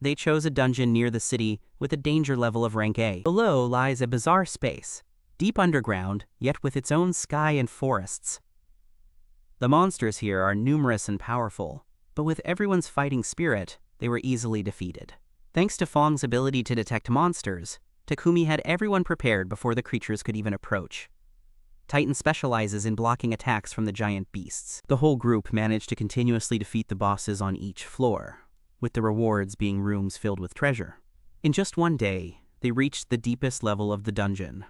They chose a dungeon near the city with a danger level of rank A. Below lies a bizarre space, deep underground, yet with its own sky and forests. The monsters here are numerous and powerful, but with everyone's fighting spirit, they were easily defeated. Thanks to Fong's ability to detect monsters, Takumi had everyone prepared before the creatures could even approach. Titan specializes in blocking attacks from the giant beasts. The whole group managed to continuously defeat the bosses on each floor, with the rewards being rooms filled with treasure. In just one day, they reached the deepest level of the dungeon.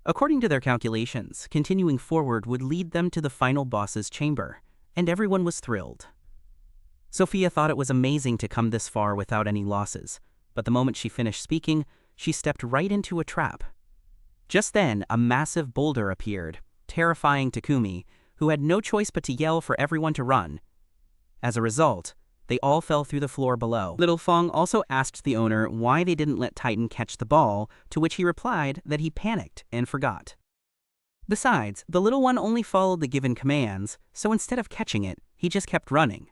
According to their calculations, continuing forward would lead them to the final boss's chamber, and everyone was thrilled. Sophia thought it was amazing to come this far without any losses, but the moment she finished speaking, she stepped right into a trap. Just then, a massive boulder appeared, terrifying Takumi, who had no choice but to yell for everyone to run. As a result, they all fell through the floor below. Little Fong also asked the owner why they didn't let Titan catch the ball, to which he replied that he panicked and forgot. Besides, the little one only followed the given commands, so instead of catching it, he just kept running.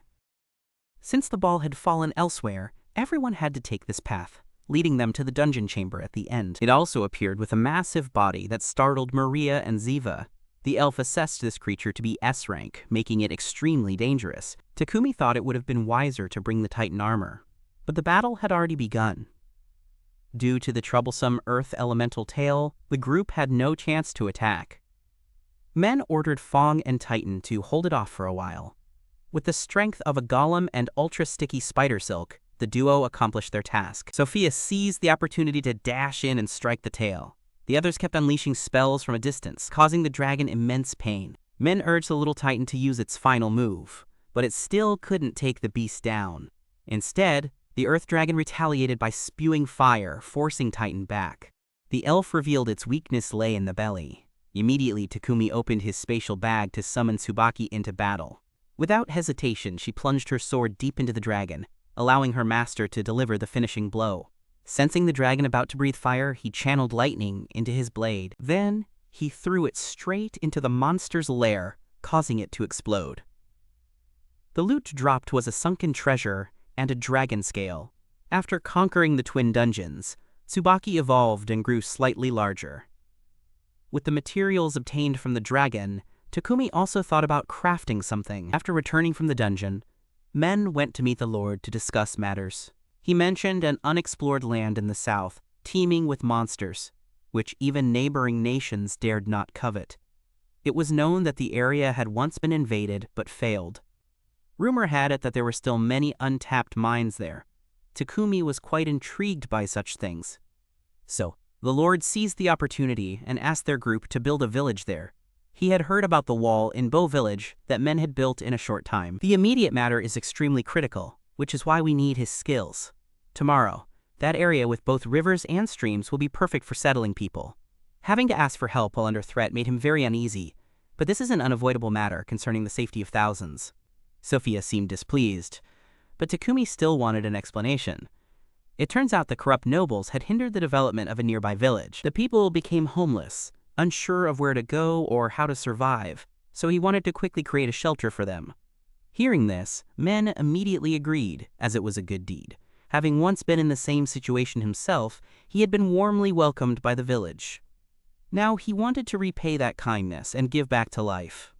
Since the ball had fallen elsewhere, everyone had to take this path, leading them to the dungeon chamber at the end. It also appeared with a massive body that startled Maria and Ziva. The elf assessed this creature to be S rank, making it extremely dangerous. Takumi thought it would have been wiser to bring the Titan armor, but the battle had already begun. Due to the troublesome earth elemental tail, the group had no chance to attack. Men ordered Fong and Titan to hold it off for a while. With the strength of a golem and ultra-sticky spider silk, the duo accomplished their task. Sophia seized the opportunity to dash in and strike the tail. The others kept unleashing spells from a distance, causing the dragon immense pain. Men urged the little Titan to use its final move, but it still couldn't take the beast down. Instead, the Earth Dragon retaliated by spewing fire, forcing Titan back. The elf revealed its weakness lay in the belly. Immediately, Takumi opened his spatial bag to summon Tsubaki into battle. Without hesitation, she plunged her sword deep into the dragon, allowing her master to deliver the finishing blow. Sensing the dragon about to breathe fire, he channeled lightning into his blade. Then, he threw it straight into the monster's lair, causing it to explode. The loot dropped was a sunken treasure and a dragon scale. After conquering the twin dungeons, Tsubaki evolved and grew slightly larger. With the materials obtained from the dragon, Takumi also thought about crafting something. After returning from the dungeon, Men went to meet the Lord to discuss matters. He mentioned an unexplored land in the south, teeming with monsters, which even neighboring nations dared not covet. It was known that the area had once been invaded but failed. Rumor had it that there were still many untapped mines there. Takumi was quite intrigued by such things. So, the Lord seized the opportunity and asked their group to build a village there. He had heard about the wall in Bo Village that men had built in a short time. The immediate matter is extremely critical, which is why we need his skills. Tomorrow, that area with both rivers and streams will be perfect for settling people. Having to ask for help while under threat made him very uneasy, but this is an unavoidable matter concerning the safety of thousands. Sophia seemed displeased, but Takumi still wanted an explanation. It turns out the corrupt nobles had hindered the development of a nearby village. The people became homeless, unsure of where to go or how to survive, so he wanted to quickly create a shelter for them. Hearing this, Men immediately agreed, as it was a good deed. Having once been in the same situation himself, he had been warmly welcomed by the village. Now he wanted to repay that kindness and give back to life.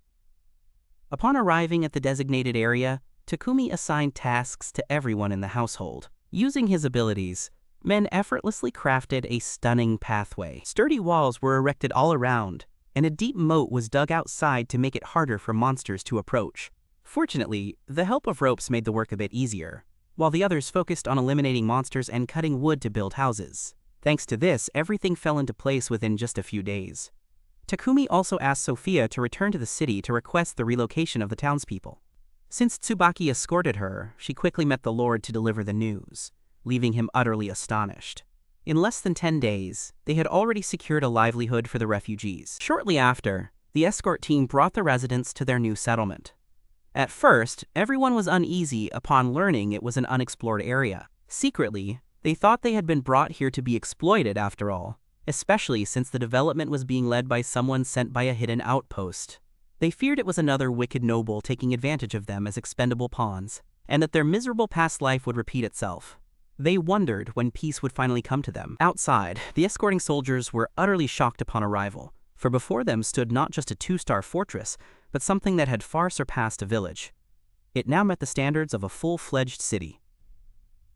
Upon arriving at the designated area, Takumi assigned tasks to everyone in the household. Using his abilities, Men effortlessly crafted a stunning pathway. Sturdy walls were erected all around, and a deep moat was dug outside to make it harder for monsters to approach. Fortunately, the help of ropes made the work a bit easier, while the others focused on eliminating monsters and cutting wood to build houses. Thanks to this, everything fell into place within just a few days. Takumi also asked Sophia to return to the city to request the relocation of the townspeople. Since Tsubaki escorted her, she quickly met the Lord to deliver the news, leaving him utterly astonished. In less than 10 days, they had already secured a livelihood for the refugees. Shortly after, the escort team brought the residents to their new settlement. At first, everyone was uneasy upon learning it was an unexplored area. Secretly, they thought they had been brought here to be exploited after all, especially since the development was being led by someone sent by a hidden outpost. They feared it was another wicked noble taking advantage of them as expendable pawns, and that their miserable past life would repeat itself. They wondered when peace would finally come to them. Outside, the escorting soldiers were utterly shocked upon arrival, for before them stood not just a 2-star fortress, but something that had far surpassed a village. It now met the standards of a full-fledged city.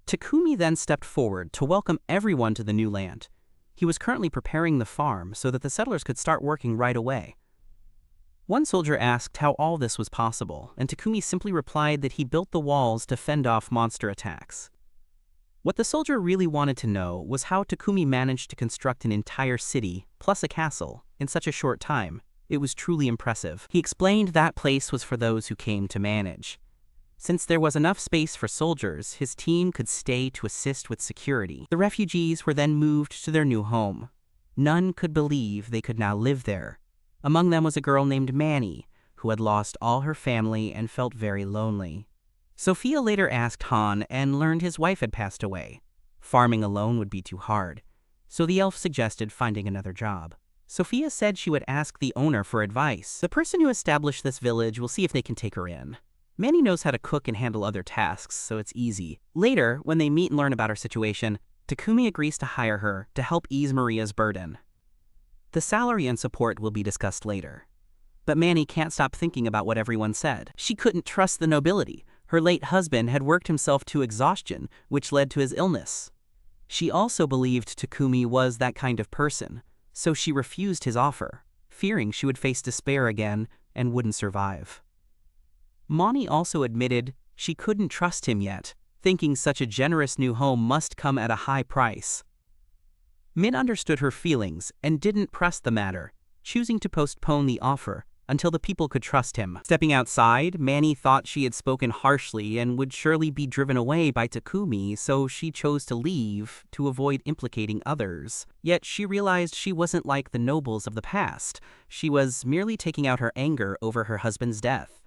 Takumi then stepped forward to welcome everyone to the new land. He was currently preparing the farm so that the settlers could start working right away. One soldier asked how all this was possible, and Takumi simply replied that he built the walls to fend off monster attacks. What the soldier really wanted to know was how Takumi managed to construct an entire city, plus a castle, in such a short time. It was truly impressive. He explained that place was for those who came to manage. Since there was enough space for soldiers, his team could stay to assist with security. The refugees were then moved to their new home. None could believe they could now live there. Among them was a girl named Manny, who had lost all her family and felt very lonely. Sophia later asked Han and learned his wife had passed away. Farming alone would be too hard, so the elf suggested finding another job. Sophia said she would ask the owner for advice. The person who established this village will see if they can take her in. Manny knows how to cook and handle other tasks, so it's easy. Later, when they meet and learn about her situation, Takumi agrees to hire her to help ease Maria's burden. The salary and support will be discussed later. But Manny can't stop thinking about what everyone said. She couldn't trust the nobility. Her late husband had worked himself to exhaustion, which led to his illness. She also believed Takumi was that kind of person, so she refused his offer, fearing she would face despair again and wouldn't survive. Mani also admitted she couldn't trust him yet, thinking such a generous new home must come at a high price. Min understood her feelings and didn't press the matter, choosing to postpone the offer until the people could trust him. Stepping outside, Manny thought she had spoken harshly and would surely be driven away by Takumi, so she chose to leave to avoid implicating others. Yet she realized she wasn't like the nobles of the past. She was merely taking out her anger over her husband's death.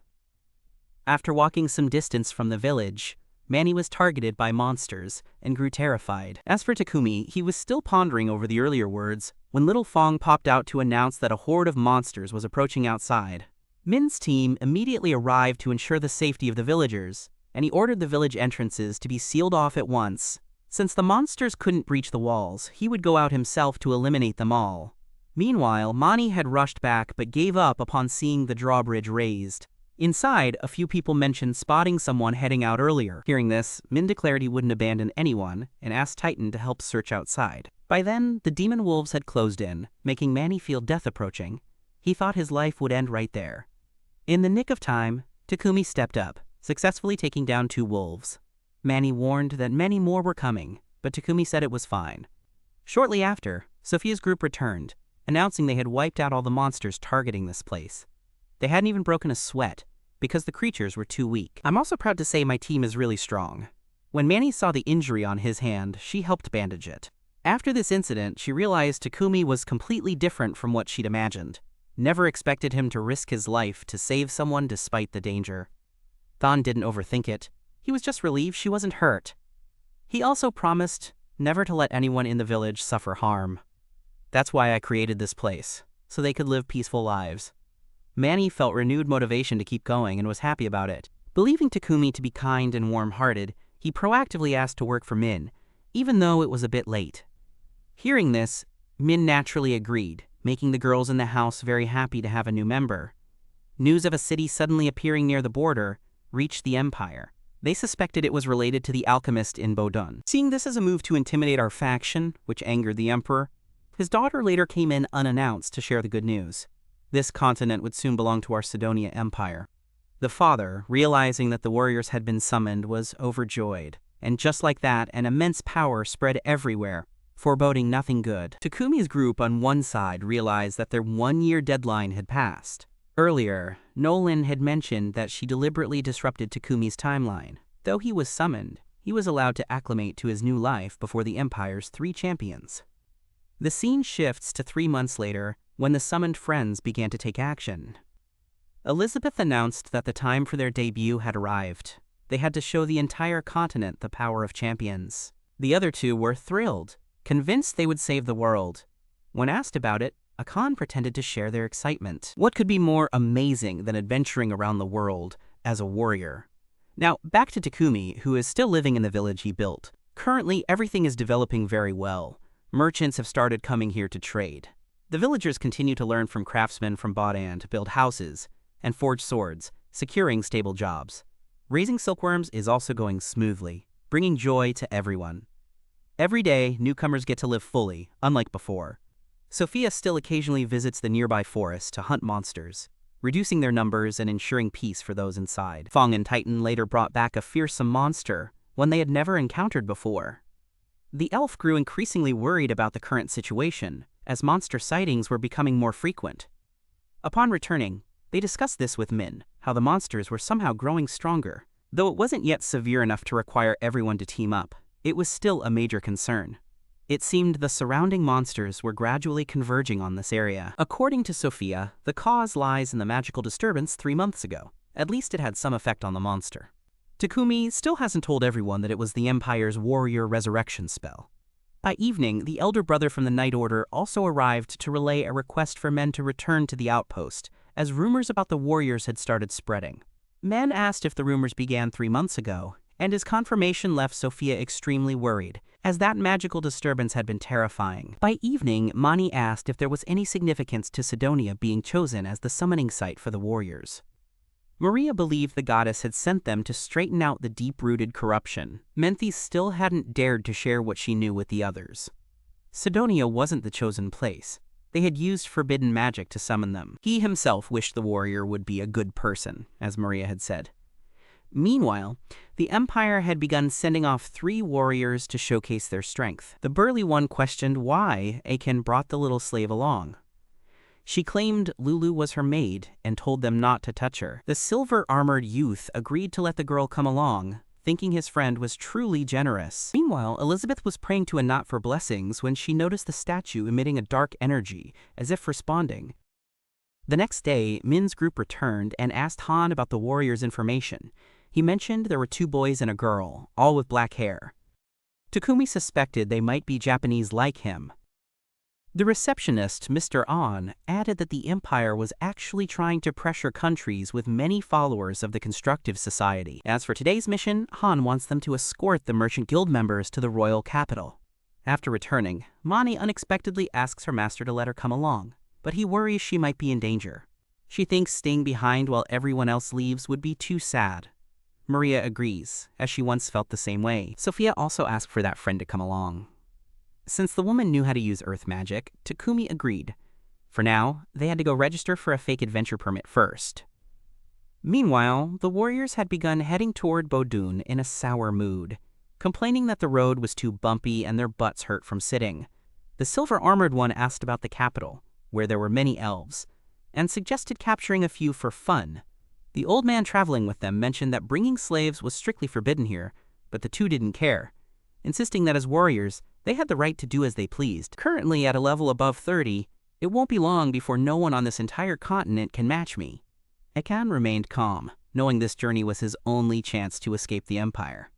After walking some distance from the village, Manny was targeted by monsters and grew terrified. As for Takumi, he was still pondering over the earlier words when Little Fong popped out to announce that a horde of monsters was approaching outside. Min's team immediately arrived to ensure the safety of the villagers, and he ordered the village entrances to be sealed off at once. Since the monsters couldn't breach the walls, he would go out himself to eliminate them all. Meanwhile, Mani had rushed back but gave up upon seeing the drawbridge raised. Inside, a few people mentioned spotting someone heading out earlier. Hearing this, Min declared he wouldn't abandon anyone and asked Titan to help search outside. By then, the demon wolves had closed in, making Mani feel death approaching. He thought his life would end right there. In the nick of time, Takumi stepped up, successfully taking down 2 wolves. Mani warned that many more were coming, but Takumi said it was fine. Shortly after, Sophia's group returned, announcing they had wiped out all the monsters targeting this place. They hadn't even broken a sweat, because the creatures were too weak. I'm also proud to say my team is really strong. When Mani saw the injury on his hand, she helped bandage it. After this incident, she realized Takumi was completely different from what she'd imagined. Never expected him to risk his life to save someone despite the danger. Thon didn't overthink it. He was just relieved she wasn't hurt. He also promised never to let anyone in the village suffer harm. That's why I created this place, so they could live peaceful lives. Mani felt renewed motivation to keep going and was happy about it. Believing Takumi to be kind and warm-hearted, he proactively asked to work for Min, even though it was a bit late. Hearing this, Min naturally agreed, making the girls in the house very happy to have a new member. News of a city suddenly appearing near the border reached the Empire. They suspected it was related to the Alchemist in Bodun. Seeing this as a move to intimidate our faction, which angered the Emperor, his daughter later came in unannounced to share the good news. This continent would soon belong to our Sidonia Empire. The father, realizing that the warriors had been summoned, was overjoyed, and just like that, an immense power spread everywhere, foreboding nothing good. Takumi's group on one side realized that their 1-year deadline had passed. Earlier, Nolan had mentioned that she deliberately disrupted Takumi's timeline. Though he was summoned, he was allowed to acclimate to his new life before the Empire's 3 champions. The scene shifts to 3 months later, when the summoned friends began to take action. Elizabeth announced that the time for their debut had arrived. They had to show the entire continent the power of champions. The other 2 were thrilled, convinced they would save the world. When asked about it, Akan pretended to share their excitement. What could be more amazing than adventuring around the world as a warrior? Now, back to Takumi, who is still living in the village he built. Currently, everything is developing very well. Merchants have started coming here to trade. The villagers continue to learn from craftsmen from Bodan to build houses and forge swords, securing stable jobs. Raising silkworms is also going smoothly, bringing joy to everyone. Every day, newcomers get to live fully, unlike before. Sophia still occasionally visits the nearby forest to hunt monsters, reducing their numbers and ensuring peace for those inside. Fong and Titan later brought back a fearsome monster, one they had never encountered before. The elf grew increasingly worried about the current situation, as monster sightings were becoming more frequent. Upon returning, they discussed this with Min, how the monsters were somehow growing stronger. Though it wasn't yet severe enough to require everyone to team up, it was still a major concern. It seemed the surrounding monsters were gradually converging on this area. According to Sophia, the cause lies in the magical disturbance 3 months ago. At least it had some effect on the monster. Takumi still hasn't told everyone that it was the Empire's warrior resurrection spell. By evening, the elder brother from the Night Order also arrived to relay a request for men to return to the outpost, as rumors about the warriors had started spreading. Men asked if the rumors began 3 months ago, and his confirmation left Sophia extremely worried, as that magical disturbance had been terrifying. By evening, Mani asked if there was any significance to Sidonia being chosen as the summoning site for the warriors. Maria believed the goddess had sent them to straighten out the deep-rooted corruption. Menthes still hadn't dared to share what she knew with the others. Sidonia wasn't the chosen place. They had used forbidden magic to summon them. He himself wished the warrior would be a good person, as Maria had said. Meanwhile, the Empire had begun sending off 3 warriors to showcase their strength. The burly one questioned why Aken brought the little slave along. She claimed Lulu was her maid and told them not to touch her. The silver-armored youth agreed to let the girl come along, thinking his friend was truly generous. Meanwhile, Elizabeth was praying to Anat for blessings when she noticed the statue emitting a dark energy, as if responding. The next day, Min's group returned and asked Han about the warriors' information. He mentioned there were 2 boys and a girl, all with black hair. Takumi suspected they might be Japanese like him. The receptionist, Mr. An, added that the Empire was actually trying to pressure countries with many followers of the Constructive Society. As for today's mission, Han wants them to escort the Merchant Guild members to the royal capital. After returning, Mani unexpectedly asks her master to let her come along, but he worries she might be in danger. She thinks staying behind while everyone else leaves would be too sad. Maria agrees, as she once felt the same way. Sophia also asked for that friend to come along. Since the woman knew how to use earth magic, Takumi agreed. For now, they had to go register for a fake adventure permit first. Meanwhile, the warriors had begun heading toward Bodun in a sour mood, complaining that the road was too bumpy and their butts hurt from sitting. The silver-armored one asked about the capital, where there were many elves, and suggested capturing a few for fun. The old man traveling with them mentioned that bringing slaves was strictly forbidden here, but the two didn't care, insisting that as warriors, they had the right to do as they pleased. Currently at a level above 30, it won't be long before no one on this entire continent can match me. Ekan remained calm, knowing this journey was his only chance to escape the Empire.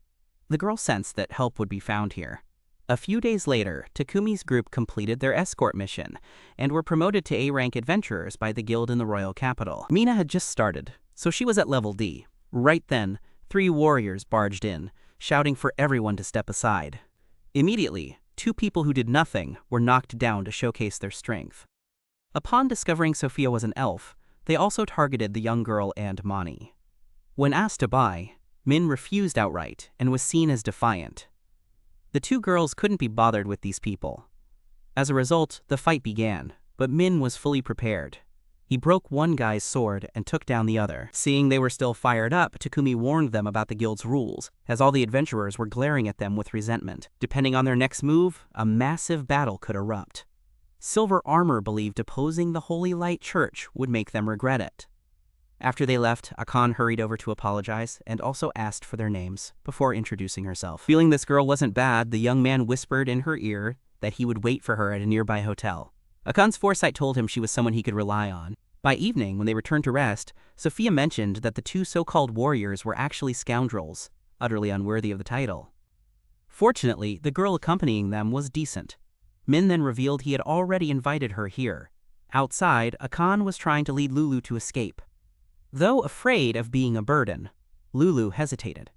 The girl sensed that help would be found here. A few days later, Takumi's group completed their escort mission and were promoted to A-rank adventurers by the guild in the royal capital. Mina had just started, so she was at level D. Right then, 3 warriors barged in, shouting for everyone to step aside. Immediately, 2 people who did nothing were knocked down to showcase their strength. Upon discovering Sophia was an elf, they also targeted the young girl and Mani. When asked to buy, Min refused outright and was seen as defiant. The 2 girls couldn't be bothered with these people. As a result, the fight began, but Min was fully prepared. He broke one guy's sword and took down the other. Seeing they were still fired up, Takumi warned them about the guild's rules, as all the adventurers were glaring at them with resentment. Depending on their next move, a massive battle could erupt. Silver Armor believed opposing the Holy Light Church would make them regret it. After they left, Akan hurried over to apologize and also asked for their names before introducing herself. Feeling this girl wasn't bad, the young man whispered in her ear that he would wait for her at a nearby hotel. Akan's foresight told him she was someone he could rely on. By evening, when they returned to rest, Sophia mentioned that the 2 so-called warriors were actually scoundrels, utterly unworthy of the title. Fortunately, the girl accompanying them was decent. Min then revealed he had already invited her here. Outside, Akan was trying to lead Lulu to escape. Though afraid of being a burden, Lulu hesitated.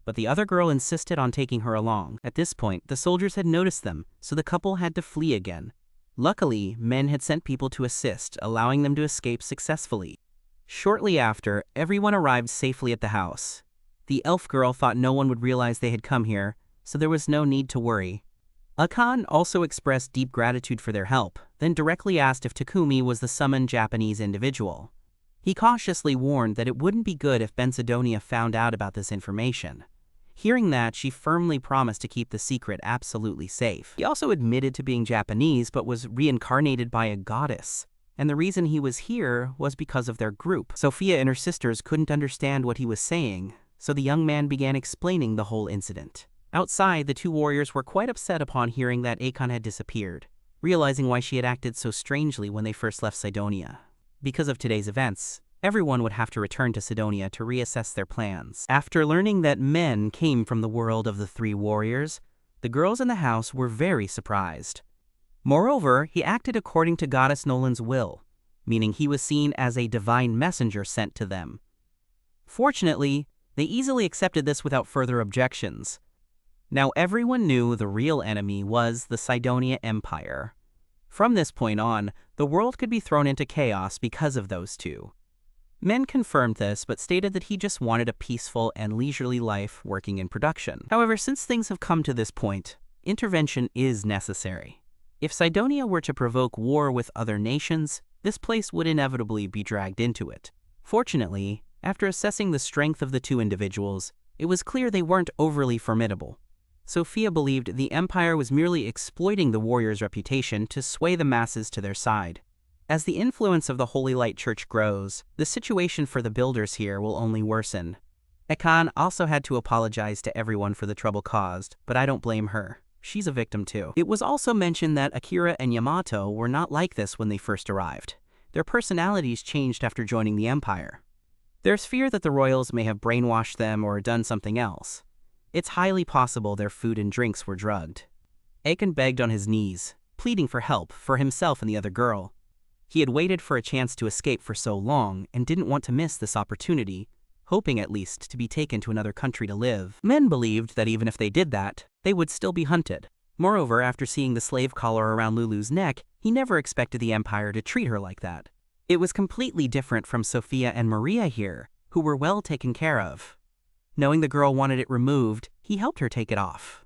But the other girl insisted on taking her along. At this point, the soldiers had noticed them, so the couple had to flee again. Luckily, men had sent people to assist, allowing them to escape successfully. Shortly after, everyone arrived safely at the house. The elf girl thought no one would realize they had come here, so there was no need to worry. Akan also expressed deep gratitude for their help, then directly asked if Takumi was the summoned Japanese individual. He cautiously warned that it wouldn't be good if Bensidonia found out about this information. Hearing that, she firmly promised to keep the secret absolutely safe. He also admitted to being Japanese but was reincarnated by a goddess, and the reason he was here was because of their group. Sophia and her sisters couldn't understand what he was saying, so the young man began explaining the whole incident. Outside, the 2 warriors were quite upset upon hearing that Akan had disappeared, realizing why she had acted so strangely when they first left Sidonia. Because of today's events, everyone would have to return to Sidonia to reassess their plans. After learning that men came from the world of the 3 warriors, the girls in the house were very surprised. Moreover, he acted according to Goddess Nolan's will, meaning he was seen as a divine messenger sent to them. Fortunately, they easily accepted this without further objections. Now everyone knew the real enemy was the Sidonia Empire. From this point on, the world could be thrown into chaos because of those 2. Men confirmed this, but stated that he just wanted a peaceful and leisurely life working in production. However, since things have come to this point, intervention is necessary. If Sidonia were to provoke war with other nations, this place would inevitably be dragged into it. Fortunately, after assessing the strength of the 2 individuals, it was clear they weren't overly formidable. Sophia believed the Empire was merely exploiting the warriors' reputation to sway the masses to their side. As the influence of the Holy Light Church grows, the situation for the builders here will only worsen. Akan also had to apologize to everyone for the trouble caused, but I don't blame her. She's a victim too. It was also mentioned that Akira and Yamato were not like this when they first arrived. Their personalities changed after joining the Empire. There's fear that the royals may have brainwashed them or done something else. It's highly possible their food and drinks were drugged. Akan begged on his knees, pleading for help for himself and the other girl. He had waited for a chance to escape for so long and didn't want to miss this opportunity, hoping at least to be taken to another country to live. Men believed that even if they did that, they would still be hunted. Moreover, after seeing the slave collar around Lulu's neck, he never expected the Empire to treat her like that. It was completely different from Sophia and Maria here, who were well taken care of. Knowing the girl wanted it removed, he helped her take it off.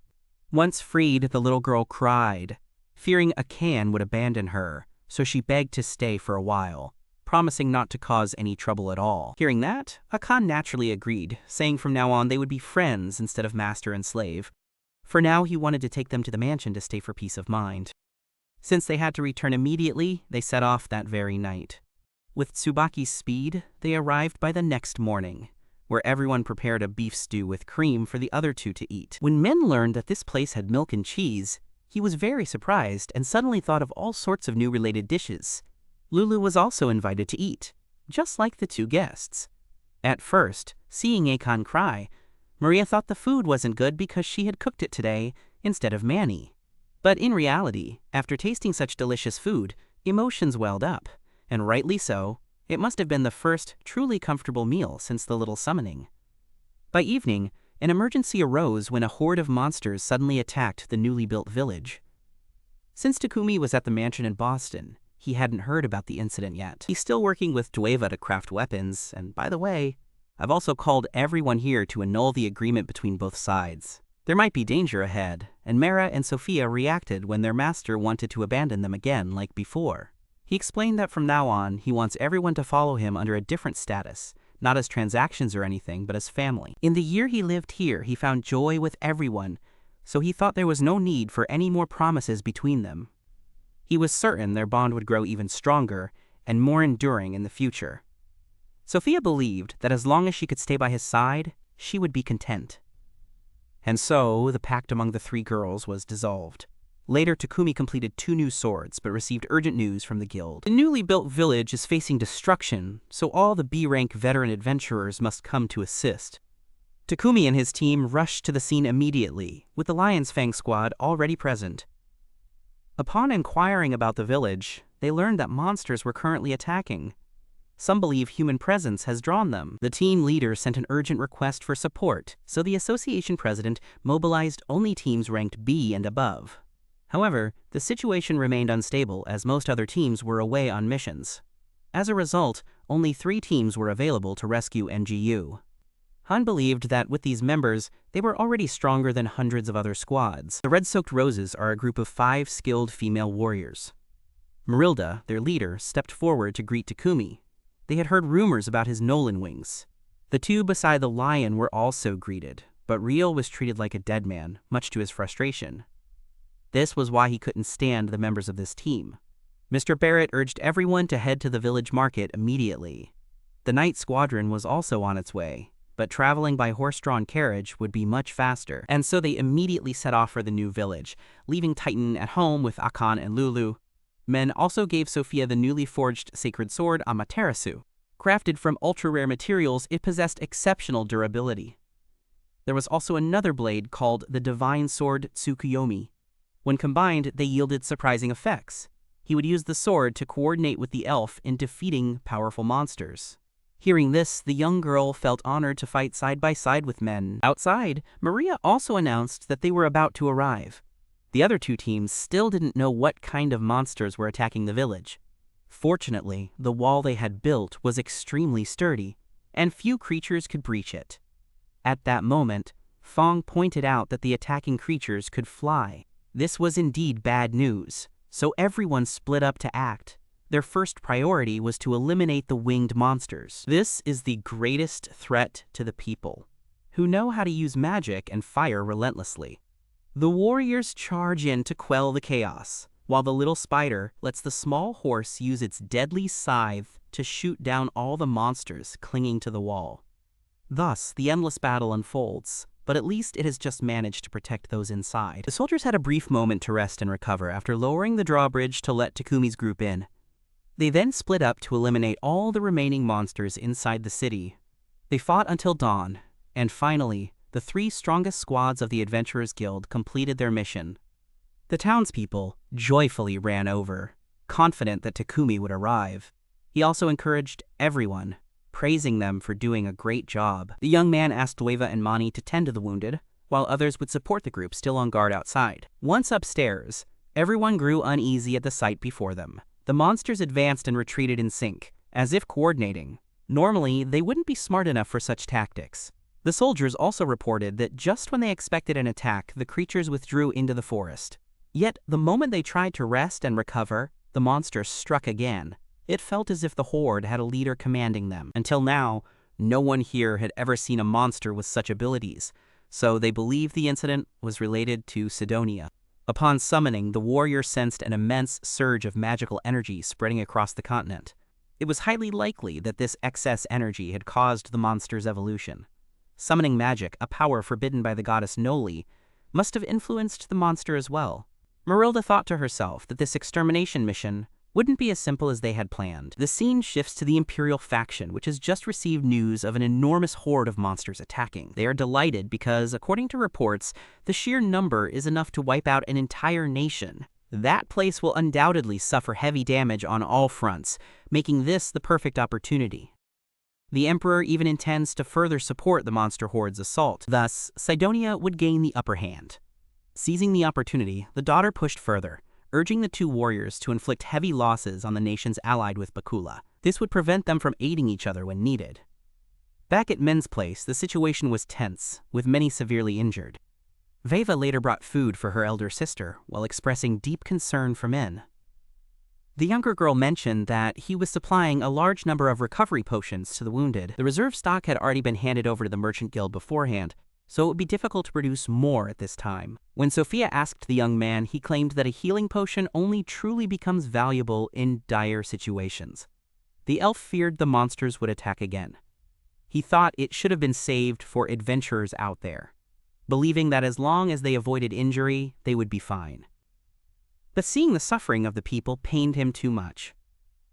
Once freed, the little girl cried, fearing Akan would abandon her, so she begged to stay for a while, promising not to cause any trouble at all. Hearing that, Akan naturally agreed, saying from now on they would be friends instead of master and slave. For now, he wanted to take them to the mansion to stay for peace of mind. Since they had to return immediately, they set off that very night. With Tsubaki's speed, they arrived by the next morning, where everyone prepared a beef stew with cream for the other two to eat. When Min learned that this place had milk and cheese, he was very surprised and suddenly thought of all sorts of new related dishes. Lulu was also invited to eat, just like the two guests. At first, seeing Akan cry, Maria thought the food wasn't good because she had cooked it today instead of Manny. But in reality, after tasting such delicious food, emotions welled up, and rightly so. It must have been the first truly comfortable meal since the little summoning. By evening, an emergency arose when a horde of monsters suddenly attacked the newly built village. Since Takumi was at the mansion in Boston, he hadn't heard about the incident yet. He's still working with Dueva to craft weapons, and by the way, I've also called everyone here to annul the agreement between both sides. There might be danger ahead, and Mara and Sophia reacted when their master wanted to abandon them again like before. He explained that from now on, he wants everyone to follow him under a different status, not as transactions or anything, but as family. In the year he lived here, he found joy with everyone, so he thought there was no need for any more promises between them. He was certain their bond would grow even stronger and more enduring in the future. Sophia believed that as long as she could stay by his side, she would be content. And so, the pact among the three girls was dissolved. Later, Takumi completed 2 new swords, but received urgent news from the guild. The newly built village is facing destruction, so all the B-rank veteran adventurers must come to assist. Takumi and his team rushed to the scene immediately, with the Lion's Fang squad already present. Upon inquiring about the village, they learned that monsters were currently attacking. Some believe human presence has drawn them. The team leader sent an urgent request for support, so the association president mobilized only teams ranked B and above. However, the situation remained unstable as most other teams were away on missions. As a result, only 3 teams were available to rescue NGU. Han believed that with these members, they were already stronger than hundreds of other squads. The Red-Soaked Roses are a group of 5 skilled female warriors. Marilda, their leader, stepped forward to greet Takumi. They had heard rumors about his Nolan wings. The 2 beside the lion were also greeted, but Riel was treated like a dead man, much to his frustration. This was why he couldn't stand the members of this team. Mr. Barrett urged everyone to head to the village market immediately. The night squadron was also on its way, but traveling by horse-drawn carriage would be much faster, and so they immediately set off for the new village, leaving Titan at home with Akan and Lulu. Men also gave Sophia the newly forged sacred sword Amaterasu. Crafted from ultra-rare materials, it possessed exceptional durability. There was also another blade called the Divine Sword Tsukuyomi. When combined, they yielded surprising effects. He would use the sword to coordinate with the elf in defeating powerful monsters. Hearing this, the young girl felt honored to fight side by side with men. Outside, Maria also announced that they were about to arrive. The other 2 teams still didn't know what kind of monsters were attacking the village. Fortunately, the wall they had built was extremely sturdy, and few creatures could breach it. At that moment, Fong pointed out that the attacking creatures could fly. This was indeed bad news, so everyone split up to act. Their first priority was to eliminate the winged monsters. This is the greatest threat to the people, who know how to use magic and fire relentlessly. The warriors charge in to quell the chaos, while the little spider lets the small horse use its deadly scythe to shoot down all the monsters clinging to the wall. Thus, the endless battle unfolds, but at least it has just managed to protect those inside. The soldiers had a brief moment to rest and recover after lowering the drawbridge to let Takumi's group in. They then split up to eliminate all the remaining monsters inside the city. They fought until dawn, and finally, the 3 strongest squads of the Adventurers Guild completed their mission. The townspeople joyfully ran over, confident that Takumi would arrive. He also encouraged everyone, praising them for doing a great job. The young man asked Dueva and Mani to tend to the wounded, while others would support the group still on guard outside. Once upstairs, everyone grew uneasy at the sight before them. The monsters advanced and retreated in sync, as if coordinating. Normally, they wouldn't be smart enough for such tactics. The soldiers also reported that just when they expected an attack, the creatures withdrew into the forest. Yet, the moment they tried to rest and recover, the monsters struck again. It felt as if the horde had a leader commanding them. Until now, no one here had ever seen a monster with such abilities, so they believed the incident was related to Sidonia. Upon summoning, the warrior sensed an immense surge of magical energy spreading across the continent. It was highly likely that this excess energy had caused the monster's evolution. Summoning magic, a power forbidden by the goddess Noli, must have influenced the monster as well. Marilda thought to herself that this extermination mission wouldn't be as simple as they had planned. The scene shifts to the Imperial faction, which has just received news of an enormous horde of monsters attacking. They are delighted because, according to reports, the sheer number is enough to wipe out an entire nation. That place will undoubtedly suffer heavy damage on all fronts, making this the perfect opportunity. The Emperor even intends to further support the monster horde's assault. Thus, Sidonia would gain the upper hand. Seizing the opportunity, the daughter pushed further, urging the two warriors to inflict heavy losses on the nations allied with Bakula. This would prevent them from aiding each other when needed. Back at Min's place, the situation was tense, with many severely injured. Veva later brought food for her elder sister, while expressing deep concern for Min. The younger girl mentioned that he was supplying a large number of recovery potions to the wounded. The reserve stock had already been handed over to the Merchant Guild beforehand, so it would be difficult to produce more at this time. When Sophia asked the young man, he claimed that a healing potion only truly becomes valuable in dire situations. The elf feared the monsters would attack again. He thought it should have been saved for adventurers out there, believing that as long as they avoided injury, they would be fine. But seeing the suffering of the people pained him too much.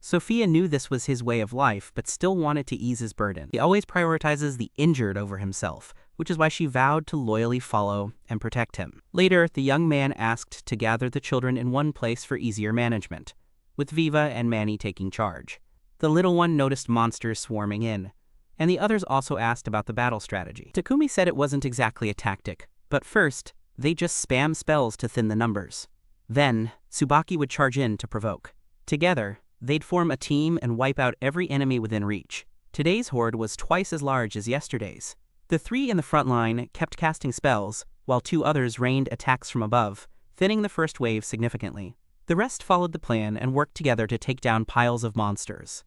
Sophia knew this was his way of life, but still wanted to ease his burden. He always prioritizes the injured over himself, which is why she vowed to loyally follow and protect him. Later, the young man asked to gather the children in one place for easier management, with Viva and Manny taking charge. The little one noticed monsters swarming in, and the others also asked about the battle strategy. Takumi said it wasn't exactly a tactic, but first, they just spam spells to thin the numbers. Then, Tsubaki would charge in to provoke. Together, they'd form a team and wipe out every enemy within reach. Today's horde was twice as large as yesterday's. The three in the front line kept casting spells, while two others rained attacks from above, thinning the first wave significantly. The rest followed the plan and worked together to take down piles of monsters.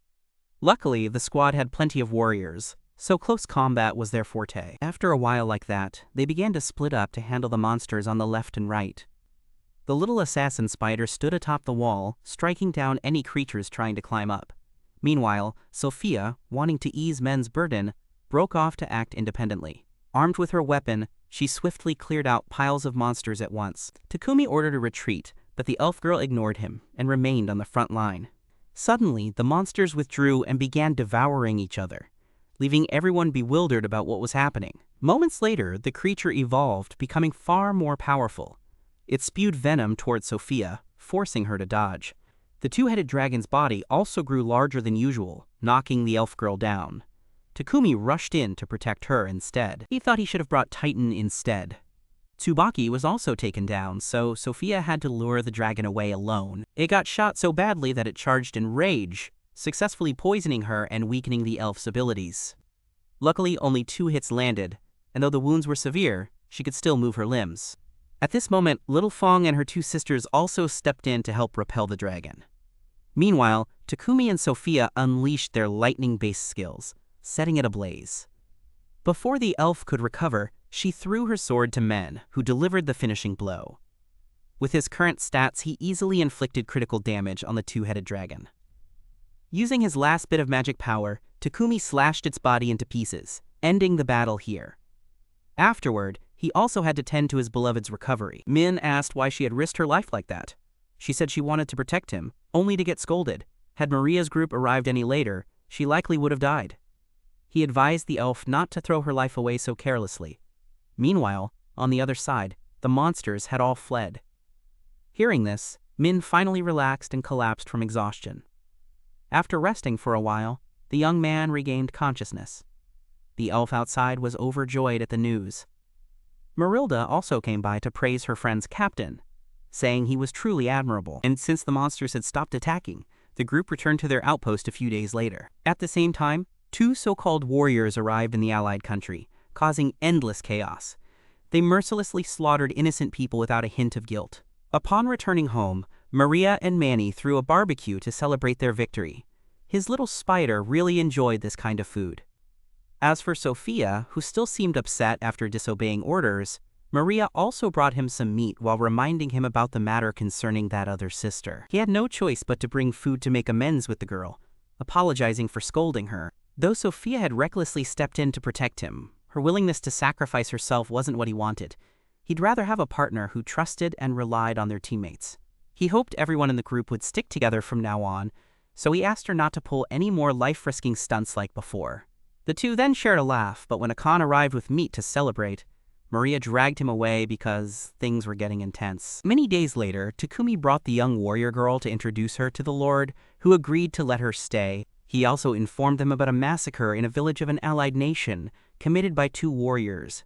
Luckily, the squad had plenty of warriors, so close combat was their forte. After a while like that, they began to split up to handle the monsters on the left and right. The little assassin spider stood atop the wall, striking down any creatures trying to climb up. Meanwhile, Sophia, wanting to ease Men's burden, broke off to act independently. Armed with her weapon, she swiftly cleared out piles of monsters at once. Takumi ordered a retreat, but the elf girl ignored him and remained on the front line. Suddenly, the monsters withdrew and began devouring each other, leaving everyone bewildered about what was happening. Moments later, the creature evolved, becoming far more powerful. It spewed venom towards Sophia, forcing her to dodge. The two-headed dragon's body also grew larger than usual, knocking the elf girl down. Takumi rushed in to protect her instead. He thought he should have brought Titan instead. Tsubaki was also taken down, so Sophia had to lure the dragon away alone. It got shot so badly that it charged in rage, successfully poisoning her and weakening the elf's abilities. Luckily, only 2 hits landed, and though the wounds were severe, she could still move her limbs. At this moment, Little Fong and her 2 sisters also stepped in to help repel the dragon. Meanwhile, Takumi and Sophia unleashed their lightning-based skills, setting it ablaze. Before the elf could recover, she threw her sword to Men, who delivered the finishing blow. With his current stats, he easily inflicted critical damage on the 2-headed dragon. Using his last bit of magic power, Takumi slashed its body into pieces, ending the battle here. Afterward, he also had to tend to his beloved's recovery. Min asked why she had risked her life like that. She said she wanted to protect him, only to get scolded. Had Maria's group arrived any later, she likely would have died. He advised the elf not to throw her life away so carelessly. Meanwhile, on the other side, the monsters had all fled. Hearing this, Min finally relaxed and collapsed from exhaustion. After resting for a while, the young man regained consciousness. The elf outside was overjoyed at the news. Marilda also came by to praise her friend's captain, saying he was truly admirable. And since the monsters had stopped attacking, the group returned to their outpost a few days later. At the same time, 2 so-called warriors arrived in the allied country, causing endless chaos. They mercilessly slaughtered innocent people without a hint of guilt. Upon returning home, Maria and Manny threw a barbecue to celebrate their victory. His little spider really enjoyed this kind of food. As for Sophia, who still seemed upset after disobeying orders, Maria also brought him some meat while reminding him about the matter concerning that other sister. He had no choice but to bring food to make amends with the girl, apologizing for scolding her. Though Sophia had recklessly stepped in to protect him, her willingness to sacrifice herself wasn't what he wanted. He'd rather have a partner who trusted and relied on their teammates. He hoped everyone in the group would stick together from now on, so he asked her not to pull any more life-risking stunts like before. The two then shared a laugh, but when Akan arrived with meat to celebrate, Maria dragged him away because things were getting intense. Many days later, Takumi brought the young warrior girl to introduce her to the Lord, who agreed to let her stay. He also informed them about a massacre in a village of an allied nation, committed by 2 warriors.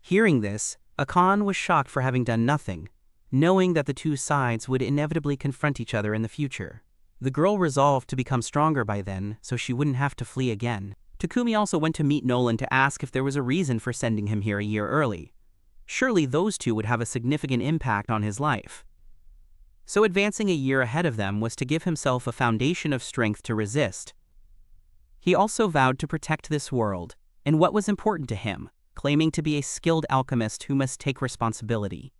Hearing this, Akan was shocked for having done nothing, knowing that the 2 sides would inevitably confront each other in the future. The girl resolved to become stronger by then, so she wouldn't have to flee again. Takumi also went to meet Nolan to ask if there was a reason for sending him here a year early. Surely those 2 would have a significant impact on his life. So advancing a year ahead of them was to give himself a foundation of strength to resist. He also vowed to protect this world, and what was important to him, claiming to be a skilled alchemist who must take responsibility.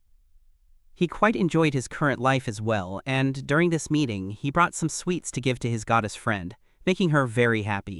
He quite enjoyed his current life as well, and during this meeting, he brought some sweets to give to his goddess friend, making her very happy.